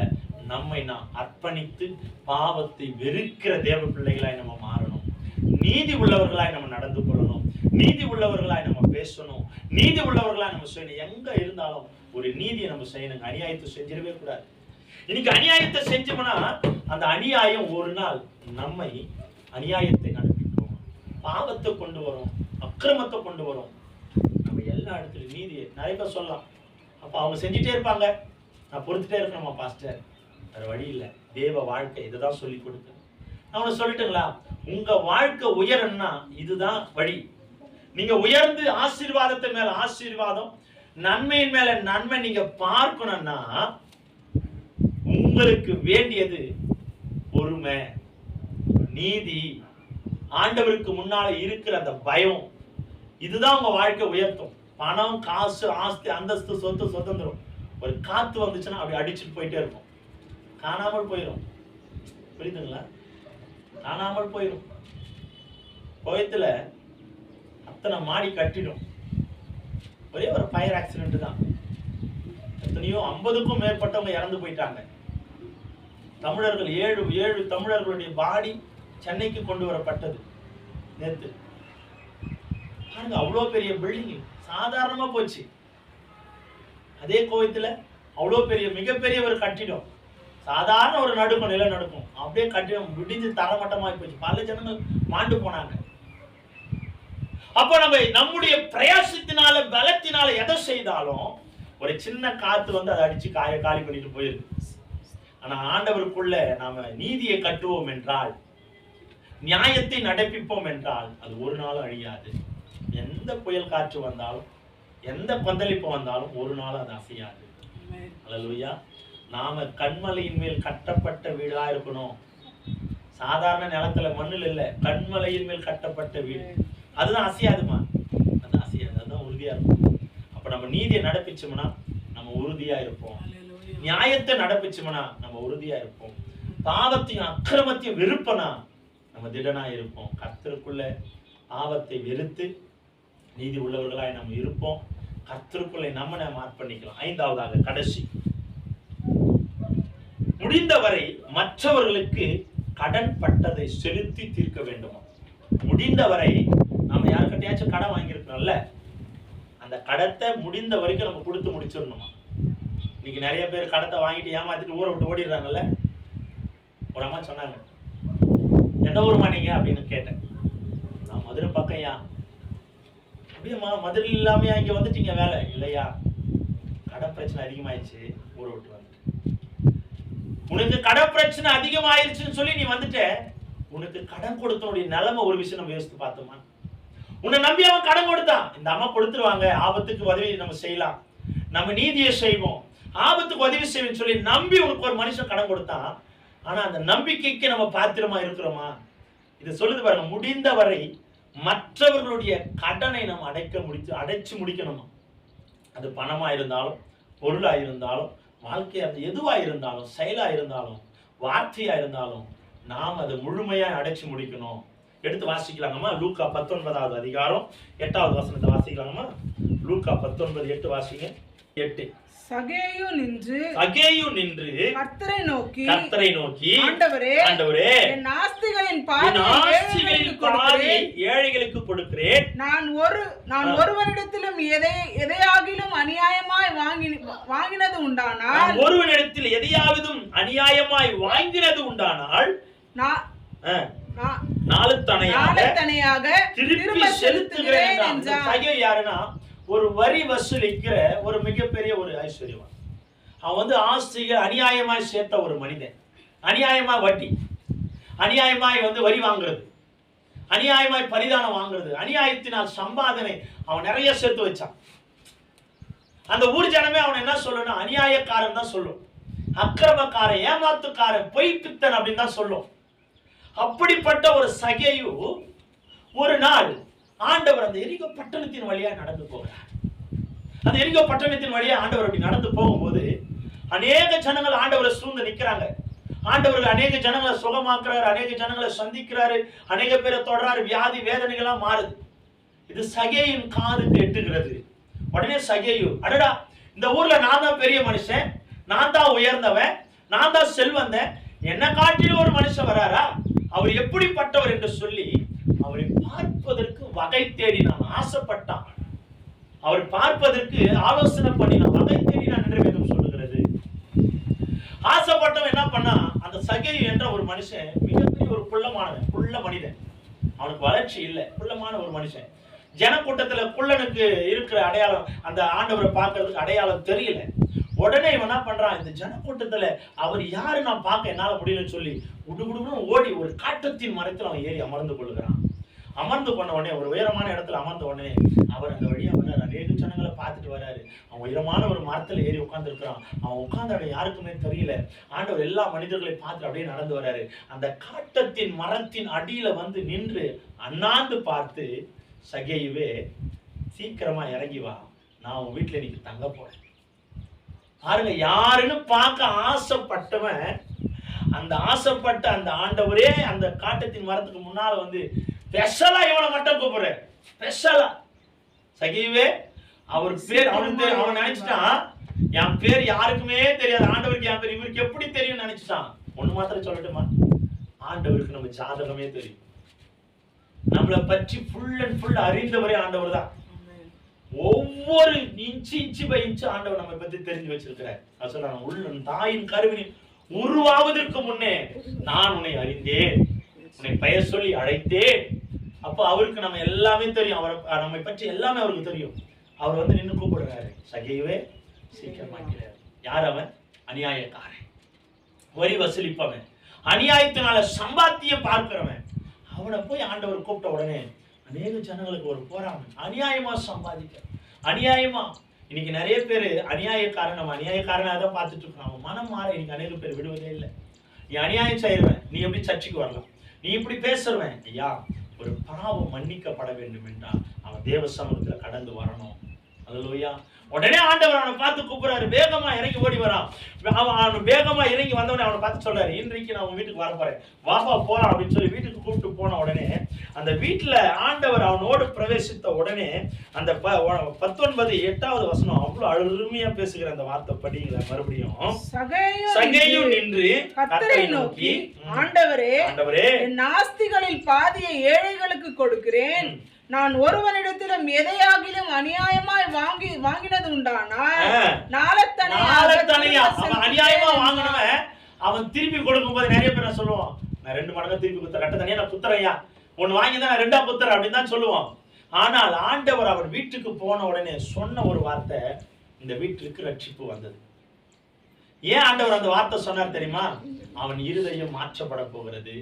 நம்மை நாம் அர்ப்பணித்து பாவத்தை வெறுக்கிற தேவ பிள்ளைகளாய் நம்ம மாறணும். நீதி உள்ளவர்களாய் நம்ம நடந்து கொள்ளணும். நீதி உள்ளவர்களாய் நம்ம பேசணும். நீதி உள்ளவர்களாய் நம்ம செய்யணும். எங்க இருந்தாலும் ஒரு நீதியை நம்ம செய்யணும். அநியாயத்தை செஞ்சிடவே கூடாது. இன்னைக்கு அநியாயத்தை செஞ்சோம்னா அந்த அநியாயம் ஒரு நாள் நம்மை அநியாயத்தை நடப்பிக்கும், பாவத்தை கொண்டு வரும், அக்கிரமத்தை கொண்டு வரும். நம்ம எல்லா இடத்துலையும் நீதியை நிறைய பேர் சொல்லலாம். அப்ப அவங்க செஞ்சுட்டே இருப்பாங்க, நான் பொறுத்துட்டே இருக்கணுமா பாஸ்டர்? வேற வழி இல்லை. தேவ வாழ்க்கை இதுதான் சொல்லி கொடுக்க. நான் சொல்லிட்டுங்களா, உங்க வாழ்க்கை உயரம்னா இதுதான் வழி. நீங்க உயர்ந்து ஆசீர்வாதத்தை மேல ஆசீர்வாதம், நன்மையின் மேல நன்மை நீங்க பார்க்கணும்னா உங்களுக்கு வேண்டியது பொறுமை, நீதி, ஆண்டவருக்கு முன்னால இருக்கிற அந்த பயம். இதுதான் உங்க வாழ்க்கை உயர்த்தும். பணம், காசு, ஆஸ்தி, அந்தஸ்து, சொத்து, சுதந்திரம் ஒரு காத்து வந்துச்சுன்னா அப்படி அடிச்சுட்டு போயிட்டே இருக்கும், காணாமல் போயிடும். புரியுதுங்களா? காணாமல் போயிடும். கோயத்துல அத்தனை மாடி கட்டிடும், ஒரே ஒரு ஃபயர் ஆக்சிடென்ட் தான். எத்தனையோ 50க்கும் மேற்பட்டவங்க இறந்து போயிட்டாங்க. தமிழர்கள் 7 தமிழர்களுடைய பாடி சென்னைக்கு கொண்டு வரப்பட்டது நேத்து. பாருங்க, அவ்வளோ பெரிய பில்டிங் சாதாரணமா போச்சு. அதே கோயத்துல அவ்வளோ பெரிய மிகப்பெரிய ஒரு கட்டிடம், சாதாரண ஒரு நடுக்கம், நில நடுக்கம், அப்படியே கட்டிடம் விடிஞ்சு தரமட்டமாகி போச்சு. பல ஜனங்கள் மாண்டு போனாங்க. அப்ப நம்முடைய பிரயாசத்தினால பலத்தினால எதை செய்தாலும் ஒரு சின்ன காத்து வந்து அதை அடிச்சு காலி பண்ணிட்டு போயிருக்கு. ஆனா ஆண்டவருக்குள்ள நாம நீதியை கட்டுவோம் என்றால், நியாயத்தை நடப்பிப்போம் என்றால் அது ஒரு நாளும் அழியாது. எந்த புயல் காற்று வந்தாலும், எந்த கொந்தளிப்பு வந்தாலும் ஒரு நாளும் அது அசையாது. அல்லேலூயா. நாம கண்மலையின் மேல் கட்டப்பட்ட வீடா இருக்கணும். சாதாரண நிலத்துல மண்ணில் இல்ல, கண்மலையின் மேல் கட்டப்பட்ட வீடு. அதுதான் அசையாதுமா, அதுதான் அசையாது, அதுதான் உறுதியா இருக்கும். அப்ப நம்ம நீதியை நடப்பிச்சோம்னா நம்ம உறுதியா இருப்போம். நியாயத்தை நடப்பிச்சோம்னா நம்ம உறுதியா இருப்போம். பாவத்தையும் அக்கிரமத்தையும் வெறுப்பனா நம்ம திடனா இருப்போம். கர்த்தருக்குள்ள பாவத்தை வெறுத்து நீதி உள்ளவர்களாய் நம்ம இருப்போம். கர்த்தருக்குள்ளே நம்ம அர்ப்பணிக்கலாம். 5வதாக கடைசி, முடிந்தவரை மற்றவர்களுக்கு கடன் பட்டதை செலுத்தி தீர்க்க வேண்டுமா? முடிந்தவரை நாம யாருக்கிட்டையாச்சும் கடன் வாங்கியிருக்கோம்ல, அந்த அந்த கடத்தை முடிந்த வரைக்கும் நம்ம கொடுத்து முடிச்சிடணுமா. இன்னைக்கு நிறைய பேர் கடத்தை வாங்கிட்டு ஏமாத்திட்டு ஊரை விட்டு ஓடிடுறாங்கல்ல. ஒரு அம்மா சொன்னாங்க, எந்த ஊருமா நீங்க அப்படின்னு கேட்டேன். நான் மதுரை பக்கம்யா. அப்படியேம்மா, மதுரை இல்லாமையா இங்க வந்துட்டீங்க வேலை? இல்லையா, கடை பிரச்சனை அதிகமாயிடுச்சு, ஊரை விட்டு வந்துட்டு. உனக்கு கடை பிரச்சனை அதிகமாயிருச்சுன்னு சொல்லி நீ வந்துட்ட, உனக்கு கடன் கொடுத்தனுடைய நிலைமை ஒரு விஷயம் நம்ம யோசித்து பார்த்தோமா? உன்னை நம்பி அவன் கடன் கொடுத்தான். இந்த அம்மா கொடுத்துருவாங்க, ஆபத்துக்கு உதவி நம்ம செய்யலாம், நம்ம நீதியை செய்வோம், ஆபத்துக்கு உதவி செய்வோம் சொல்லி நம்பி உனக்கு ஒரு மனுஷன் கடன் கொடுத்தான். ஆனா அந்த நம்பிக்கைக்கு நம்ம பாத்திரமா இருக்கிறோமா? இது சொல்லுது பாருங்க, முடிந்த வரை மற்றவர்களுடைய கடனை நம்ம அடைச்சு முடிக்கணுமா. அது பணமா இருந்தாலும், பொருளா இருந்தாலும், வாழ்க்கையா எதுவா இருந்தாலும், செயலா இருந்தாலும், வார்த்தையா இருந்தாலும், நாம் அதை முழுமையா அடைச்சு முடிக்கணும். எடுத்து வாசிக்கலாங்கம்மா. லூக்கா 19வது அதிகாரம் 8வது வசனத்தை வாசிக்கலாங்கம்மா. லூக்கா 19:8 வாசிங்க. 8. சகேயு நின்று கர்த்தரை நோக்கி ஆண்டவரே, என் ஆஸ்திகளின் பாதியை ஏழைகளுக்கு கொடுக்கிறேன். நான் ஒருவரிடத்திலும் எதையாகிலும் அநியாயமாய் வாங்கினது உண்டானால், ஒருவனிடத்தில் எதையாவதும் அநியாயமாய் வாங்கினது உண்டானால் நாலு தனையாக திருப்பி செலுத்துகிறேன் என்றார். சகே யாருன்னா, ஒரு வரி வசூலிக்கிற ஒரு மிகப்பெரிய ஒரு ஐஸ்வர்யவான். அவன் வந்து ஆஸ்திகள் அநியாயமாய் சேர்த்த ஒரு மனிதன். அநியாயமாய் வட்டி, அநியாயமாய் வந்து வரி வாங்குறது, அநியாயமாய் பரிதானம் வாங்குறது, அநியாயத்தினால் சம்பாதனை அவன் நிறைய சேர்த்து வச்சான். அந்த ஊர் ஜனமே அவன் என்ன சொல்லணும்? அநியாயக்காரன் தான் சொல்லும், அக்கிரமக்காரன், ஏமாத்துக்காரன், பொய் பித்தன் அப்படின்னு தான் சொல்லும். அப்படிப்பட்ட ஒரு சகேயு ஒரு நாள் ஆண்டவர் அந்த எரிகோ பட்டணத்தின் வழியா நடந்து போகிறார். அந்த எரிகோ பட்டணத்தின் வழியா ஆண்டவர் அப்படி நடந்து போகும்போது அநேக ஜனங்கள் ஆண்டவரை சூழ்ந்து நிற்கிறாங்க. ஆண்டவர்கள் அநேக ஜனங்களை சுகமாக்குறாரு, அநேக ஜனங்களை சந்திக்கிறாரு, அநேக பேரை தொடராரு, வியாதி வேதனைகள்லாம் மாறுது. இது சகேயின் காதுக்கு எட்டுகிறது. உடனே சகேயு, அடடா, இந்த ஊர்ல நான் தான் பெரிய மனுஷன், நான் தான் உயர்ந்தவன், நான் தான் செல்வந்தன், என்ன காட்டிலும் ஒரு மனுஷன் வராரா, அவர் எப்படிப்பட்டவர் என்று சொல்லி அவரை பார்ப்பதற்கு வகை தேடினான், ஆசைப்பட்டான். அவர் பார்ப்பதற்கு ஆலோசனை பண்ணினான், வகை தேடினான் என்று வேதம் சொல்லுகிறது. ஆசைப்பட்டவன் என்ன பண்ணா, அந்த சகேயு என்ற ஒரு மனுஷன் மிகப்பெரிய ஒரு குள்ள மனிதன். அவனுக்கு வளர்ச்சி இல்லை, குள்ளமான ஒரு மனுஷன். ஜனக்கூட்டத்துல குள்ளனுக்கு இருக்கிற அடையாளம், அந்த ஆண்டவரை பார்க்கறதுக்கு அடையாளம் தெரியல. உடனே இவன் என்ன பண்றான், இந்த ஜனக்கூட்டத்துல அவர் யாரு நான் பார்க்க என்னால முடியலன்னு சொல்லி குடுகுடுன்னு ஓடி ஒரு காட்டத்தின் மரத்தில் அவன் ஏறி அமர்ந்து கொள்ளுகிறான். அமர்ந்து பண்ண உடனே ஒரு உயரமான இடத்துல அமர்ந்த உடனே அவர் அந்த வழியா வர்றாரு, அநேக ஜனங்களை பார்த்துட்டு வர்றாரு. அவன் உயரமான ஒரு மரத்துல ஏறி உட்கார்ந்து இருக்கிறான். அவன் உட்கார்ந்த இடம் யாருக்குமே தெரியல. ஆண்டவர் எல்லா மனிதர்களையும் பார்த்துட்டு அப்படியே நடந்து வர்றாரு. அந்த காட்டத்தின் மரத்தின் அடியில வந்து நின்று அண்ணாந்து பார்த்து, சகேயுவே, சீக்கிரமா இறங்கி வா, நான் உன் வீட்டுல இன்னைக்கு தங்க போறேன். பாருங்க, யாருன்னு பார்க்க ஆசைப்பட்டவன், அந்த ஆசைப்பட்ட அந்த ஆண்டவரே அந்த காட்டத்தின் மரத்துக்கு முன்னால வந்து ஸ்பெஷலா இவனை மட்டும் கூப்பிடுற. ஸ்பெஷலா சகேயுவே, அவர் பேர் அவனுக்கு அவன் நினைச்சிட்டான், என் பேர் யாருக்குமே தெரியாது, ஆண்டவருக்கு என் பேர் இவருக்கு எப்படி தெரியும் நினைச்சிட்டான். ஒண்ணு மாத்திரம் சொல்லட்டுமா, ஆண்டவருக்கு நம்ம ஜாதகமே தெரியும். நம்மளை பற்றி ஃபுல் அண்ட் ஃபுல் அறிந்தவரே ஆண்டவர் தான். ஒவ்வொரு இன்ச்சு பை இன்ச்சு ஆண்டவர் நம்மை பத்தி தெரிஞ்சு வச்சிருக்கிறார். சொல்றாங்க, உள்ள தாயின் கருவினில் உருவாவதற்கு முன்னே நான் உன்னை அறிந்தேன், உன்னை பெயர் சொல்லி அழைத்தேன். அப்ப அவருக்கு நம்ம எல்லாமே தெரியும், அவர் நம்மை பற்றி எல்லாமே அவருக்கு தெரியும். அவர் வந்து நின்று கூப்பிடுறாரு, சகேயுவே, சீக்கிரமா கீழே. யார் அவன்? அநியாயக்காரன், வரி வசூலிப்பவன், அநியாயத்தினால சம்பாத்தியம் பார்க்கிறவன். அவனை போய் ஆண்டவர் கூப்பிட்ட உடனே அநேக ஜனங்களுக்கு ஒரு போராமை, அநியாயமா சம்பாதிக்க, அநியாயமா. இன்னைக்கு நிறைய பேர் அநியாயக்காரன், நம்ம அநியாயக்காரனாக தான் பார்த்துட்டு இருக்கோம். அவன் மனம் மாற இன்னைக்கு அநேக பேர் விடுவதே இல்லை. நீ அநியாயம் செய்யறவன், நீ எப்படி சர்ச்சைக்கு வரலாம், நீ இப்படி பேசுறவன், ஐயா, ஒரு பாவம் மன்னிக்கப்பட வேண்டும் என்றால் அவன் தேவ சமூகத்துல கடந்து வரணும். அல்லேலூயா. உடனே ஆண்டவர் அவனை பார்த்து கூப்பிடுறாரு, வேகமா இறங்கி ஓடி வரான். அவன் வேகமா இறங்கி வந்தவனே அவனை பார்த்து சொல்றாரு, இன்றைக்கு நான் உன் வீட்டுக்கு வர போறேன், வாப்பா போறான் அப்படின்னு சொல்லி வீட்டுக்கு கூப்பிட்டு போன உடனே அந்த வீட்டுல ஆண்டவர் அவனோடு பிரவேசித்த உடனே அந்த 19:8 வசனம் அவ்வளவு அருமையா பேசுகிற அந்த வார்த்தை படிங்களா மறுபடியும். சகேயு நின்று கர்த்தரை நோக்கி, ஆண்டவரே, என் ஆஸ்திகளில் பாதியை ஏழைகளுக்கு கொடுக்கிறேன், நான் ஒருவனிடத்திலும் எதையாகிலும் அநியாயமாய் வாங்கினது உண்டானால் நாளத்தனையா அவன் அநியாயமா வாங்கினவன் அவன் திருப்பி கொடுக்கும் போது நிறைய பேர் சொல்லுவான், நான் 2 மடங்கு திருப்பி குத்துறேன், ரெட்ட தனியா நான் குத்துறையா, ஒன்னு வாங்கி தான் நான் 2ஆ குத்துறேன் அப்படின்னு தான் சொல்லுவான். ஆனால் ஆண்டவர் அவர் வீட்டுக்கு போன உடனே சொன்ன ஒரு வார்த்தை, இந்த வீட்டிற்கு ரட்சிப்பு வந்தது. ஏன் ஆண்டவர் அந்த வார்த்தை சொன்னார் தெரியுமா? அவன் இருதயம் மாற்றப்பட போகிறது,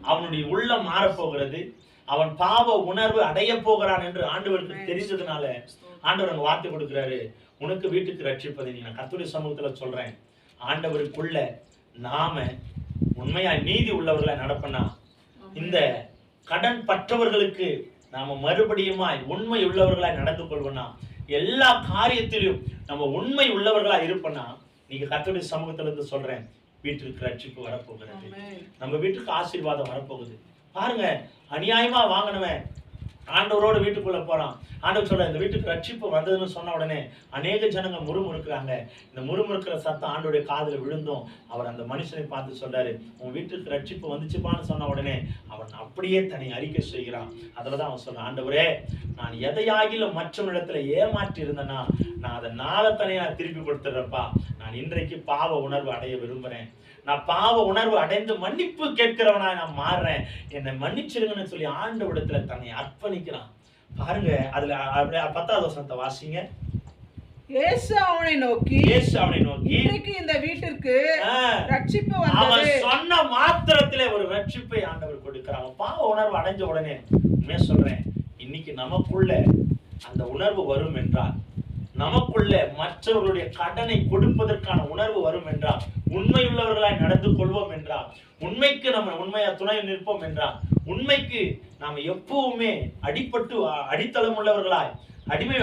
அவனுடைய உள்ளம் மாறப்போகிறது, அவன் பாவ உணர்வு அடைய போகிறான் என்று ஆண்டவருக்கு தெரிஞ்சதுனால ஆண்டவர் அந்த வார்த்தை கொடுக்கிறாரு, உனக்கு வீட்டுக்கு ரட்சிப்பதை நீ நான் கர்த்தருடைய சமூகத்துல சொல்றேன். ஆண்டவருக்குள்ள நாம உண்மையா நீதி உள்ளவர்களை நடப்பனா, இந்த கடன் பற்றவர்களுக்கு நாம மறுபடியுமாய் உண்மை உள்ளவர்களாய் நடந்து கொள்வனா, எல்லா காரியத்திலும் நம்ம உண்மை உள்ளவர்களா இருப்பனா, நீங்க கர்த்தருடைய சமூகத்துல இருந்து சொல்றேன், வீட்டுக்கு ரட்சிப்பு வரப்போகிறது, நம்ம வீட்டுக்கு ஆசீர்வாதம் வரப்போகுது. பாருங்க, அநியாயமா வாங்கினவன் ஆண்டவரோட வீட்டுக்குள்ள போறான். ஆண்டவர் சொல்ற, இந்த வீட்டுக்கு ரட்சிப்பு வந்ததுன்னு சொன்ன உடனே அநேக ஜனங்க முறுமுறுக்கிறாங்க. இந்த முறுமுறுக்கிற சத்தம் ஆண்டோடைய காதுல விழுந்தும் அவர் அந்த மனுஷனை பார்த்து சொல்றாரு, உன் வீட்டுக்கு ரட்சிப்பு வந்துச்சுப்பான்னு சொன்ன உடனே அவன் அப்படியே தன்னை அறிக்கை செய்கிறான். அதுலதான் அவன் சொல்றான், ஆண்டவரே, நான் எதையாகிலும் மற்றவனிடத்துல ஏமாற்றி இருந்தேன்னா நான் அதை நாளத்தனையா திருப்பி கொடுத்துடுறப்பா. நான் இன்றைக்கு பாவ உணர்வு அடைய விரும்புறேன், நான் பாவ உணர்வு அடைந்து மன்னிப்பு கேட்கிறவனா நான் மாறுறேன், என்னை மன்னிச்சிருங்கன்னு சொல்லி ஆண்டவரிடத்துல தன்னை அர்ப்பணிக்கிறான். பாருங்க, அதுல 10வது வசனத்தை வாசிங்க. இயேசு அவனை நோக்கி இன்றைக்கு இந்த வீட்டிற்கு ரட்சிப்பு வந்தது. அவன் சொன்ன மாத்திரத்திலே ஒரு ரட்சிப்பை ஆண்டவர் கொடுக்கிறான். பாவ உணர்வு அடைஞ்ச உடனே உண்மையா சொல்றேன், இன்னைக்கு நமக்குள்ள அந்த உணர்வு வரும் என்றால், நமக்குள்ள மற்றவர்களுடைய கடனை கொடுப்பதற்கான உணர்வு வரும் என்றால், உண்மையுள்ளவர்களாய் நடந்து கொள்வோம் என்றால், உண்மைக்கு நம்ம உண்மையா துணை நிற்போம் என்றால், உண்மைக்கு நாம எப்பவுமே அடித்தளம் உள்ளவர்களாய் அடிமை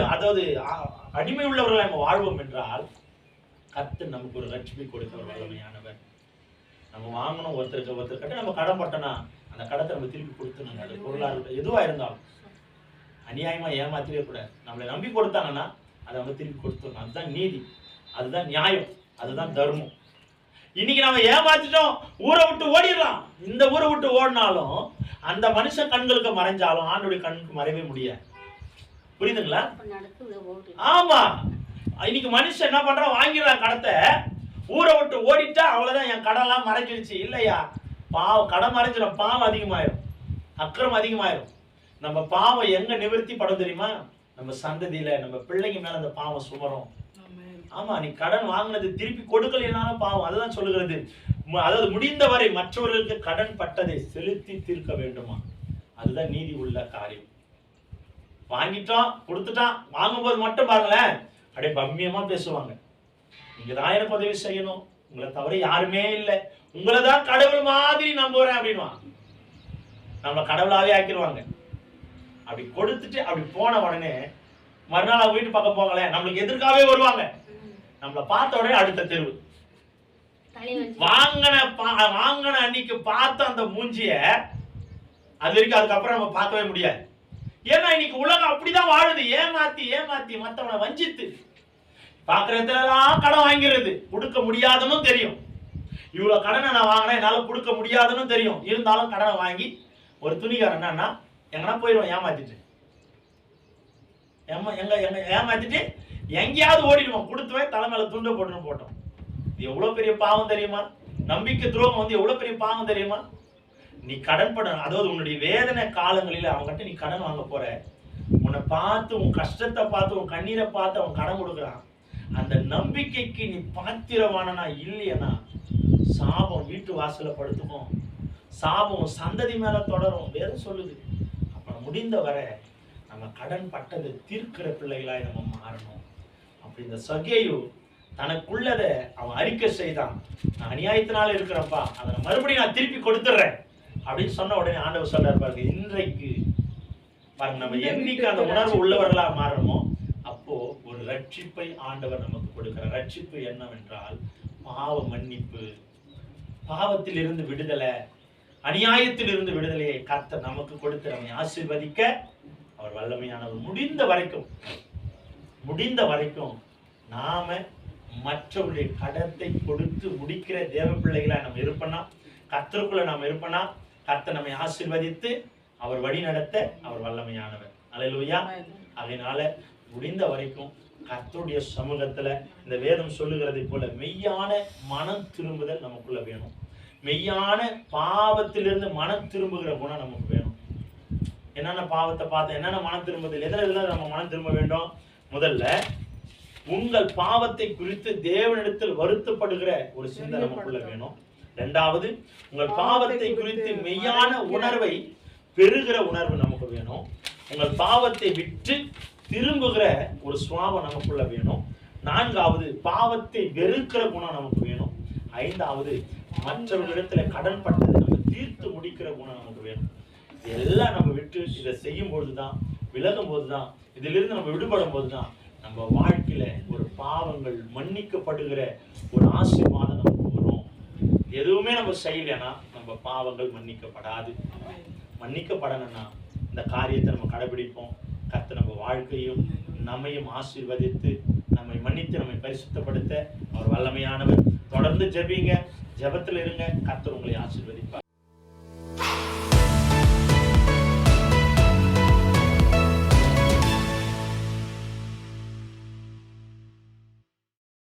உள்ளவர்களாய் நம்ம வாழ்வோம் என்றால், கர்த்தர் நமக்கு ஒரு ரட்சிப்பை கொடுக்கிறவர் வல்லமையானவர். நம்ம வாங்கணும் ஒருத்தர் கிட்ட நம்ம கடன் பட்டோம்னா அந்த கடத்தை நம்ம திருப்பி கொடுத்துணும். அது பொருளாதார எதுவா இருந்தாலும் அநியாயமா ஏமாத்திவே கூடாது. நம்மளை நம்பி கொடுத்தாங்கன்னா அதை நம்ம திருப்பி கொடுத்துடணும். அதுதான் நீதி, அதுதான் நியாயம், அதுதான் தர்மம். இன்னைக்கு நம்ம ஏமாத்திட்டோம், ஊரை விட்டு ஓடிடலாம். இந்த ஊரை விட்டு ஓடினாலும் அந்த மனுஷன் கண்களுக்கு மறைஞ்சாலும் ஆண்டோடைய கண்ணுக்கு மறையவே முடியாது. புரியுதுங்களா? ஆமா, இன்னைக்கு மனுஷன் என்ன பண்றான், வாங்கிடுறான் கடத்தை, ஊரை விட்டு ஓடிட்டா அவ்வளவுதான், என் கடன்லாம் மறைஞ்சிருச்சு. இல்லையா, பாவம் கடன் மறைஞ்சிடும், பாவம் அதிகமாயிரும், அக்கிரமம் அதிகமாயிரும். நம்ம பாவம் எங்க நிவர்த்தி படம் தெரியுமா? நம்ம சந்ததியில நம்ம பிள்ளைங்க மேல அந்த பாவம் சுமரும். ஆமா, நீ கடன் வாங்கினது திருப்பி கொடுக்கலைனாலும் பாவம். அதுதான் சொல்லுகிறது, அதாவது முடிந்தவரை மற்றவர்களுக்கு கடன் பட்டதை செலுத்தி தீர்க்க வேண்டுமா. அதுதான் நீதி உள்ள காரியம். வாங்கிட்டோம், கொடுத்துட்டான், வாங்கும்போது மட்டும் பாருங்களேன் அப்படியே பம்மியமா பேசுவாங்க, நீங்க தான் எனக்கு உதவி செய்யணும், உங்களை தவிர யாருமே இல்லை, உங்களை தான் கடவுள் மாதிரி நம்புறேன் அப்படின்வா. நம்மளை கடவுளாவே ஆக்கிடுவாங்க. அப்படி கொடுத்துட்டு அப்படி போன உடனே மறுநாள் அவங்க வீட்டு பக்கம் போங்களேன், நம்மளுக்கு எதிர்க்காவே வருவாங்க. நம்மளை பார்த்த உடனே அடுத்த தெருவு. வாங்கின அன்னைக்கு பார்த்த அந்த மூஞ்சிய அது வரைக்கும் அதுக்கப்புறம் நம்ம பார்க்கவே முடியாது. ஏன்னா இன்னைக்கு உலகம் அப்படிதான் வாழுது, ஏமாத்தி மத்தவனை வஞ்சித்து பாக்குற இடத்துலலாம் கடன் வாங்கிறது. கொடுக்க முடியாதுன்னு தெரியும், இவ்வளவு கடனை நான் வாங்கினேன், என்னால கொடுக்க முடியாதுன்னு தெரியும், இருந்தாலும் கடனை வாங்கி ஒரு துணிக்காரன் என்னன்னா எங்கன்னா போயிடுவோம் ஏமாத்திட்டு, ஏமாத்திட்டு எங்கேயாவது ஓடிடுவோம், கொடுத்துவேன் தலைமையில துண்டை போட்டுன்னு போட்டோம். இது எவ்வளவு பெரிய பாவம் தெரியுமா? நம்பிக்கை துரோகம் வந்து எவ்வளவு பெரிய பாவம் தெரியுமா? நீ கடன் பட, அதாவது உன்னுடைய வேதனை காலங்களில அவங்ககிட்ட நீ கடன் வாங்க போற, உன்னை பார்த்து உன் கஷ்டத்தை பார்த்து உன் கண்ணீரை பார்த்து அவன் கடன் கொடுக்குறான். அந்த நம்பிக்கைக்கு நீ பாத்திரவானா இல்லையனா சாபம் வீட்டு வாசல படுத்துக்கும், சாபம் சந்ததி மேல தொடரும். வேதம் சொல்லுது. அப்ப முடிந்த வரை நம்ம கடன் பட்டது தீர்க்கிற பிள்ளைகளாய் நம்ம மாறணும். அப்படி இந்த சகேயு தனக்குள்ளதை அவன் அறிக்கை செய்தான், நான் அநியாயத்தினால இருக்கிறப்பா, அதை மறுபடியும் நான் திருப்பி கொடுத்துட்றேன் அப்படின்னு சொன்ன உடனே ஆண்டவர் சொல்றாரு பாருங்க, இன்றைக்கு பாருங்க நம்ம என்னைக்கு அந்த உணர்வு உள்ளவர்களா மாறணுமோ அப்போ ஒரு ரட்சிப்பை ஆண்டவர் நமக்கு கொடுக்கிற. ரட்சிப்பு என்னவென்றால் பாவ மன்னிப்பு, பாவத்தில் இருந்து விடுதலை, அநியாயத்தில் இருந்து விடுதலையை கர்த்தர் நமக்கு கொடுத்து நம்மை ஆசீர்வதிக்க அவர் வல்லமையானவர். முடிந்த வரைக்கும் நாம மற்றவருடைய கடத்தை கொடுத்து முடிக்கிற தேவ பிள்ளைகளா நம்ம இருப்பனா, கர்த்தருக்குள்ள நாம இருப்பனா, கர்த்தர் நம்மை ஆசீர்வதித்து அவர் வழி நடத்த அவர் வல்லமையானவர். அல்லேலூயா. அதனால முடிந்த வரைக்கும் கர்த்தருடைய சமூகத்துல இந்த வேதம் சொல்லுகிறதை போல மெய்யான மனம் திரும்புதல் நமக்குள்ள வேணும். மெய்யான பாவத்திலிருந்து மனம் திரும்புகிற குணம் நமக்கு வேணும். என்னென்ன பாவத்தை பார்த்த என்னென்ன மனம் திரும்புதல், எதில் நம்ம மனம் திரும்ப வேண்டும்? முதல்ல உங்கள் பாவத்தை குறித்து தேவனிடத்தில் வருத்தப்படுகிற ஒரு சிந்தை நமக்குள்ள வேணும். இரண்டாவது, உங்கள் பாவத்தை குறித்து மெய்யான உணர்வை பெறுகிற உணர்வு நமக்கு வேணும். உங்கள் பாவத்தை விட்டு திரும்புகிற ஒரு சுவாபம் நமக்குள்ள வேணும். நான்காவது, பாவத்தை வெறுக்கிற குணம் நமக்கு வேணும். ஐந்தாவது, மற்றவர்களிடத்துல கடன் பட்டதை நம்ம தீர்த்து முடிக்கிற குணம் நமக்கு வேணும். இதெல்லாம் நம்ம விட்டு இதை செய்யும் பொழுதுதான், விலகும் போதுதான், இதிலிருந்து நம்ம விடுபடும் போதுதான் நம்ம வாழ்க்கையில ஒரு பாவங்கள் மன்னிக்கப்படுகிற ஒரு ஆசீர்வாதம் நமக்கு வரும். எதுவுமே நம்ம செய்யலைன்னா நம்ம பாவங்கள் மன்னிக்கப்படாது. மன்னிக்கப்படணும்னா இந்த காரியத்தை நம்ம கடைபிடிப்போம். கர்த்தர் நம்ம வாழ்க்கையும் நம்மையும் ஆசீர்வதித்து நம்மை மன்னித்து நம்மை பரிசுத்தப்படுத்த அவர் வல்லமையானவர். தொடர்ந்து ஜெபிங்க, ஜெபத்தில் இருங்க. கர்த்தர் உங்களை ஆசீர்வதிப்பார்.